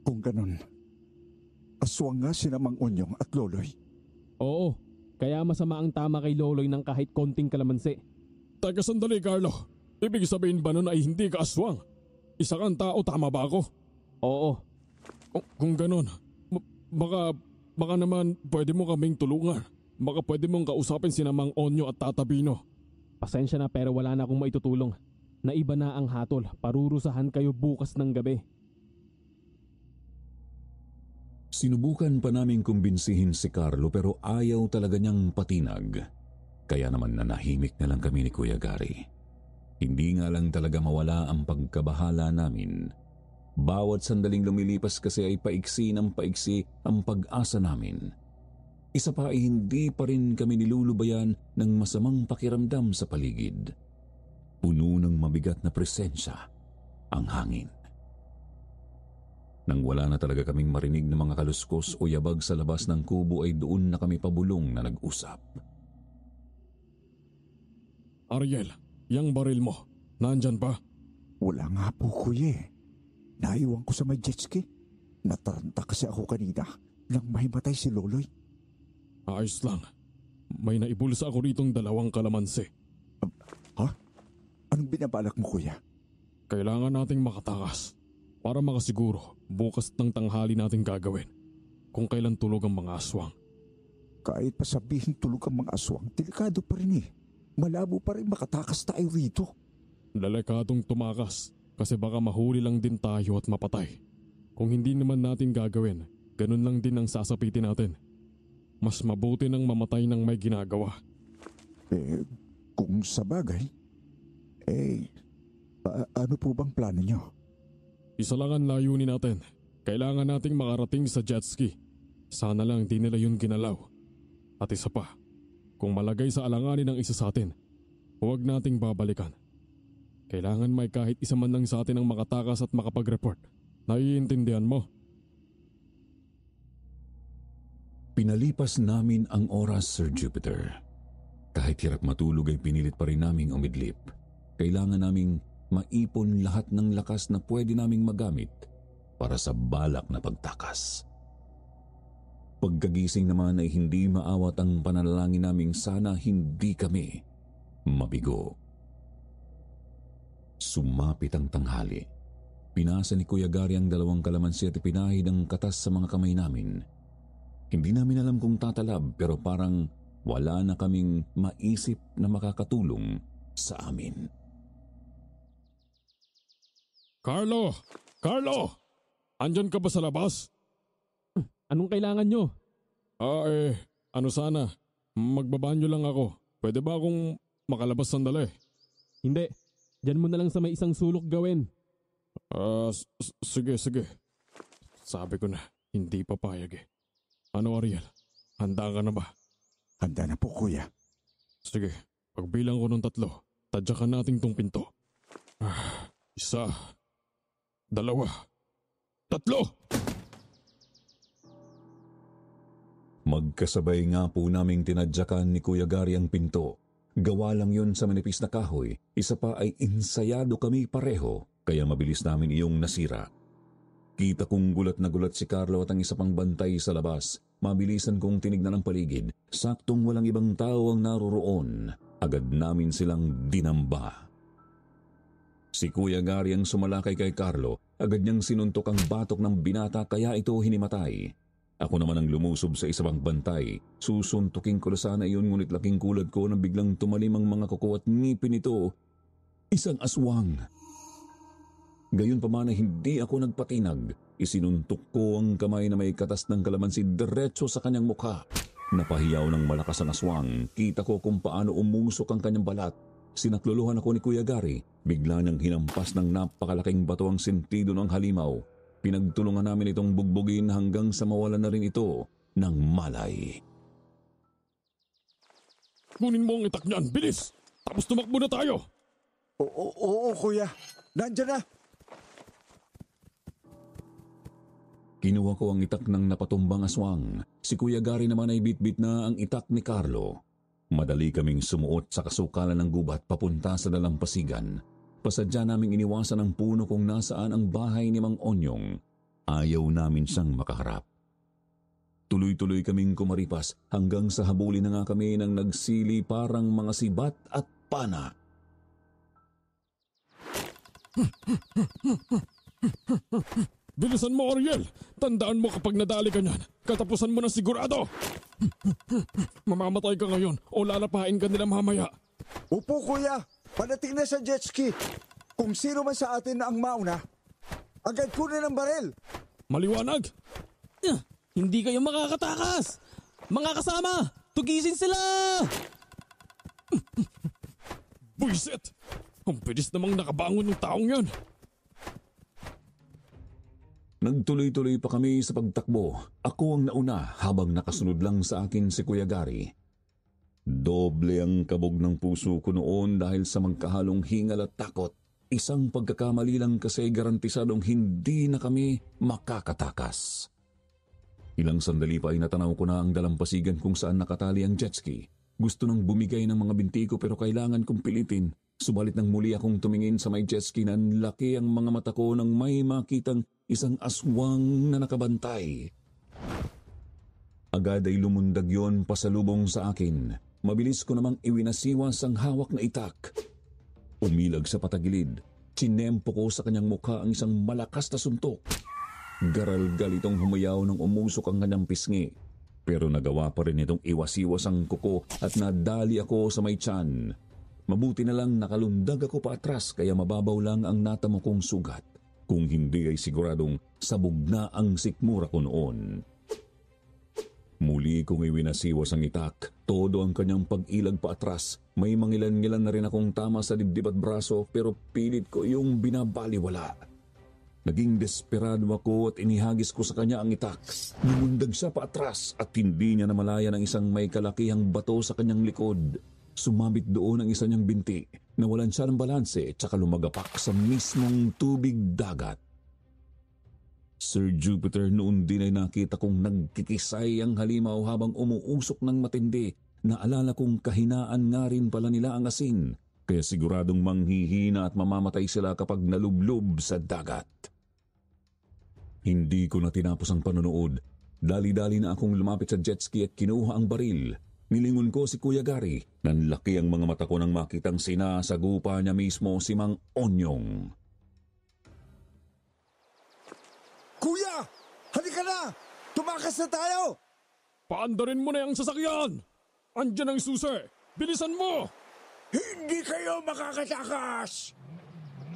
Kung ganun, aswang nga sina Mang Onyong at Loloy. Oo, kaya masama ang tama kay Loloy ng kahit konting kalamansi. Teka sandali Carlo, ibig sabihin ba nun ay hindi ka aswang? Isa kang tao, tama ba ako? Oo. Kung ganun, baka naman pwede mo kaming tulungan. Baka pwede mong kausapin sina Mang Onyo at Tata Bino. Pasensya na pero wala na akong maitutulong. Naiba na ang hatol, parurusahan kayo bukas ng gabi. Sinubukan pa namin kumbinsihin si Carlo pero ayaw talaga niyang patinag. Kaya naman nanahimik na lang kami ni Kuya Gary. Hindi nga lang talaga mawala ang pagkabahala namin. Bawat sandaling lumilipas kasi ay paiksi ng paiksi ang pag-asa namin. Isa pa ay hindi pa rin kami nilulubayan ng masamang pakiramdam sa paligid. Puno ng mabigat na presensya ang hangin. Nang wala na talaga kaming marinig ng mga kaluskos o yabag sa labas ng kubo ay doon na kami pabulong na nag-usap. Ariel, yang baril mo, nandyan ba? Wala nga po kuya eh. Naiwan ko sa may jet ski. Nataranta kasi ako kanina nang mahimatay si Loloy. Ayos lang. May naibulsa ako ritong 2 kalamansi. Ha? Anong binabalak mo kuya? Kailangan nating makatakas para makasiguro bukas ng tanghali natin gagawin kung kailan tulog ang mga aswang. Kahit pa sabihin tulog ang mga aswang, delikado pa rin eh. Malabo pa rin makatakas tayo rito. Delikadong tumakas kasi baka mahuli lang din tayo at mapatay. Kung hindi naman natin gagawin, ganun lang din ang sasapitin natin. Mas mabuti nang mamatay ng may ginagawa. Kung sa bagay, ano po bang plano nyo? Isa lang ang layunin natin. Kailangan nating makarating sa jet ski. Sana lang di nila yun ginalaw. At isa pa, kung malagay sa alanganin ng isa sa atin, huwag nating babalikan. Kailangan may kahit isa man lang sa atin ang makatakas at makapag-report. Naiintindihan mo? Pinalipas namin ang oras, Sir Jupiter. Kahit hirap matulog ay pinilit pa rin naming umidlip. Kailangan naming maipon lahat ng lakas na pwede naming magamit para sa balak na pagtakas. Pagkagising naman ay hindi maawat ang panalangin naming sana hindi kami mabigo. Sumapit ang tanghali. Pinasa ni Kuya Gary ang 2 kalamansi at pinahid ang katas sa mga kamay namin. Hindi namin alam kung tatalab pero parang wala na kaming maisip na makakatulong sa amin. Carlo! Carlo! Andyan ka ba sa labas? Anong kailangan nyo? Ano sana? Magbabanyo lang ako. Pwede ba akong makalabas sandali? Hindi. Diyan mo na lang sa may isang sulok gawin. Sige. Sabi ko na, hindi papayag eh. Ano Ariel? Handa ka na ba? Handa na po, kuya. Sige, pagbilang ko ng 3, tadyakan natin tong pinto. 1, 2, 3! Magkasabay nga po naming tinadyakan ni Kuya Gary ang pinto. Gawa lang yun sa manipis na kahoy. Isa pa ay insayado kami pareho, kaya mabilis namin iyong nasira. Kita kong gulat na gulat si Carlo at ang isa pang bantay sa labas. Mabilisan kong tinignan ang paligid. Saktong walang ibang tao ang naroroon. Agad namin silang dinamba. Si Kuya Gary ang sumalakay kay Carlo. Agad niyang sinuntok ang batok ng binata kaya ito hinimatay. Ako naman ang lumusob sa isa pang bantay. Susuntukin ko na sana iyon ngunit laking kulad ko nang biglang tumalim ang mga kuko at ngipin nito. Isang aswang. Gayon pa man ay hindi ako nagpatinag. Isinuntok ko ang kamay na may katas ng kalamansi diretso sa kanyang mukha. Napahiyaw ng malakas ang aswang. Kita ko kung paano umusok ang kanyang balat. Sinakluluhan ako ni Kuya Gary. Bigla niyang hinampas ng napakalaking bato ang sentido ng halimaw. Pinagtulungan namin itong bugbugin hanggang sa mawalan na rin ito ng malay. Kunin mo ang itak niyan, bilis! Tapos tumakbo na tayo! Oo, kuya. Nandiyan na. Kinuha ko ang itak ng napatumbang aswang. Si Kuya Gary naman ay bitbit na ang itak ni Carlo. Madali kaming sumuot sa kasukalan ng gubat papunta sa dalampasigan. Pasadya naming iniwasan ang puno kung nasaan ang bahay ni Mang Onyong. Ayaw namin siyang makaharap. Tuloy-tuloy kaming kumaripas hanggang sa habulin na nga kami ng nagsili parang mga sibat at pana. Bilisan mo, Ariel! Tandaan mo kapag nadali ka niyan, katapusan mo na sigurado! Mamamatay ka ngayon o lalapain ka nila mamaya. Upo, kuya. Padating na sa jet ski. Kung sino man sa atin na ang mauna, agad kunin ang baril. Maliwanag! Hindi kayo makakatakas! Mga kasama, tugisin sila! Buisit! Ang bilis namang nakabangon ng taong yan. Nagtuloy-tuloy pa kami sa pagtakbo. Ako ang nauna habang nakasunod lang sa akin si Kuya Gary. Doble ang kabog ng puso ko noon dahil sa magkahalong hingal at takot. Isang pagkakamali lang kasi garantisadong hindi na kami makakatakas. Ilang sandali pa ay natanaw ko na ang dalampasigan kung saan nakatali ang jet ski. Gusto nang bumigay ng mga binti ko pero kailangan kong pilitin. Subalit nang muli akong tumingin sa may jet ski, nanlaki ang mga mata ko nang may makitang isang aswang na nakabantay. Agad ay lumundag yon pasalubong sa akin. Mabilis ko namang iwinasiwas ang hawak na itak. Umilag sa patagilid. Sinempo ko sa kanyang mukha ang isang malakas na suntok. Garalgal itong humayaw nang umusok ang kanyang pisngi. Pero nagawa pa rin itong iwasiwas ang kuko at nadali ako sa may tiyan. Mabuti na lang nakalundag ako pa atras kaya mababaw lang ang natamo kong sugat. Kung hindi ay siguradong sabog na ang sikmura ko noon. Muli kong iwinasiwas ang itak. Todo ang kanyang pag-ilag pa atras. May mangilan-ngilan na rin akong tama sa dibdib at braso pero pilit ko yung binabaliwala. Naging desperado ako at inihagis ko sa kanya ang itak. Lumundag siya pa atras at hindi niya namalayan ang isang may kalakihang bato sa kanyang likod. Sumabit doon ang isa niyang binti. Nawalan siya ng balanse at saka lumagapak sa mismong tubig dagat. Sir Jupiter, noon din ay nakita kong nagkikisay ang halimaw habang umuusok ng matindi. Naalala kong kahinaan nga rin pala nila ang asin. Kaya siguradong manghihina at mamamatay sila kapag nalublob sa dagat. Hindi ko na tinapos ang panonood. Dali-dali na akong lumapit sa jet ski at kinuha ang baril. Nilingon ko si Kuya Gary. Nanlaki ang mga mata ko nang makitang sinasagupa niya mismo si Mang Onyong. Kuya! Halika na! Tumakas na tayo! Paandarin mo na yung sasakyan! Andiyan ang susi! Bilisan mo! Hindi kayo makakatakas!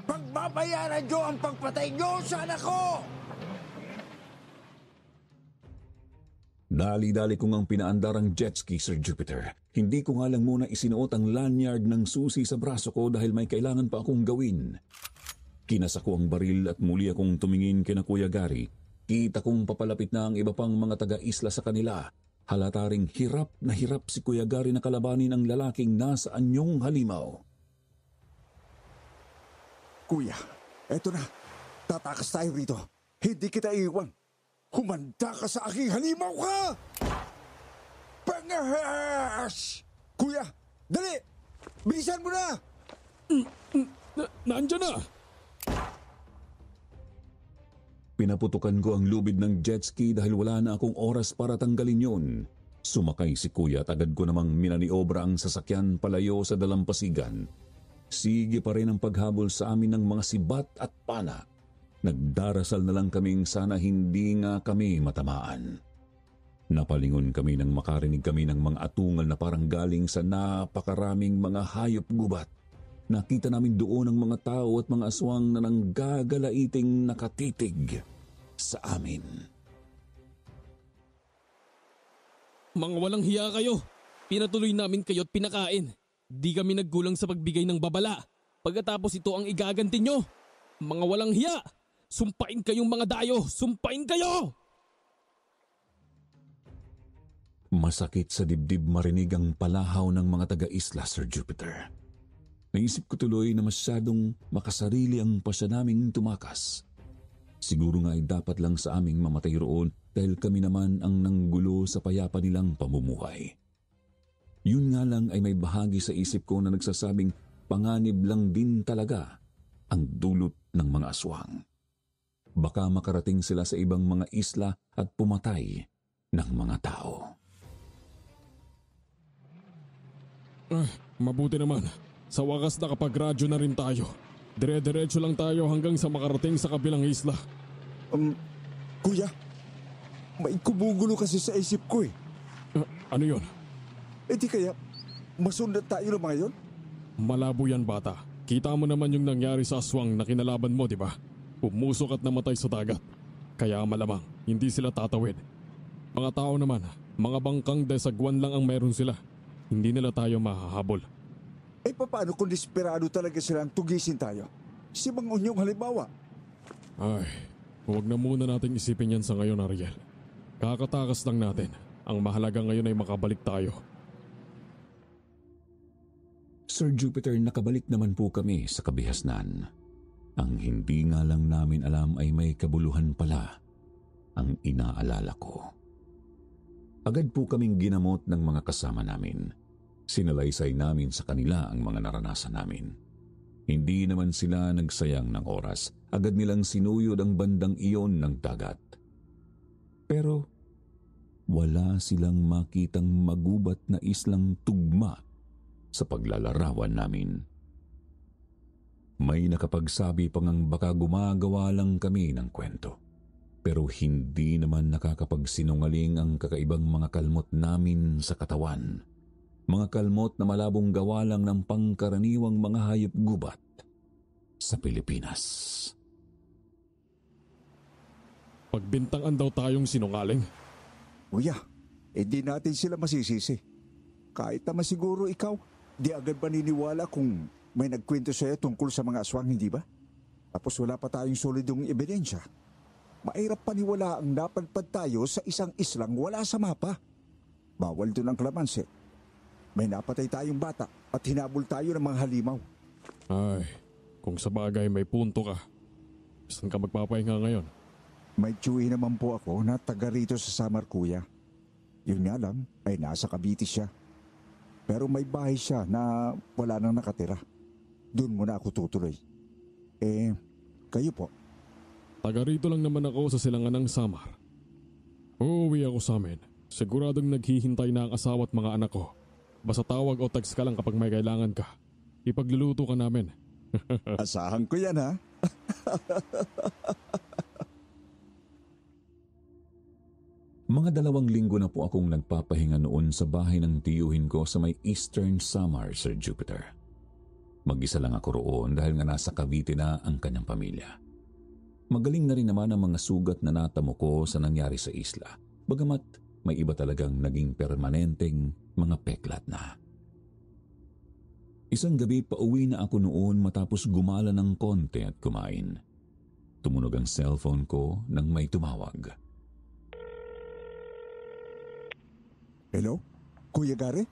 Pagbabayaran nyo ang pagpatay nyo sa anak ko! Dali-dali ko ngang pinaandar ang jet ski, Sir Jupiter. Hindi ko nga lang muna isinuot ang lanyard ng susi sa braso ko dahil may kailangan pa akong gawin. Kinasa ko ang baril at muli akong tumingin kina Kuya Gary. Kita kong papalapit na ang iba pang mga taga-isla sa kanila. Halata ring hirap na hirap si Kuya Gary na kalabanin ang lalaking nasa anyong halimaw. Kuya, eto na. Tatakas tayo rito. Hindi kita iiwan. Humanda ka sa aking halimaw ka! Pangahas! Kuya, dali! Bilisan mo na! Nandyan na! Pinaputukan ko ang lubid ng jet ski dahil wala na akong oras para tanggalin yun. Sumakay si Kuya at agad ko namang minaniobra ang sasakyan palayo sa dalampasigan. Sige pa rin ang paghabol sa amin ng mga sibat at pana. Nagdarasal na lang kaming sana hindi nga kami matamaan. Napalingon kami nang makarinig kami ng mga atungal na parang galing sa napakaraming mga hayop gubat. Nakita namin doon ang mga tao at mga aswang na nanggagalaiting nakatitig sa amin. Mga walang hiya kayo. Pinatuloy namin kayo at pinakain. Di kami nagkulang sa pagbigay ng babala. Pagkatapos ito ang igaganti nyo. Mga walang hiya. Sumpain kayong mga dayo. Sumpain kayo! Masakit sa dibdib marinig ang palahaw ng mga taga-isla, Sir Jupiter. Naisip ko tuloy na masyadong makasarili ang pasya naming tumakas. Siguro nga ay dapat lang sa aming mamatay roon dahil kami naman ang nanggulo sa payapa nilang pamumuhay. Yun nga lang ay may bahagi sa isip ko na nagsasabing panganib lang din talaga ang dulot ng mga aswang. Baka makarating sila sa ibang mga isla at pumatay ng mga tao. Mabuti naman. Sa wakas nakapag-radyo na rin tayo. Dire-diretso lang tayo hanggang sa makarating sa kabilang isla. Kuya, may kumugulo kasi sa isip ko eh. Ano yun? Di kaya masundan tayo ng mga yun? Malabo yan, bata. Kita mo naman yung nangyari sa aswang na kinalaban mo, di ba? Pumusok at namatay sa dagat. Kaya malamang, hindi sila tatawid. Mga tao naman, mga bangkang desagwan lang ang meron sila. Hindi nila tayo mahahabol. Paano kung desperado talaga silang tugisin tayo? Si Mang Unyong halimbawa. Ay, huwag na muna nating isipin yan sa ngayon, Ariel. Kakatakas lang natin. Ang mahalaga ngayon ay makabalik tayo. Sir Jupiter, nakabalik naman po kami sa kabihasnan. Ang hindi nga lang namin alam ay may kabuluhan pala ang inaalala ko. Agad po kaming ginamot ng mga kasama namin. Sinalaysay namin sa kanila ang mga naranasan namin. Hindi naman sila nagsayang ng oras. Agad nilang sinuyod ang bandang iyon ng dagat. Pero wala silang makitang magubat na islang tugma sa paglalarawan namin. May nakapagsabi pang ang baka gumagawa lang kami ng kwento. Pero hindi naman nakakapagsinungaling ang kakaibang mga kalmot namin sa katawan. Mga kalmot na malabong gawa lang ng pangkaraniwang mga hayop gubat sa Pilipinas. Pagbintangan daw tayong sinungaling. Kuya, di natin sila masisisi. Kahit naman siguro ikaw, di agad paniniwala kung may nagkwento sa'yo tungkol sa mga aswang, hindi ba? Tapos wala pa tayong solidong ebidensya. Mahirap paniwala ang napadpad tayo sa isang islang wala sa mapa. Bawal doon ang kalamansi. May napatay tayong bata at hinabol tayo ng mga halimaw. Ay, kung sa bagay may punto ka. Saan ka magpapahinga ngayon? May tiyuhi naman po ako na taga rito sa Samar, kuya. Yun nga lang ay nasa Cavite siya. Pero may bahay siya na wala nang nakatira. Doon muna ako tutuloy. Kayo po? Taga rito lang naman ako sa silangan ng Samar. Uuwi ako sa amin. Siguradong naghihintay na ang asawa at mga anak ko. Basta tawag o text ka lang kapag may kailangan ka. Ipagluluto ka namin. Asahan ko yan, ha? Mga 2 linggo na po akong nagpapahinga noon sa bahay ng tiyuhin ko sa may Eastern Samar, Sir Jupiter. Mag-isa lang ako roon dahil nga nasa Cavite na ang kanyang pamilya. Magaling na rin naman ang mga sugat na natamo ko sa nangyari sa isla. Bagamat may iba talagang naging permanenteng mga peklat na. Isang gabi pauwi na ako noon matapos gumala ng konti at kumain. Tumunog ang cellphone ko nang may tumawag. Hello? Kuya Gary?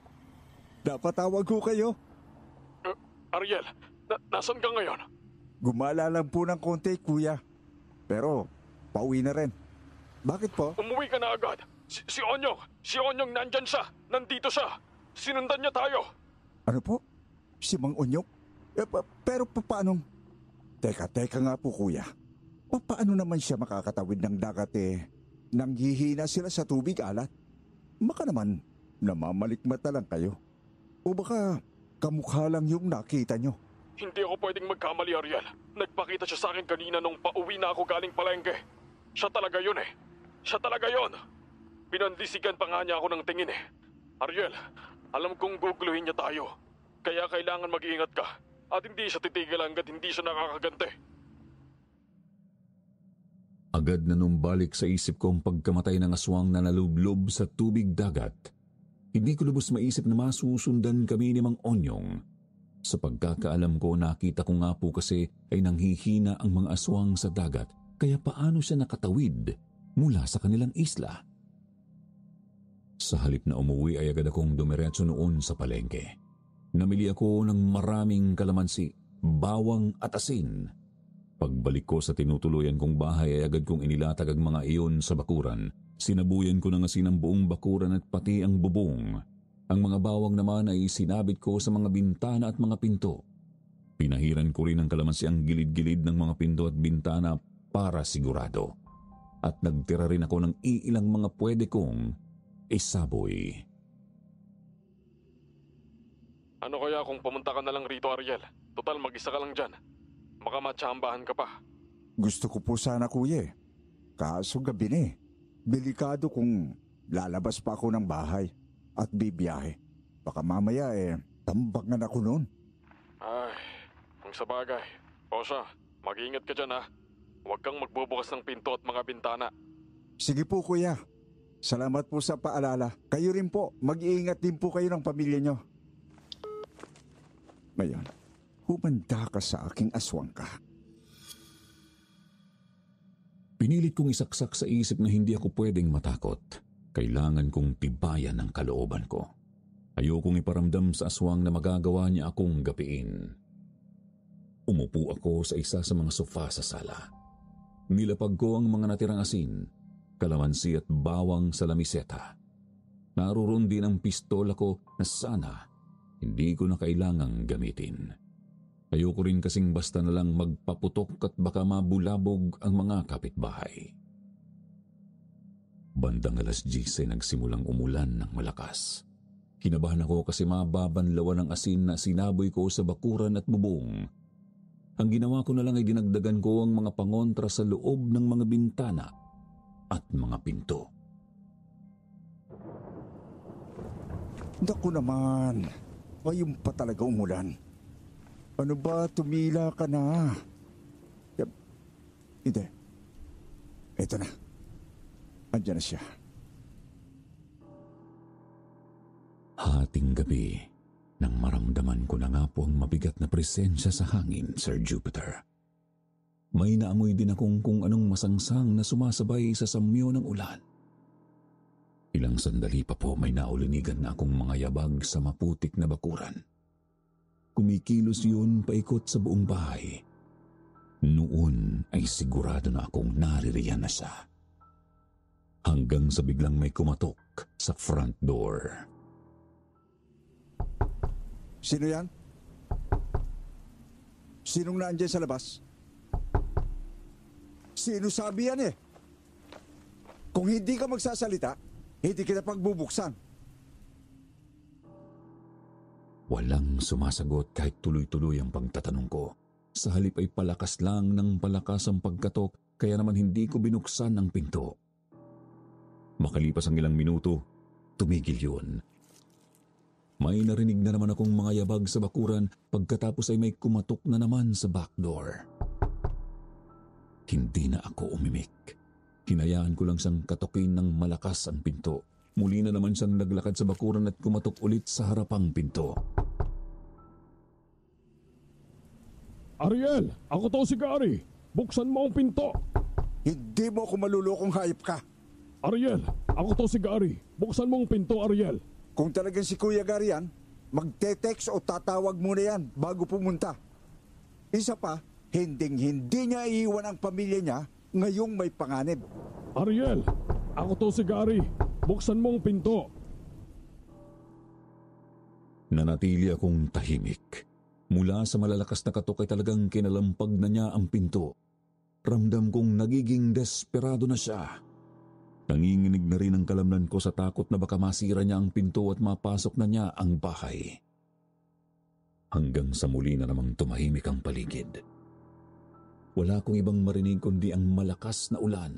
Napatawag ko kayo. Ariel, nasan ka ngayon? Gumala lang po ng konti, kuya. Pero, pauwi na rin. Bakit po? Umuwi ka na agad. Si Onyong nandyan siya. Nandito siya. Sinundan niya tayo. Ano po? Si Mang Onyok? Pero paano? Teka nga po, kuya. Paano naman siya makakatawid ng dagat nanghihina sila sa tubig alat? Baka naman, namamalikmata lang kayo. O baka, kamukha lang yung nakita nyo. Hindi ako pwedeng magkamali, Ariel. Nagpakita siya sa akin kanina nung pauwi na ako galing palengke. Siya talaga yun eh. Siya talaga yun. Pinandisigan pa nga niya ako ng tingin eh. Ariel, alam kong guguluhin niya tayo. Kaya kailangan mag-iingat ka. At hindi siya titigil hanggat hindi siya nakakagante. Agad na numbalik sa isip ko ang pagkamatay ng aswang na nalublob sa tubig dagat. Hindi ko lubos maisip na masusundan kami ni Mang Onyong. Sa pagkakaalam ko, nakita ko nga po kasi ay nanghihina ang mga aswang sa dagat, kaya paano siya nakatawid mula sa kanilang isla? Sa halip na umuwi ay agad akong dumiretso noon sa palengke. Namili ako ng maraming kalamansi, bawang at asin. Pagbalik ko sa tinutuluyan kong bahay ay agad kong inilatag ang mga iyon sa bakuran. Sinabuyan ko ng asin ang buong bakuran at pati ang bubong. Ang mga bawang naman ay sinabit ko sa mga bintana at mga pinto. Pinahiran ko rin ng kalamansi ang gilid-gilid ng mga pinto at bintana para sigurado. At nagtira rin ako ng iilang mga pwede kong isaboy. Ano kaya kung pumunta ka na lang rito, Ariel? Total, mag-isa ka lang dyan. Baka matsambahan ka pa. Gusto ko po sana, kuya. Kaso gabi na. Delikado kung lalabas pa ako ng bahay at bibiyahe. Baka mamaya tambangan ako noon. Ay, ang sabagay. O siya, mag-iingat ka dyan ha. Huwag kang magbubukas ng pinto at mga bintana. Sige po, kuya. Salamat po sa paalala. Kayo rin po, mag-iingat din po kayo ng pamilya nyo. Ngayon, humanda ka sa aking aswang ka. Pinilit kong isaksak sa isip na hindi ako pwedeng matakot. Kailangan kong tibayan ang kalooban ko. Ayokong iparamdam sa aswang na magagawa niya akong gapiin. Umupo ako sa isa sa mga sofa sa sala. Nilapag ko ang mga natirang asin, kalamansi at bawang sa lamiseta. Naroon din ang pistola ko na sana hindi ko na kailangang gamitin. Ayoko rin kasing basta na lang magpaputok at baka mabulabog ang mga kapitbahay. Bandang 10:00 ay nagsimulang umulan ng malakas. Kinabahan ako kasi mababanlawan ng asin na sinaboy ko sa bakuran at bubong. Ang ginawa ko na lang ay dinagdagan ko ang mga pangontra sa loob ng mga bintana at mga pinto. Naku naman, ngayon pa talaga umulan. Ano ba, tumila ka na? Hindi. Ito na. Andiyan na siya. Hating gabi, nang maramdaman ko na nga po ang mabigat na presensya sa hangin, Sir Jupiter. May naamoy din akong kung anong masangsang na sumasabay sa samyo ng ulan. Ilang sandali pa po may naulinigan na akong mga yabag sa maputik na bakuran. Kumikilos yun paikot sa buong bahay. Noon ay sigurado na akong naririyan na siya. Hanggang sa biglang may kumatok sa front door. Sino yan? Sinong naandyan sa labas? Sino sabi yan Kung hindi ka magsasalita, hindi kita pagbubuksan. Walang sumasagot kahit tuloy-tuloy ang pagtatanong ko. Sa halip ay palakas lang ng palakas ang pagkatok, kaya naman hindi ko binuksan ang pinto. Makalipas ang ilang minuto, tumigil yun. May narinig na naman akong mga yabag sa bakuran, pagkatapos ay may kumatok na naman sa back door. Hindi na ako umimik. Hinayaan ko lang siyang katokin ng malakas ang pinto. Muli na naman siyang naglakad sa bakuran at kumatok ulit sa harapang pinto. Ariel, ako to si Gary. Buksan mo ang pinto. Hindi mo ako malulokong hayop ka. Ariel, ako to si Gary. Buksan mo ang pinto, Ariel. Kung talagang si Kuya Gary yan, magte-text o tatawag muna yan bago pumunta. Isa pa, hindi niya iiwan ang pamilya niya ngayong may panganib. Ariel, ako to si Gary. Buksan mo ang pinto. Nanatili akong tahimik. Mula sa malalakas na katok ay talagang kinalampag na niya ang pinto. Ramdam kong nagiging desperado na siya. Nanginginig na rin ang kalamnan ko sa takot na baka masira niya ang pinto at mapasok na niya ang bahay. Hanggang sa muli na namang tumahimik ang paligid. Wala kong ibang marinig kundi ang malakas na ulan.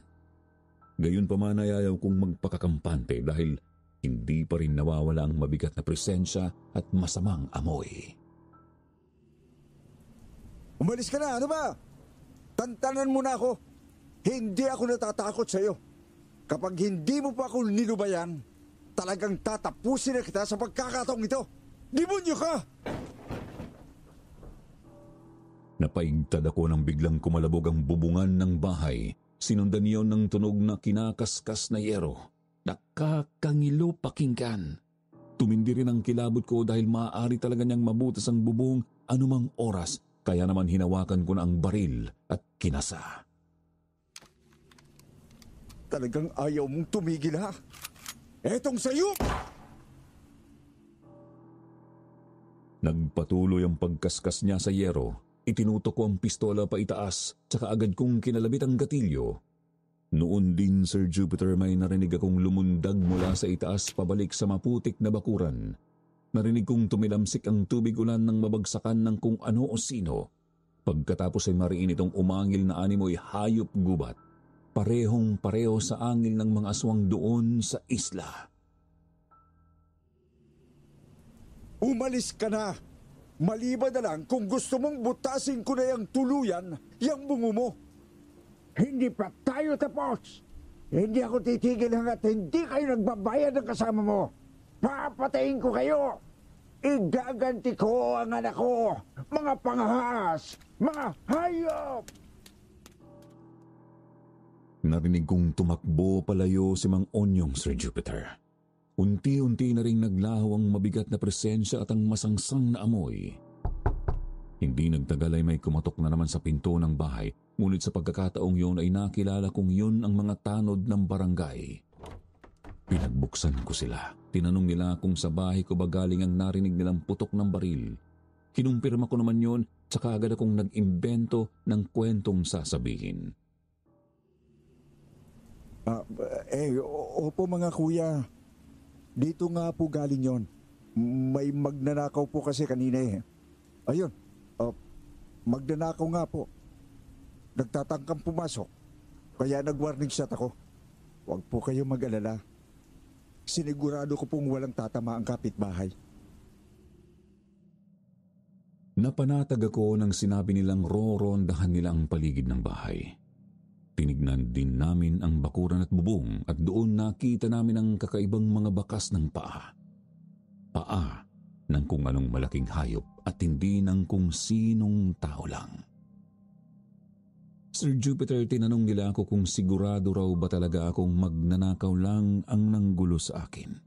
Gayon pa man ay ayaw kong magpakakampante dahil hindi pa rin nawawala ang mabigat na presensya at masamang amoy. Umalis ka na, ano ba? Tantanan mo na ako. Hindi ako natatakot sa iyo. Kapag hindi mo pa ako nilubayan, talagang tatapusin na kita sa pagkakataong ito. Demonyo ka! Napaigtad ako nang biglang kumalabog ang bubungan ng bahay. Sinundan niyon ng tunog na kinakaskas na yero. Nakakangilo pakinggan. Tumindi rin ang kilabot ko dahil maaari talaga niyang mabutas ang bubong anumang oras. Kaya naman hinawakan ko na ang baril at kinasa. Talagang ayaw mong tumigil, ha? Etong sayo! Nagpatuloy ang pagkaskas niya sa yero. Itinutok ko ang pistola pa itaas, tsaka agad kong kinalabit ang gatilyo. Noon din, Sir Jupiter, may narinig akong lumundag mula sa itaas pabalik sa maputik na bakuran. Narinig kong tumilamsik ang tubig ulan ng mabagsakan ng kung ano o sino. Pagkatapos ay mariin itong umangil na animoy hayop gubat. Parehong-pareho sa angil ng mga aswang doon sa isla. Umalis ka na! Maliban na lang kung gusto mong butasin ko na yung tuluyan, yung bungo mo. Hindi pa tayo tapos. Hindi ako titigil hanggat hindi kayo nagbabayad ng kasama mo. Papatayin ko kayo. Igaganti ko ang anak ko. Mga pangahas, mga hayop. Narinig kong tumakbo palayo si Mang Onyong, Sir Jupiter. Unti-unti na ring naglaho ang mabigat na presensya at ang masangsang na amoy. Hindi nagtagal ay may kumatok na naman sa pinto ng bahay, ngunit sa pagkakataong yun ay nakilala kong yun ang mga tanod ng barangay. Pinagbuksan ko sila. Tinanong nila kung sa bahay ko ba galing ang narinig nilang putok ng baril. Kinumpirma ko naman yun, tsaka agad akong nag-imbento ng kwentong sasabihin. Opo mga kuya. Dito nga po galing yon. May magnanakaw po kasi kanina eh. Ayun, magnanakaw nga po. Nagtatangkang pumasok, kaya nag-warning shot ako. Huwag po kayo mag-alala. Sinigurado ko pong walang tatama ang kapitbahay. Napanatag ako nang sinabi nilang rorondahan nila ang paligid ng bahay. Tinignan din namin ang bakuran at bubong at doon nakita namin ang kakaibang mga bakas ng paa. Paa ng kung anong malaking hayop at hindi ng kung sinong tao lang. Sir Jupiter, tinanong nila ako kung sigurado raw ba talaga akong magnanakaw lang ang nanggulo sa akin.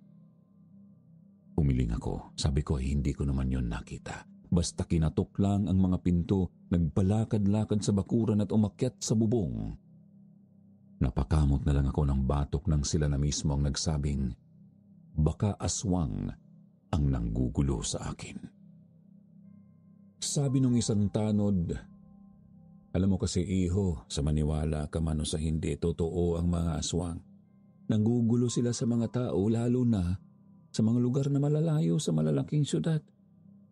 Umiling ako. Sabi ko ay hindi ko naman yon nakita. Basta kinatok lang ang mga pinto, nagpalakad-lakad sa bakuran at umakyat sa bubong. Napakamot na lang ako ng batok nang sila na mismo ang nagsabing, baka aswang ang nanggugulo sa akin. Sabi nung isang tanod, alam mo kasi iho, sa maniwala ka man o sa hindi, totoo ang mga aswang. Nanggugulo sila sa mga tao lalo na sa mga lugar na malalayo sa malalaking syudad.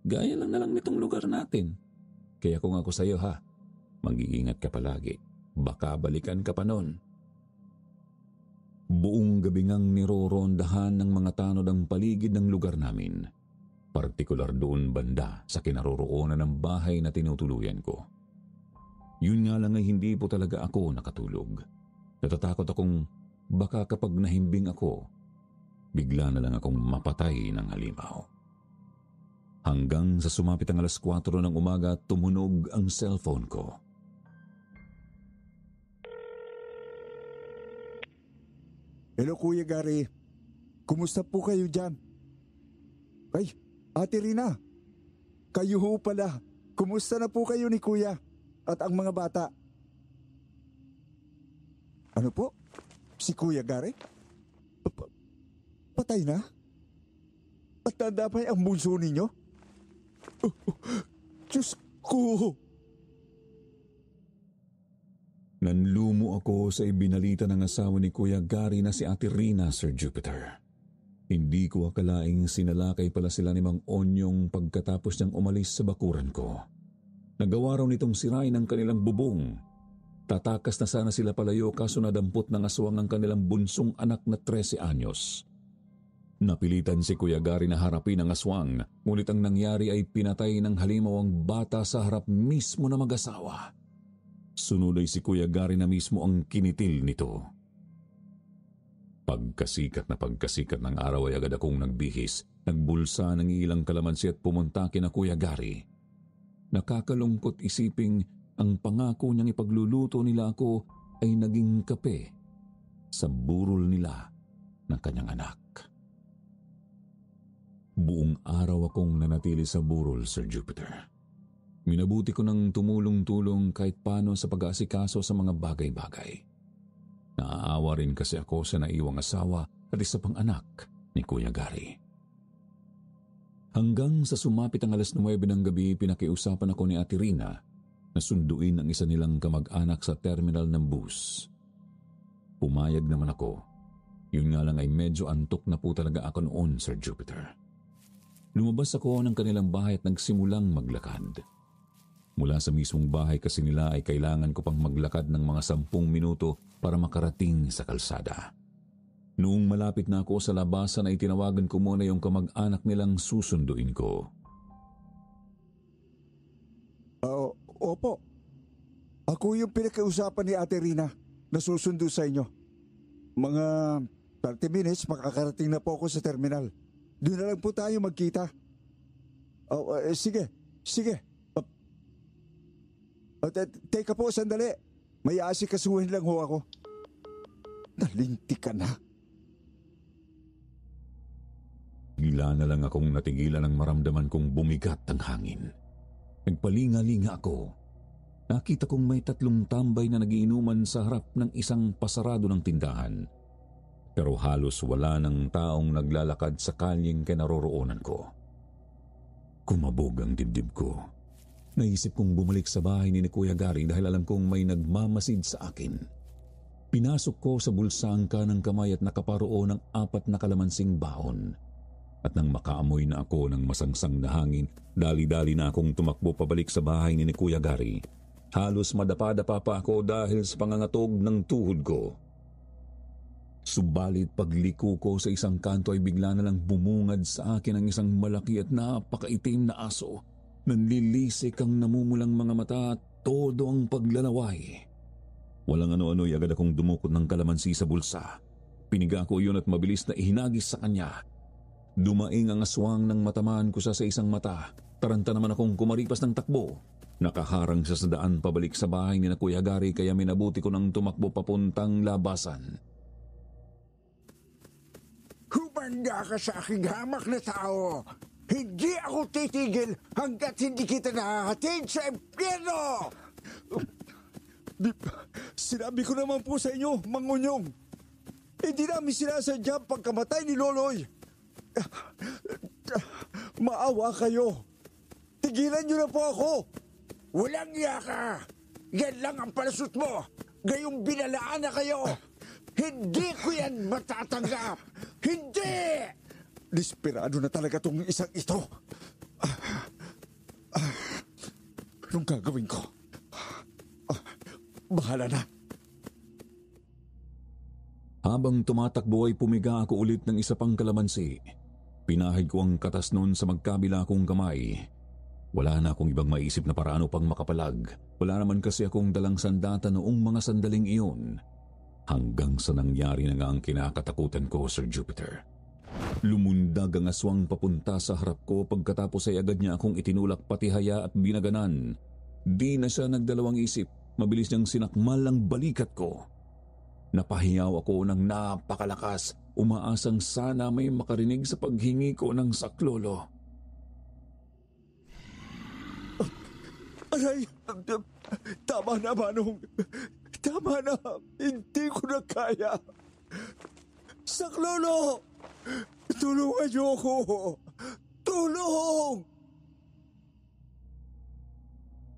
Gaya lang na lang nitong lugar natin. Kaya kung ako sa iyo ha, mag-iingat ka palagi. Baka balikan ka pa nun. Buong gabi ngang nirorondahan ng mga tanod ang paligid ng lugar namin. Partikular doon banda sa kinaroroonan ng bahay na tinutuluyan ko. Yun nga lang ay hindi po talaga ako nakatulog. Natatakot akong baka kapag nahimbing ako, bigla na lang akong mapatay ng halimaw. Hanggang sa sumapit ang 4:00 ng umaga, tumunog ang cellphone ko. Hello Kuya Gary. Kumusta po kayo dyan? Ay, Ate Rina. Kayo ho pala. Kumusta na po kayo ni Kuya at ang mga bata? Ano po? Si Kuya Gary? Patay na? At nadamay ang bunso ninyo? Diyos ko! Nanlumo ako sa ibinalita ng asawa ni Kuya Gary na si Ate Rina, Sir Jupiter. Hindi ko akalaing sinalakay pala sila ni Mang Onyong pagkatapos niyang umalis sa bakuran ko. Nagawa raw nitong sirain ang kanilang bubong. Tatakas na sana sila palayo kaso nadampot ng aswang ang kanilang bunsong anak na 13 anyos. Napilitan si Kuya Gary na harapin ang aswang, ngunit ang nangyari ay pinatay ng halimaw ang bata sa harap mismo na mag-asawa. Sunod ay si Kuya Gary na mismo ang kinitil nito. Pagkasikat ng araw ay agad akong nagbihis, nagbulsa ng ilang kalamansi at pumunta kina Kuya Gary. Nakakalungkot isiping ang pangako niyang ipagluluto nila ako ay naging kape sa burol nila ng kanyang anak. Buong araw akong nanatili sa burol, Sir Jupiter. Minabuti ko ng tumulong-tulong kahit paano sa pag-aasikaso sa mga bagay-bagay. Naaawa rin kasi ako sa naiwang asawa at isa pang anak ni Kuya Gary. Hanggang sa sumapit ang 9:00 ng gabi, pinakiusapan ako ni Ate Rina na sunduin ang isa nilang kamag-anak sa terminal ng bus. Pumayag naman ako. Yun nga lang ay medyo antok na po talaga ako noon, Sir Jupiter. Lumabas ako ng kanilang bahay at nagsimulang maglakad. Mula sa mismong bahay kasi nila ay kailangan ko pang maglakad ng mga 10 minuto para makarating sa kalsada. Noong malapit na ako sa labasan ay tinawagan ko muna yung kamag-anak nilang susunduin ko. Opo. Ako yung pinakausapan ni Ate Rina na susundo sa inyo. Mga 30 minutes makakarating na po ako sa terminal. Doon na lang po tayo magkita. Sige. Teka po, sandali. May aasikasuhin lang ho ako. Nalinti ka na. Bigla na lang akong natigilan ng maramdaman kong bumigat ang hangin. Nagpalinga-linga ako. Nakita kong may 3 tambay na nagiinuman sa harap ng isang pasarado ng tindahan. Pero halos wala ng taong naglalakad sa kalyeng kinaroroonan ko. Kumabog ang dibdib ko. Naisip kong bumalik sa bahay ni Kuya Gary dahil alam kong may nagmamasid sa akin. Pinasok ko sa bulsa ang kanang kamay at nakaparoon ng 4 na kalamansing baon. At nang makaamoy na ako ng masangsang na hangin, dali-dali na akong tumakbo pabalik sa bahay ni Kuya Gary. Halos madapa-dapa pa ako dahil sa pangangatog ng tuhod ko. Subalit pagliko ko sa isang kanto ay bigla na lang bumungad sa akin ang isang malaki at napakaitim na aso. Nanlilisik ang namumulang mga mata at todo ang paglalaway. Walang ano-ano ay agad akong dumukot ng kalamansi sa bulsa. Piniga ko yun at mabilis na ihinagis sa kanya. Dumaing ang aswang ng matamaan ko sa isang mata. Taranta naman akong kumaripas ng takbo. Nakaharang siya sa daan pabalik sa bahay ni Kuya Gary kaya minabuti ko ng tumakbo papuntang labasan. Humanda ka sa aking hamak na tao. Hindi ako titigil hanggat hindi kita nakahatid sa impyerno! Sinabi ko naman po sa inyo, Mang Onyong. Hindi namin sinasadya pagkamatay ni Loloy. Maawa kayo. Tigilan niyo na po ako. Walang iya ka. Yan lang ang palasot mo. Gayong binalaan na kayo. Hindi ko yan matatanggap. Hindi! Desperado na talaga tong isang ito. Anong gagawin ko? Bahala na. Habang tumatakbo ay pumiga ako ulit ng isa pang kalamansi. Pinahid ko ang katas noon sa magkabila kong kamay. Wala na akong ibang maisip na paraan upang makapalag. Wala naman kasi akong dalang sandata noong mga sandaling iyon. Hanggang sa nangyari na nga ang kinakatakutan ko, Sir Jupiter. Lumundag ang aswang papunta sa harap ko pagkatapos ay agad niya akong itinulak pati haya at binaganan. Di na siya nagdalawang isip. Mabilis niyang sinakmal ang balikat ko. Napahiyaw ako ng napakalakas, umaasang sana may makarinig sa paghingi ko ng saklolo. Aray! Tama na, Manong. Tama na. Hindi ko na kaya. Saklolo! Tulungan niyo ako! Tulong!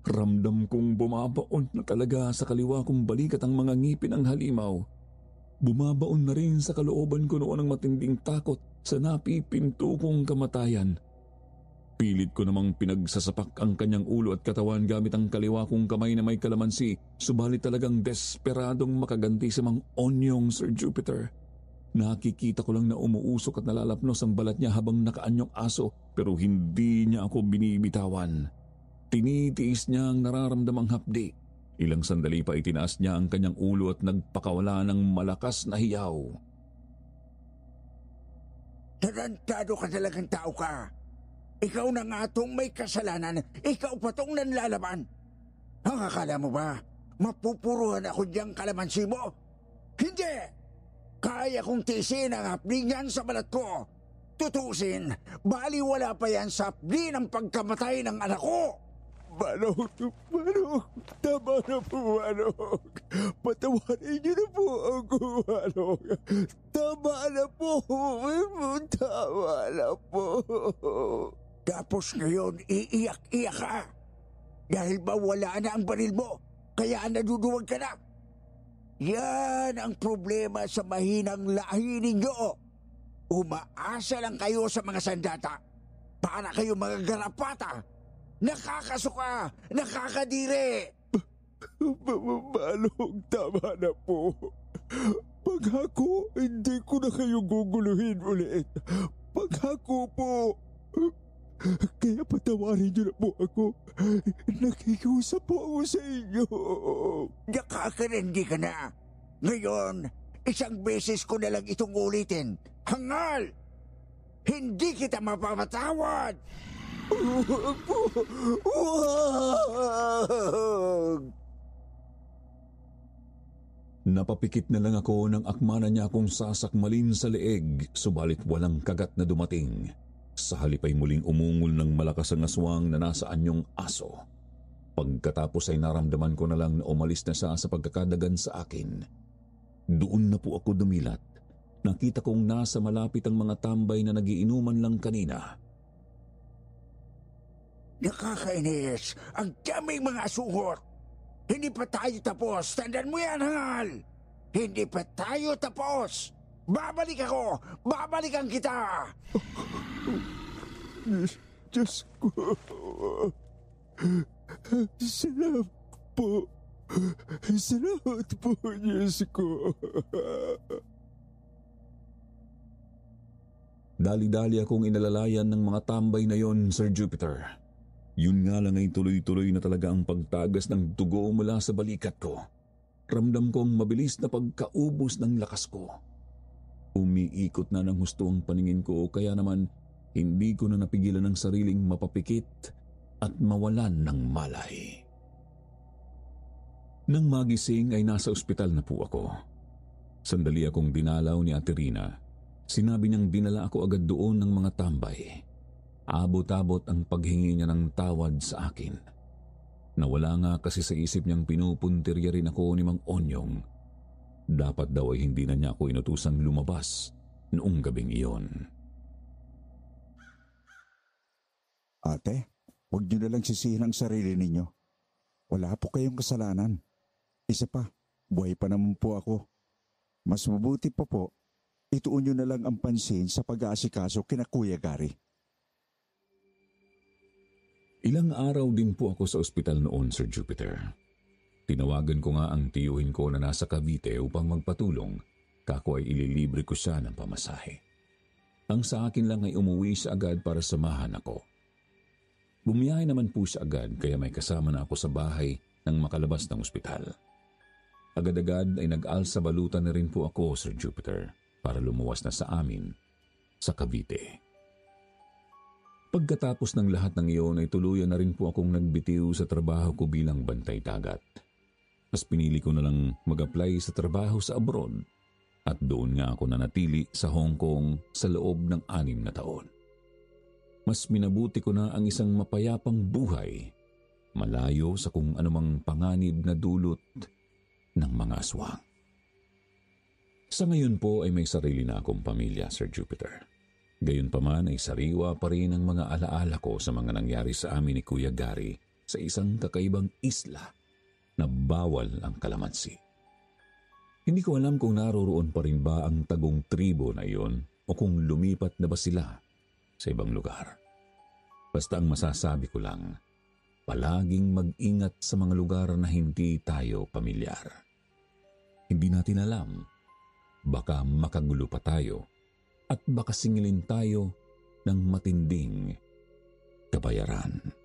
Ramdam kong bumabaon na talaga sa kaliwa kong balikat ang mga ngipin ng halimaw. Bumabaon na rin sa kalooban ko noon ang matinding takot sa napipinto kong kamatayan. Pilit ko namang pinagsasapak ang kanyang ulo at katawan gamit ang kaliwa kong kamay na may kalamansi, subalit talagang desperadong makaganti si Mang Onyong, Sir Jupiter. Nakikita ko lang na umuusok at nalalapnos ang balat niya habang nakaanyong aso, pero hindi niya ako binibitawan. Tinitiis niya ang nararamdamang hapdi. Ilang sandali pa itinaas niya ang kanyang ulo at nagpakawala ng malakas na hiyaw. Tarantado ka talagang tao ka. Ikaw na nga itong may kasalanan. Ikaw pa itong nanlalaban. Ang akala mo ba, mapupuruhan ako diyang kalamansi mo? Hindi! Kaya kong tiisin ang hapdi niyan sa balat ko. Tutusin, baliwala pa yan sa hapdi ng pagkamatay ng anak ko. Manong, tama na po, Manong. Patawarin niyo na po ako, Manong. Tama na po, tama na po. Tapos ngayon, iiyak-iyak ka. Dahil ba wala na ang baril mo, kaya naduduwag ka na. Yan ang problema sa mahinang lahi ninyo. Umaasa lang kayo sa mga sandata. Para kayo mga garapata. Nakakasuka, nakakadiri. Manong, tama na po. Pag ako, hindi ko na kayo guguluhin ulit. Pag ako po. Kaya patawarin niyo na po ako. Nakikiusap po ako sa inyo. Nakakarindi ka na. Ngayon, isang beses ko na lang itong ulitin. Hangal! Hindi kita mapapatawad! Huwag po! Huwag! Napapikit na lang ako nang akmana niya akong sasakmalin sa leeg, subalit walang kagat na dumating. Sa halip ay muling umungol ng malakas ang aswang na nasa anyong aso. Pagkatapos ay naramdaman ko na lang na umalis na siya sa pagkakadagan sa akin. Doon na po ako dumilat. Nakita kong nasa malapit ang mga tambay na nagiinuman lang kanina. Nakakainis! Ang daming mga asuhot! Hindi pa tayo tapos! Tandaan mo yan, Hangal! Hindi pa tayo tapos! Babalik ako! Babalikan kita! Diyos ko! Salamat po! Salamat po, Diyos ko! Dali-dali akong inalalayan ng mga tambay na yon, Sir Jupiter. Yun nga lang ay tuloy-tuloy na talaga ang pagtagas ng dugo mula sa balikat ko. Ramdam kong mabilis na pagkaubos ng lakas ko. Umiikot na ng husto ang paningin ko kaya naman hindi ko na napigilan ng sariling mapapikit at mawalan ng malay. Nang magising ay nasa ospital na po ako. Sandali akong dinalaw ni Ate Rina. Sinabi niyang dinala ako agad doon ng mga tambay. Abot-abot ang paghingi niya ng tawad sa akin. Nawala nga kasi sa isip niyang pinupuntirya rin ako ni Mang Onyong. Dapat daw ay hindi na niya ako inutusang lumabas noong gabing iyon. Ate, huwag niyo na lang sisihin ang sarili ninyo. Wala po kayong kasalanan. Isa pa, buhay pa naman po ako. Mas mabuti pa po, ituon niyo na lang ang pansin sa pag-aasikaso kina Kuya Gary. Ilang araw din po ako sa ospital noon, Sir Jupiter. Tinawagan ko nga ang tiyuhin ko na nasa Cavite upang magpatulong, kako ay ililibre ko siya ng pamasahe. Ang sa akin lang ay umuwi siya agad para samahan ako. Bumiyahe naman po siya agad kaya may kasama na ako sa bahay nang makalabas ng ospital. Agad-agad ay nag-alsa balutan na rin po ako, Sir Jupiter, para lumuwas na sa amin sa Cavite. Pagkatapos ng lahat ng iyon ay tuluyan na rin po akong nagbitiw sa trabaho ko bilang bantay dagat. Mas pinili ko na lang mag-apply sa trabaho sa abroad at doon nga ako nanatili sa Hong Kong sa loob ng 6 na taon. Mas minabuti ko na ang isang mapayapang buhay, malayo sa kung anumang panganib na dulot ng mga aswang. Sa ngayon po ay may sarili na akong pamilya, Sir Jupiter. Gayunpaman ay sariwa pa rin ang mga alaala ko sa mga nangyari sa amin ni Kuya Gary sa isang kakaibang isla na bawal ang kalamansi. Hindi ko alam kung naroroon pa rin ba ang tagong tribo na iyon o kung lumipat na ba sila sa ibang lugar. Basta ang masasabi ko lang, palaging mag-ingat sa mga lugar na hindi tayo pamilyar. Hindi natin alam, baka makagulo pa tayo at baka singilin tayo ng matinding kabayaran.